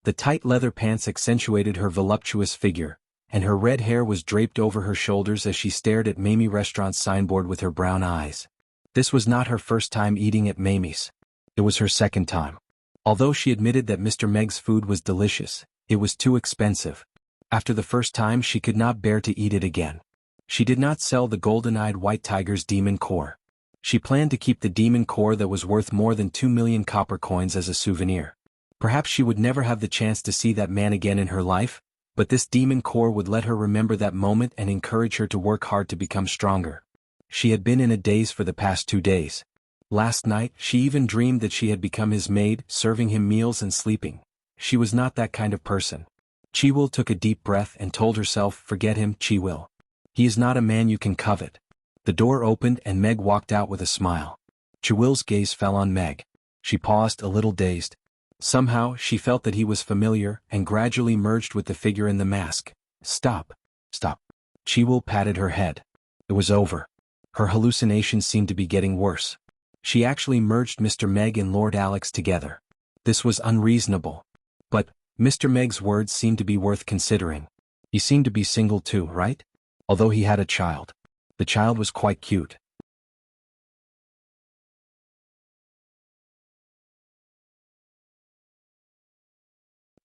The tight leather pants accentuated her voluptuous figure, and her red hair was draped over her shoulders as she stared at Mamie Restaurant's signboard with her brown eyes. This was not her first time eating at Mamie's. It was her second time. Although she admitted that Mr. Meg's food was delicious, it was too expensive. After the first time, she could not bear to eat it again. She did not sell the golden-eyed white tiger's demon core. She planned to keep the demon core that was worth more than 2 million copper coins as a souvenir. Perhaps she would never have the chance to see that man again in her life, but this demon core would let her remember that moment and encourage her to work hard to become stronger. She had been in a daze for the past 2 days. Last night, she even dreamed that she had become his maid, serving him meals and sleeping. She was not that kind of person. Chi-will took a deep breath and told herself, forget him, Chi-will. He is not a man you can covet. The door opened and Meg walked out with a smile. Chi-will's gaze fell on Meg. She paused, a little dazed. Somehow, she felt that he was familiar and gradually merged with the figure in the mask. Stop. Stop. Chi-will patted her head. It was over. Her hallucinations seemed to be getting worse. She actually merged Mr. Meg and Lord Alex together. This was unreasonable. But Mr. Meg's words seemed to be worth considering. He seemed to be single too, right? Although he had a child. The child was quite cute.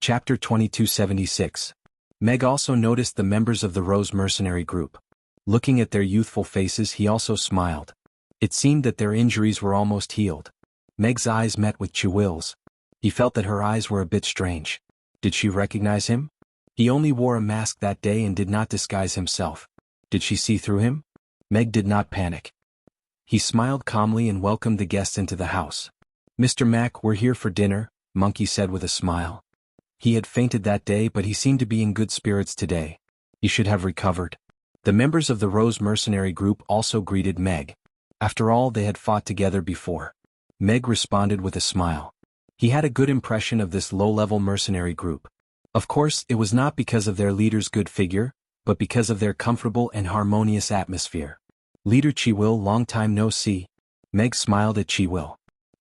Chapter 2276. Meg also noticed the members of the Rose mercenary group. Looking at their youthful faces, he also smiled. It seemed that their injuries were almost healed. Meg's eyes met with Chi-will's. He felt that her eyes were a bit strange. Did she recognize him? He only wore a mask that day and did not disguise himself. Did she see through him? Meg did not panic. He smiled calmly and welcomed the guests into the house. Mr. Mac, we're here for dinner, Monkey said with a smile. He had fainted that day, but he seemed to be in good spirits today. He should have recovered. The members of the Rose mercenary group also greeted Meg. After all, they had fought together before. Meg responded with a smile. He had a good impression of this low-level mercenary group. Of course, it was not because of their leader's good figure, but because of their comfortable and harmonious atmosphere. Leader Chi-will, long time no see. Meg smiled at Chi-will.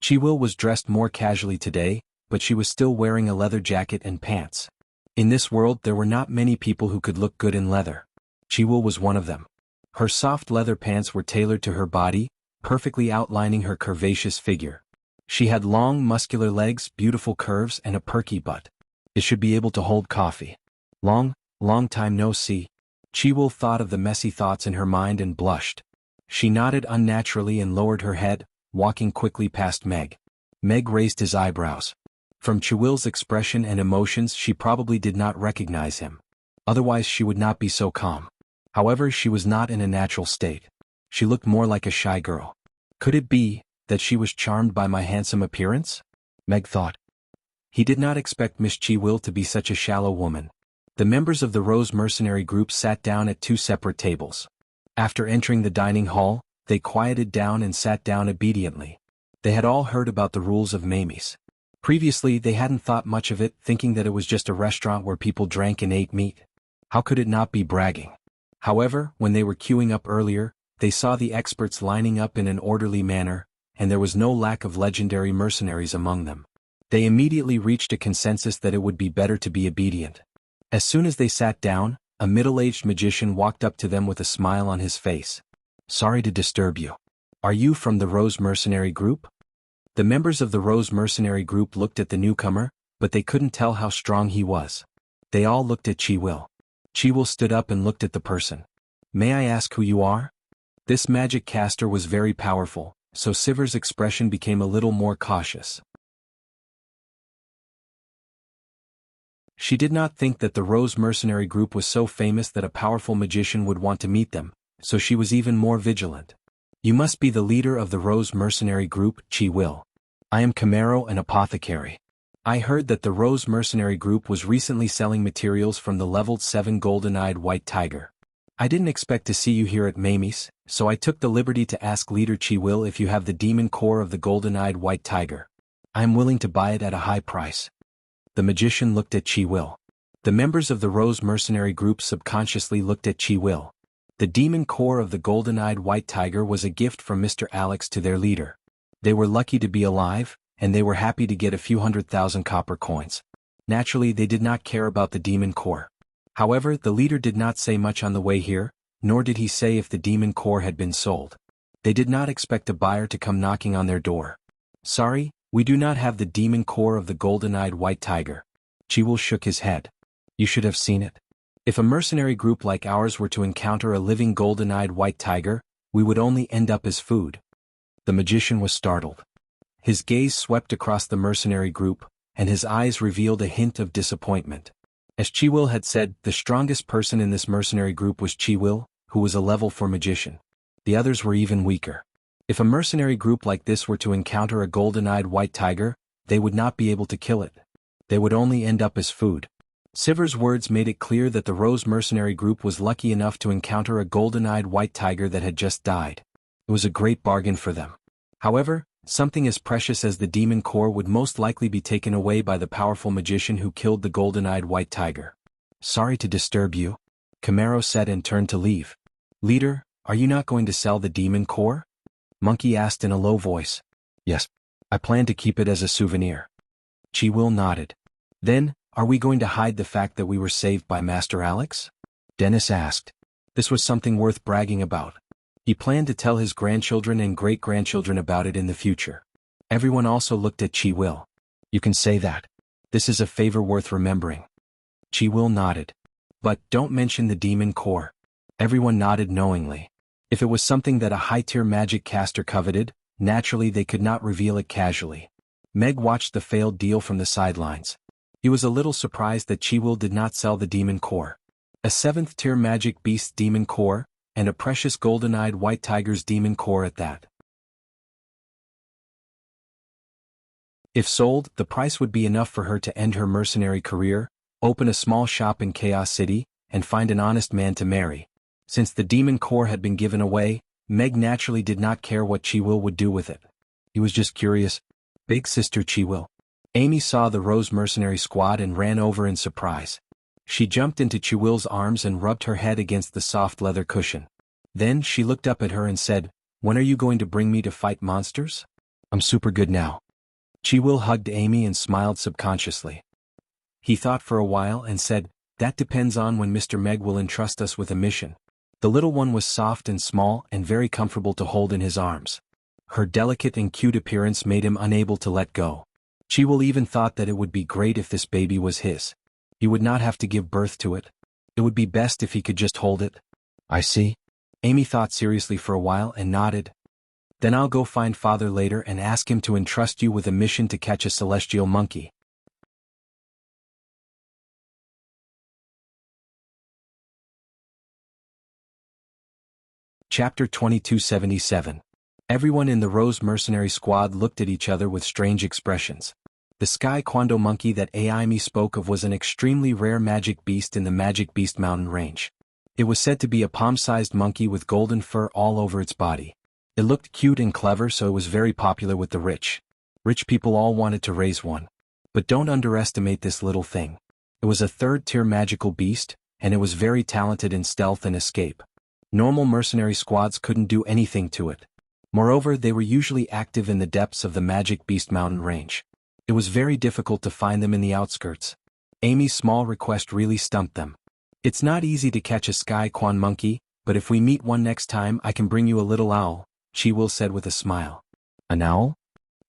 Chi-will was dressed more casually today, but she was still wearing a leather jacket and pants. In this world there were not many people who could look good in leather. Chi-will was one of them. Her soft leather pants were tailored to her body, perfectly outlining her curvaceous figure. She had long, muscular legs, beautiful curves, and a perky butt. It should be able to hold coffee. Long time no see. Chi-will thought of the messy thoughts in her mind and blushed. She nodded unnaturally and lowered her head, walking quickly past Meg. Meg raised his eyebrows. From Chi-will's expression and emotions, she probably did not recognize him. Otherwise she would not be so calm. However, she was not in a natural state. She looked more like a shy girl. Could it be that she was charmed by my handsome appearance? Meg thought. He did not expect Miss Chi-will to be such a shallow woman. The members of the Rose mercenary group sat down at 2 separate tables. After entering the dining hall, they quieted down and sat down obediently. They had all heard about the rules of Mamie's. Previously they hadn't thought much of it, thinking that it was just a restaurant where people drank and ate meat. How could it not be bragging? However, when they were queuing up earlier, they saw the experts lining up in an orderly manner, and there was no lack of legendary mercenaries among them. They immediately reached a consensus that it would be better to be obedient. As soon as they sat down, a middle-aged magician walked up to them with a smile on his face. Sorry to disturb you. Are you from the Rose mercenary group? The members of the Rose mercenary group looked at the newcomer, but they couldn't tell how strong he was. They all looked at Chi-will. Chi-will stood up and looked at the person. May I ask who you are? This magic caster was very powerful, so Siver's expression became a little more cautious. She did not think that the Rose mercenary group was so famous that a powerful magician would want to meet them, so she was even more vigilant. You must be the leader of the Rose mercenary group, Chi-will. I am Camaro, an apothecary. I heard that the Rose mercenary group was recently selling materials from the leveled 7 golden-eyed white tiger. I didn't expect to see you here at Mamie's, so I took the liberty to ask Leader Chi-will if you have the demon core of the golden-eyed white tiger. I am willing to buy it at a high price. The magician looked at Chi-will. The members of the Rose mercenary group subconsciously looked at Chi-will. The demon core of the golden-eyed white tiger was a gift from Mr. Alex to their leader. They were lucky to be alive, and they were happy to get a few 100,000 copper coins. Naturally, they did not care about the demon core. However, the leader did not say much on the way here, nor did he say if the demon core had been sold. They did not expect a buyer to come knocking on their door. Sorry, we do not have the demon core of the golden-eyed white tiger. Chi-will shook his head. You should have seen it. If a mercenary group like ours were to encounter a living golden-eyed white tiger, we would only end up as food. The magician was startled. His gaze swept across the mercenary group, and his eyes revealed a hint of disappointment. As Chiwil had said, the strongest person in this mercenary group was Chiwil, who was a level 4 magician. The others were even weaker. If a mercenary group like this were to encounter a golden-eyed white tiger, they would not be able to kill it. They would only end up as food. Sivir's words made it clear that the Rose mercenary group was lucky enough to encounter a golden-eyed white tiger that had just died. It was a great bargain for them. However, something as precious as the demon core would most likely be taken away by the powerful magician who killed the golden-eyed white tiger. "Sorry to disturb you," Camaro said and turned to leave. "Leader, are you not going to sell the demon core?" Monkey asked in a low voice. "Yes. I plan to keep it as a souvenir." Chiwil nodded. "Then, are we going to hide the fact that we were saved by Master Alex?" Dennis asked. This was something worth bragging about. He planned to tell his grandchildren and great-grandchildren about it in the future. Everyone also looked at Chiwil. "You can say that. This is a favor worth remembering." Chiwil nodded. "But don't mention the demon core." Everyone nodded knowingly. If it was something that a high-tier magic caster coveted, naturally they could not reveal it casually. Meg watched the failed deal from the sidelines. He was a little surprised that Chiwil did not sell the demon core. A 7th-tier magic beast's demon core, and a precious golden-eyed white tiger's demon core at that. If sold, the price would be enough for her to end her mercenary career, open a small shop in Chaos City, and find an honest man to marry. Since the demon core had been given away, Meg naturally did not care what Chiwil would do with it. He was just curious. "Big sister Chiwil." Amy saw the Rose mercenary squad and ran over in surprise. She jumped into Chiwil's arms and rubbed her head against the soft leather cushion. Then she looked up at her and said, "When are you going to bring me to fight monsters?" "I'm super good now." Chiwil hugged Amy and smiled subconsciously. He thought for a while and said, "That depends on when Mr. Meg will entrust us with a mission." The little one was soft and small and very comfortable to hold in his arms. Her delicate and cute appearance made him unable to let go. Chiwil even thought that it would be great if this baby was his. He would not have to give birth to it. It would be best if he could just hold it. "I see." Amy thought seriously for a while and nodded. "Then I'll go find Father later and ask him to entrust you with a mission to catch a celestial monkey." Chapter 2277. Everyone in the Rose mercenary squad looked at each other with strange expressions. The Sky Quando monkey that Aimi spoke of was an extremely rare magic beast in the Magic Beast Mountain range. It was said to be a palm-sized monkey with golden fur all over its body. It looked cute and clever, so it was very popular with the rich. Rich people all wanted to raise one. But don't underestimate this little thing. It was a 3rd-tier magical beast, and it was very talented in stealth and escape. Normal mercenary squads couldn't do anything to it. Moreover, they were usually active in the depths of the Magic Beast Mountain range. It was very difficult to find them in the outskirts. Amy's small request really stumped them. "It's not easy to catch a Sky Quan monkey, but if we meet one next time I can bring you a little owl," Chiwil said with a smile. "An owl?"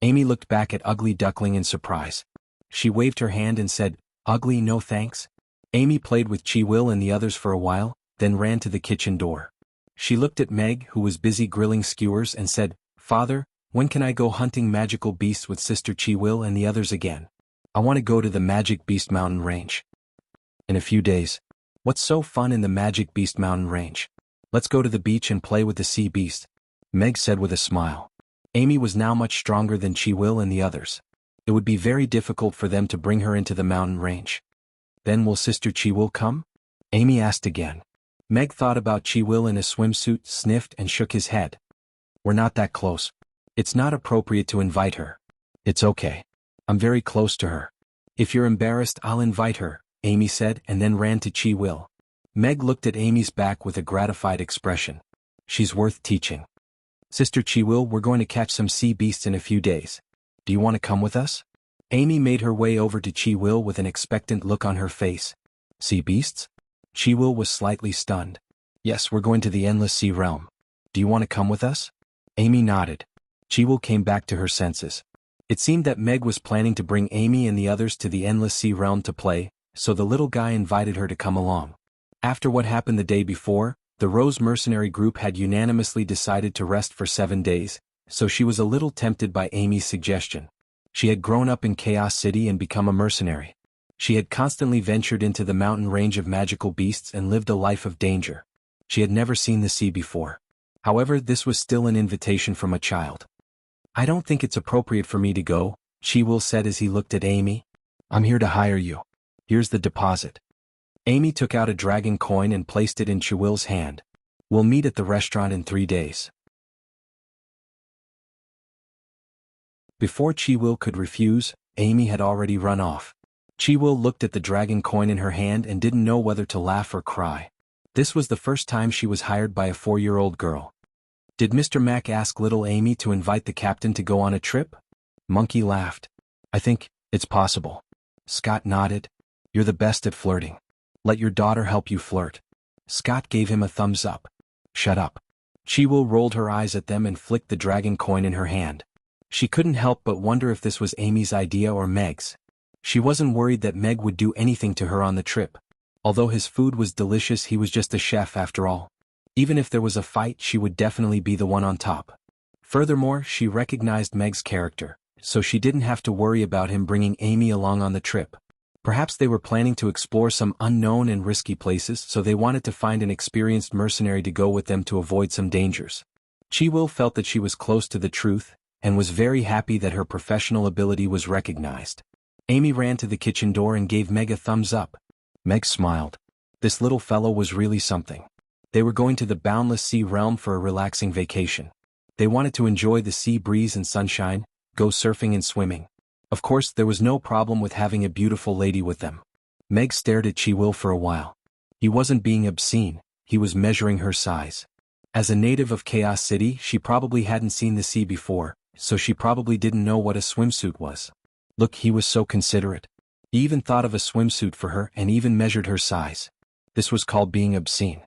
Amy looked back at Ugly Duckling in surprise. She waved her hand and said, "Ugly, no thanks." Amy played with Chiwil and the others for a while, then ran to the kitchen door. She looked at Meg, who was busy grilling skewers, and said, "Father, when can I go hunting magical beasts with Sister Chiwil and the others again? I want to go to the Magic Beast Mountain range." "In a few days." "What's so fun in the Magic Beast Mountain range?" "Let's go to the beach and play with the sea beast," Meg said with a smile. Amy was now much stronger than Chiwil and the others. It would be very difficult for them to bring her into the mountain range. "Then will Sister Chiwil come?" Amy asked again. Meg thought about Chiwil in a swimsuit, sniffed and shook his head. "We're not that close. It's not appropriate to invite her." "It's okay. I'm very close to her." "If you're embarrassed, I'll invite her," Amy said and then ran to Chiwil. Meg looked at Amy's back with a gratified expression. "She's worth teaching." "Sister Chiwil, we're going to catch some sea beasts in a few days. Do you want to come with us?" Amy made her way over to Chiwil with an expectant look on her face. "Sea beasts?" Chiwil was slightly stunned. "Yes, we're going to the Endless Sea Realm. Do you want to come with us?" Amy nodded. Chiwil came back to her senses. It seemed that Meg was planning to bring Amy and the others to the Endless Sea Realm to play, so the little guy invited her to come along. After what happened the day before, the Rose mercenary group had unanimously decided to rest for 7 days, so she was a little tempted by Amy's suggestion. She had grown up in Chaos City and become a mercenary. She had constantly ventured into the mountain range of magical beasts and lived a life of danger. She had never seen the sea before. However, this was still an invitation from a child. "I don't think it's appropriate for me to go," Chi-Will said as he looked at Amy. "I'm here to hire you. Here's the deposit." Amy took out a dragon coin and placed it in Chi-Will's hand. "We'll meet at the restaurant in 3 days." Before Chi-Will could refuse, Amy had already run off. Chi-Will looked at the dragon coin in her hand and didn't know whether to laugh or cry. This was the first time she was hired by a 4-year-old girl. "Did Mr. Mack ask little Amy to invite the captain to go on a trip?" Monkey laughed. "I think it's possible." Scott nodded. "You're the best at flirting. Let your daughter help you flirt." Scott gave him a thumbs up. "Shut up." Chi-Will rolled her eyes at them and flicked the dragon coin in her hand. She couldn't help but wonder if this was Amy's idea or Meg's. She wasn't worried that Meg would do anything to her on the trip. Although his food was delicious, he was just a chef after all. Even if there was a fight, she would definitely be the one on top. Furthermore, she recognized Meg's character, so she didn't have to worry about him bringing Amy along on the trip. Perhaps they were planning to explore some unknown and risky places, so they wanted to find an experienced mercenary to go with them to avoid some dangers. Chi-Will felt that she was close to the truth, and was very happy that her professional ability was recognized. Amy ran to the kitchen door and gave Meg a thumbs up. Meg smiled. This little fellow was really something. They were going to the boundless sea realm for a relaxing vacation. They wanted to enjoy the sea breeze and sunshine, go surfing and swimming. Of course, there was no problem with having a beautiful lady with them. Meg stared at Chi-Will for a while. He wasn't being obscene, he was measuring her size. As a native of Chaos City, she probably hadn't seen the sea before, so she probably didn't know what a swimsuit was. Look, he was so considerate. He even thought of a swimsuit for her and even measured her size. This was called being obscene.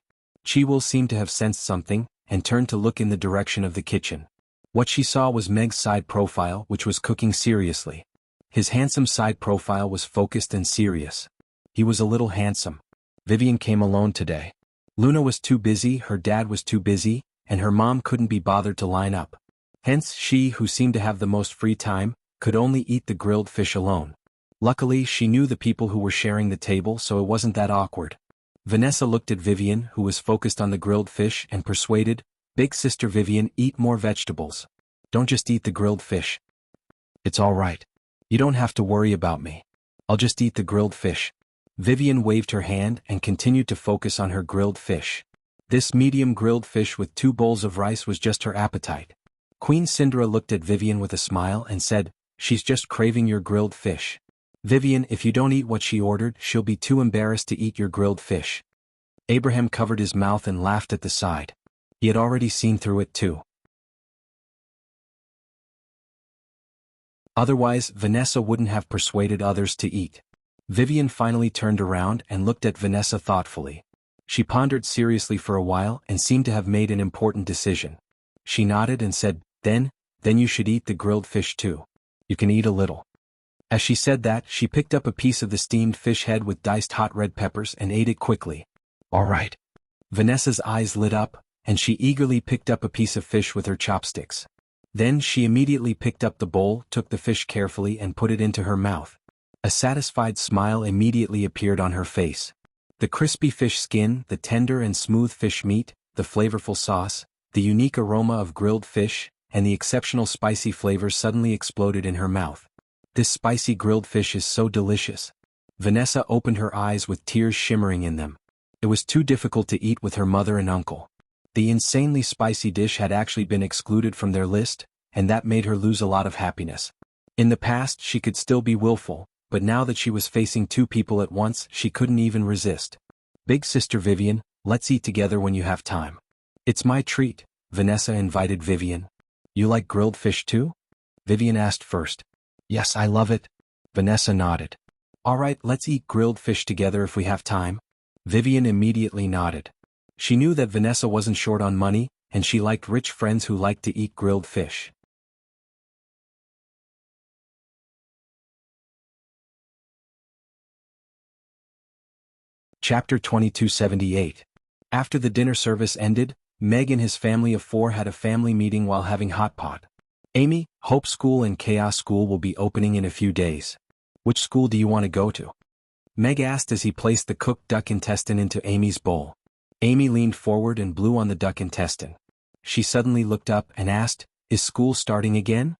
Chi-Will seemed to have sensed something, and turned to look in the direction of the kitchen. What she saw was Meg's side profile, which was cooking seriously. His handsome side profile was focused and serious. He was a little handsome. Vivian came alone today. Luna was too busy, her dad was too busy, and her mom couldn't be bothered to line up. Hence she, who seemed to have the most free time, could only eat the grilled fish alone. Luckily, she knew the people who were sharing the table, so it wasn't that awkward. Vanessa looked at Vivian, who was focused on the grilled fish, and persuaded, "Big sister Vivian, eat more vegetables. Don't just eat the grilled fish." "It's all right. You don't have to worry about me. I'll just eat the grilled fish." Vivian waved her hand and continued to focus on her grilled fish. This medium grilled fish with 2 bowls of rice was just her appetite. Queen Cinderella looked at Vivian with a smile and said, "She's just craving your grilled fish. Vivian, if you don't eat what she ordered, she'll be too embarrassed to eat your grilled fish." Abraham covered his mouth and laughed at the side. He had already seen through it too. Otherwise, Vanessa wouldn't have persuaded others to eat. Vivian finally turned around and looked at Vanessa thoughtfully. She pondered seriously for a while and seemed to have made an important decision. She nodded and said, Then you should eat the grilled fish too. You can eat a little." As she said that, she picked up a piece of the steamed fish head with diced hot red peppers and ate it quickly. "All right." Vanessa's eyes lit up, and she eagerly picked up a piece of fish with her chopsticks. Then she immediately picked up the bowl, took the fish carefully and put it into her mouth. A satisfied smile immediately appeared on her face. The crispy fish skin, the tender and smooth fish meat, the flavorful sauce, the unique aroma of grilled fish, and the exceptional spicy flavor suddenly exploded in her mouth. "This spicy grilled fish is so delicious." Vanessa opened her eyes with tears shimmering in them. It was too difficult to eat with her mother and uncle. The insanely spicy dish had actually been excluded from their list, and that made her lose a lot of happiness. In the past she could still be willful, but now that she was facing 2 people at once, she couldn't even resist. "Big sister Vivian, let's eat together when you have time." "It's my treat," Vanessa invited Vivian. "You like grilled fish too?" Vivian asked first. "Yes, I love it." Vanessa nodded. "All right, let's eat grilled fish together if we have time." Vivian immediately nodded. She knew that Vanessa wasn't short on money, and she liked rich friends who liked to eat grilled fish. Chapter 2278. After the dinner service ended, Meg and his family of 4 had a family meeting while having hot pot. Amy, Hope School and Chaos School will be opening in a few days. Which school do you want to go to? Meg asked as he placed the cooked duck intestine into Amy's bowl. Amy leaned forward and blew on the duck intestine. She suddenly looked up and asked, "Is school starting again?"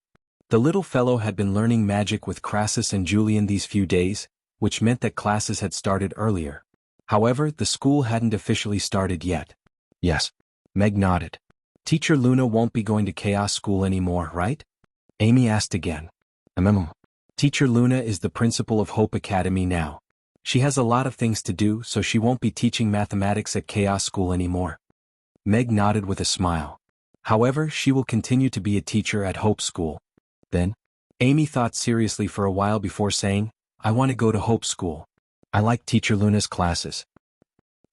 The little fellow had been learning magic with Crassus and Julian these few days, which meant that classes had started earlier. However, the school hadn't officially started yet. Yes. Meg nodded. Teacher Luna won't be going to Chaos School anymore, right? Amy asked again. Teacher Luna is the principal of Hope Academy now. She has a lot of things to do, so she won't be teaching mathematics at Chaos School anymore. Meg nodded with a smile. However, she will continue to be a teacher at Hope School. Then, Amy thought seriously for a while before saying, "I want to go to Hope School. I like Teacher Luna's classes."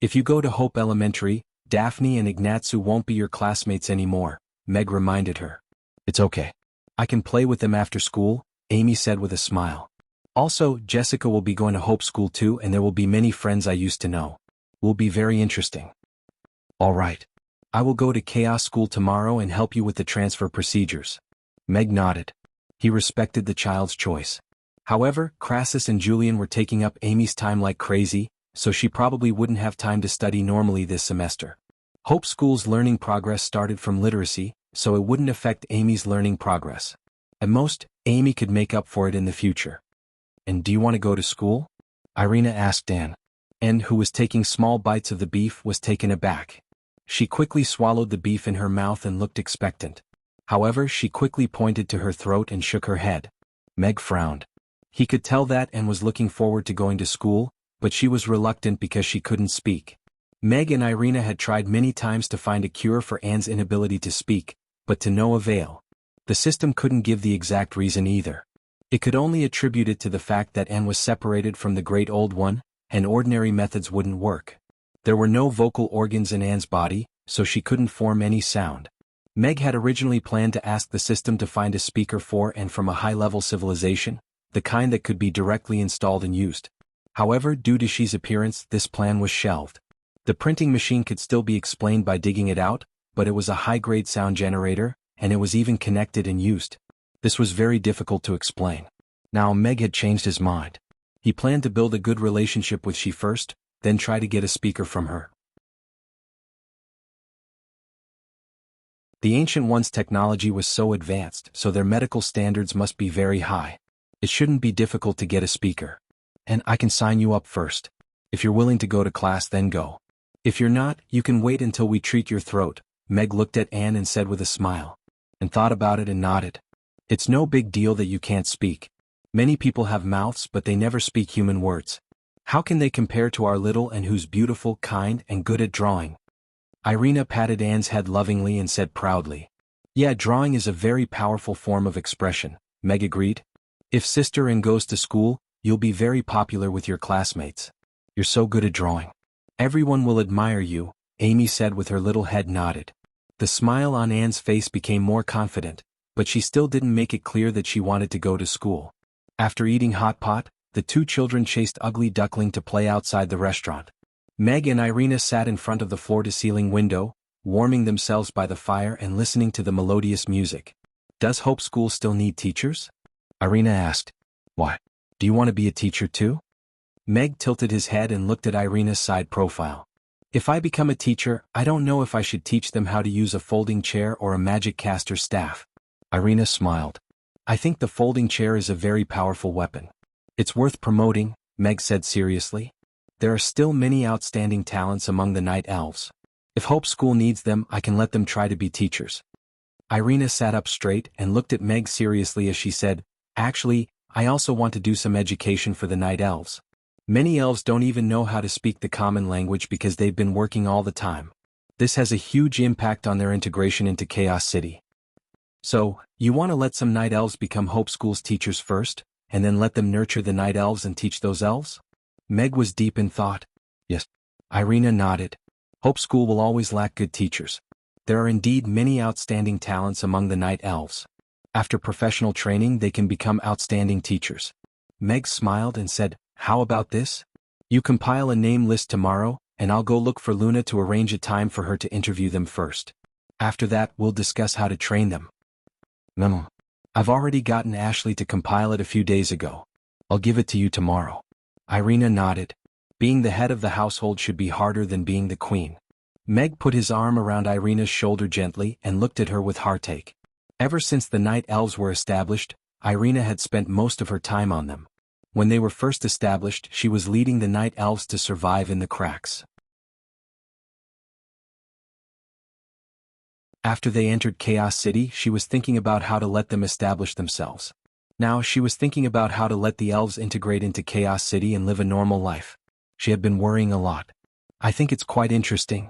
If you go to Hope Elementary, Daphne and Ignatsu won't be your classmates anymore, Meg reminded her. It's okay. I can play with them after school, Amy said with a smile. Also, Jessica will be going to Hope School too, and there will be many friends I used to know. Will be very interesting. All right. I will go to Chaos School tomorrow and help you with the transfer procedures. Meg nodded. He respected the child's choice. However, Crassus and Julian were taking up Amy's time like crazy, so she probably wouldn't have time to study normally this semester. Hope School's learning progress started from literacy, so it wouldn't affect Amy's learning progress. At most, Amy could make up for it in the future. And do you want to go to school? Irina asked Anne. Anne, who was taking small bites of the beef, was taken aback. She quickly swallowed the beef in her mouth and looked expectant. However, she quickly pointed to her throat and shook her head. Meg frowned. He could tell that Anne was looking forward to going to school, but she was reluctant because she couldn't speak. Meg and Irina had tried many times to find a cure for Anne's inability to speak, but to no avail. The system couldn't give the exact reason either. It could only attribute it to the fact that Anne was separated from the Great Old One, and ordinary methods wouldn't work. There were no vocal organs in Anne's body, so she couldn't form any sound. Meg had originally planned to ask the system to find a speaker for Anne from a high-level civilization, the kind that could be directly installed and used. However, due to She's appearance, this plan was shelved. The printing machine could still be explained by digging it out, but it was a high-grade sound generator, and it was even connected and used. This was very difficult to explain. Now Meg had changed his mind. He planned to build a good relationship with She first, then try to get a speaker from her. The Ancient Ones' technology was so advanced, so their medical standards must be very high. It shouldn't be difficult to get a speaker. And I can sign you up first. If you're willing to go to class, then go. If you're not, you can wait until we treat your throat. Meg looked at Anne and said with a smile. And thought about it and nodded. It's no big deal that you can't speak. Many people have mouths but they never speak human words. How can they compare to our little and who's beautiful, kind, and good at drawing? Irina patted Anne's head lovingly and said proudly. Yeah, drawing is a very powerful form of expression, Meg agreed. If Sister Anne goes to school, you'll be very popular with your classmates. You're so good at drawing. Everyone will admire you, Amy said with her little head nodded. The smile on Anne's face became more confident, but she still didn't make it clear that she wanted to go to school. After eating hot pot, the two children chased Ugly Duckling to play outside the restaurant. Meg and Irina sat in front of the floor-to-ceiling window, warming themselves by the fire and listening to the melodious music. Does Hope School still need teachers? Irina asked. Why? Do you want to be a teacher too? Meg tilted his head and looked at Irina's side profile. If I become a teacher, I don't know if I should teach them how to use a folding chair or a magic caster staff. Irina smiled. I think the folding chair is a very powerful weapon. It's worth promoting, Meg said seriously. There are still many outstanding talents among the Night Elves. If Hope School needs them, I can let them try to be teachers. Irina sat up straight and looked at Meg seriously as she said, Actually, I also want to do some education for the Night Elves. Many elves don't even know how to speak the common language because they've been working all the time. This has a huge impact on their integration into Chaos City. So, you want to let some Night Elves become Hope School's teachers first, and then let them nurture the Night Elves and teach those elves? Meg was deep in thought. Yes. Irina nodded. Hope School will always lack good teachers. There are indeed many outstanding talents among the Night Elves. After professional training, they can become outstanding teachers. Meg smiled and said, How about this? You compile a name list tomorrow, and I'll go look for Luna to arrange a time for her to interview them first. After that, we'll discuss how to train them. No. I've already gotten Ashley to compile it a few days ago. I'll give it to you tomorrow. Irina nodded. Being the head of the household should be harder than being the queen. Meg put his arm around Irina's shoulder gently and looked at her with heartache. Ever since the night elves were established, Irina had spent most of her time on them. When they were first established, she was leading the night elves to survive in the cracks. After they entered Chaos City, she was thinking about how to let them establish themselves. Now she was thinking about how to let the elves integrate into Chaos City and live a normal life. She had been worrying a lot. I think it's quite interesting.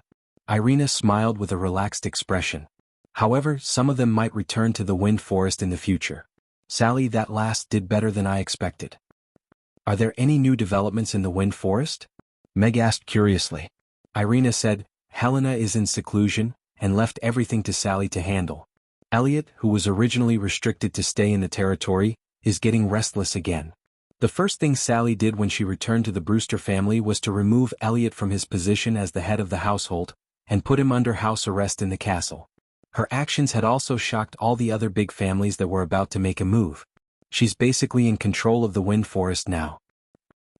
Irina smiled with a relaxed expression. However, some of them might return to the Wind Forest in the future. Sally, that last did better than I expected. Are there any new developments in the Wind Forest? Meg asked curiously. Irina said, Helena is in seclusion, and left everything to Sally to handle. Elliot, who was originally restricted to stay in the territory, is getting restless again. The first thing Sally did when she returned to the Brewster family was to remove Elliot from his position as the head of the household, and put him under house arrest in the castle. Her actions had also shocked all the other big families that were about to make a move. She's basically in control of the Wind Forest now.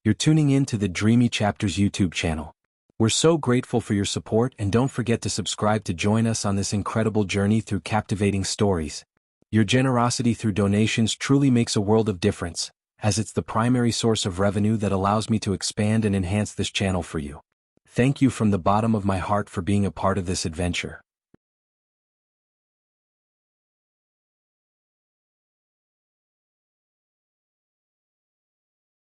You're tuning in to the Dreamy Chapters YouTube channel. We're so grateful for your support, and don't forget to subscribe to join us on this incredible journey through captivating stories. Your generosity through donations truly makes a world of difference, as it's the primary source of revenue that allows me to expand and enhance this channel for you. Thank you from the bottom of my heart for being a part of this adventure.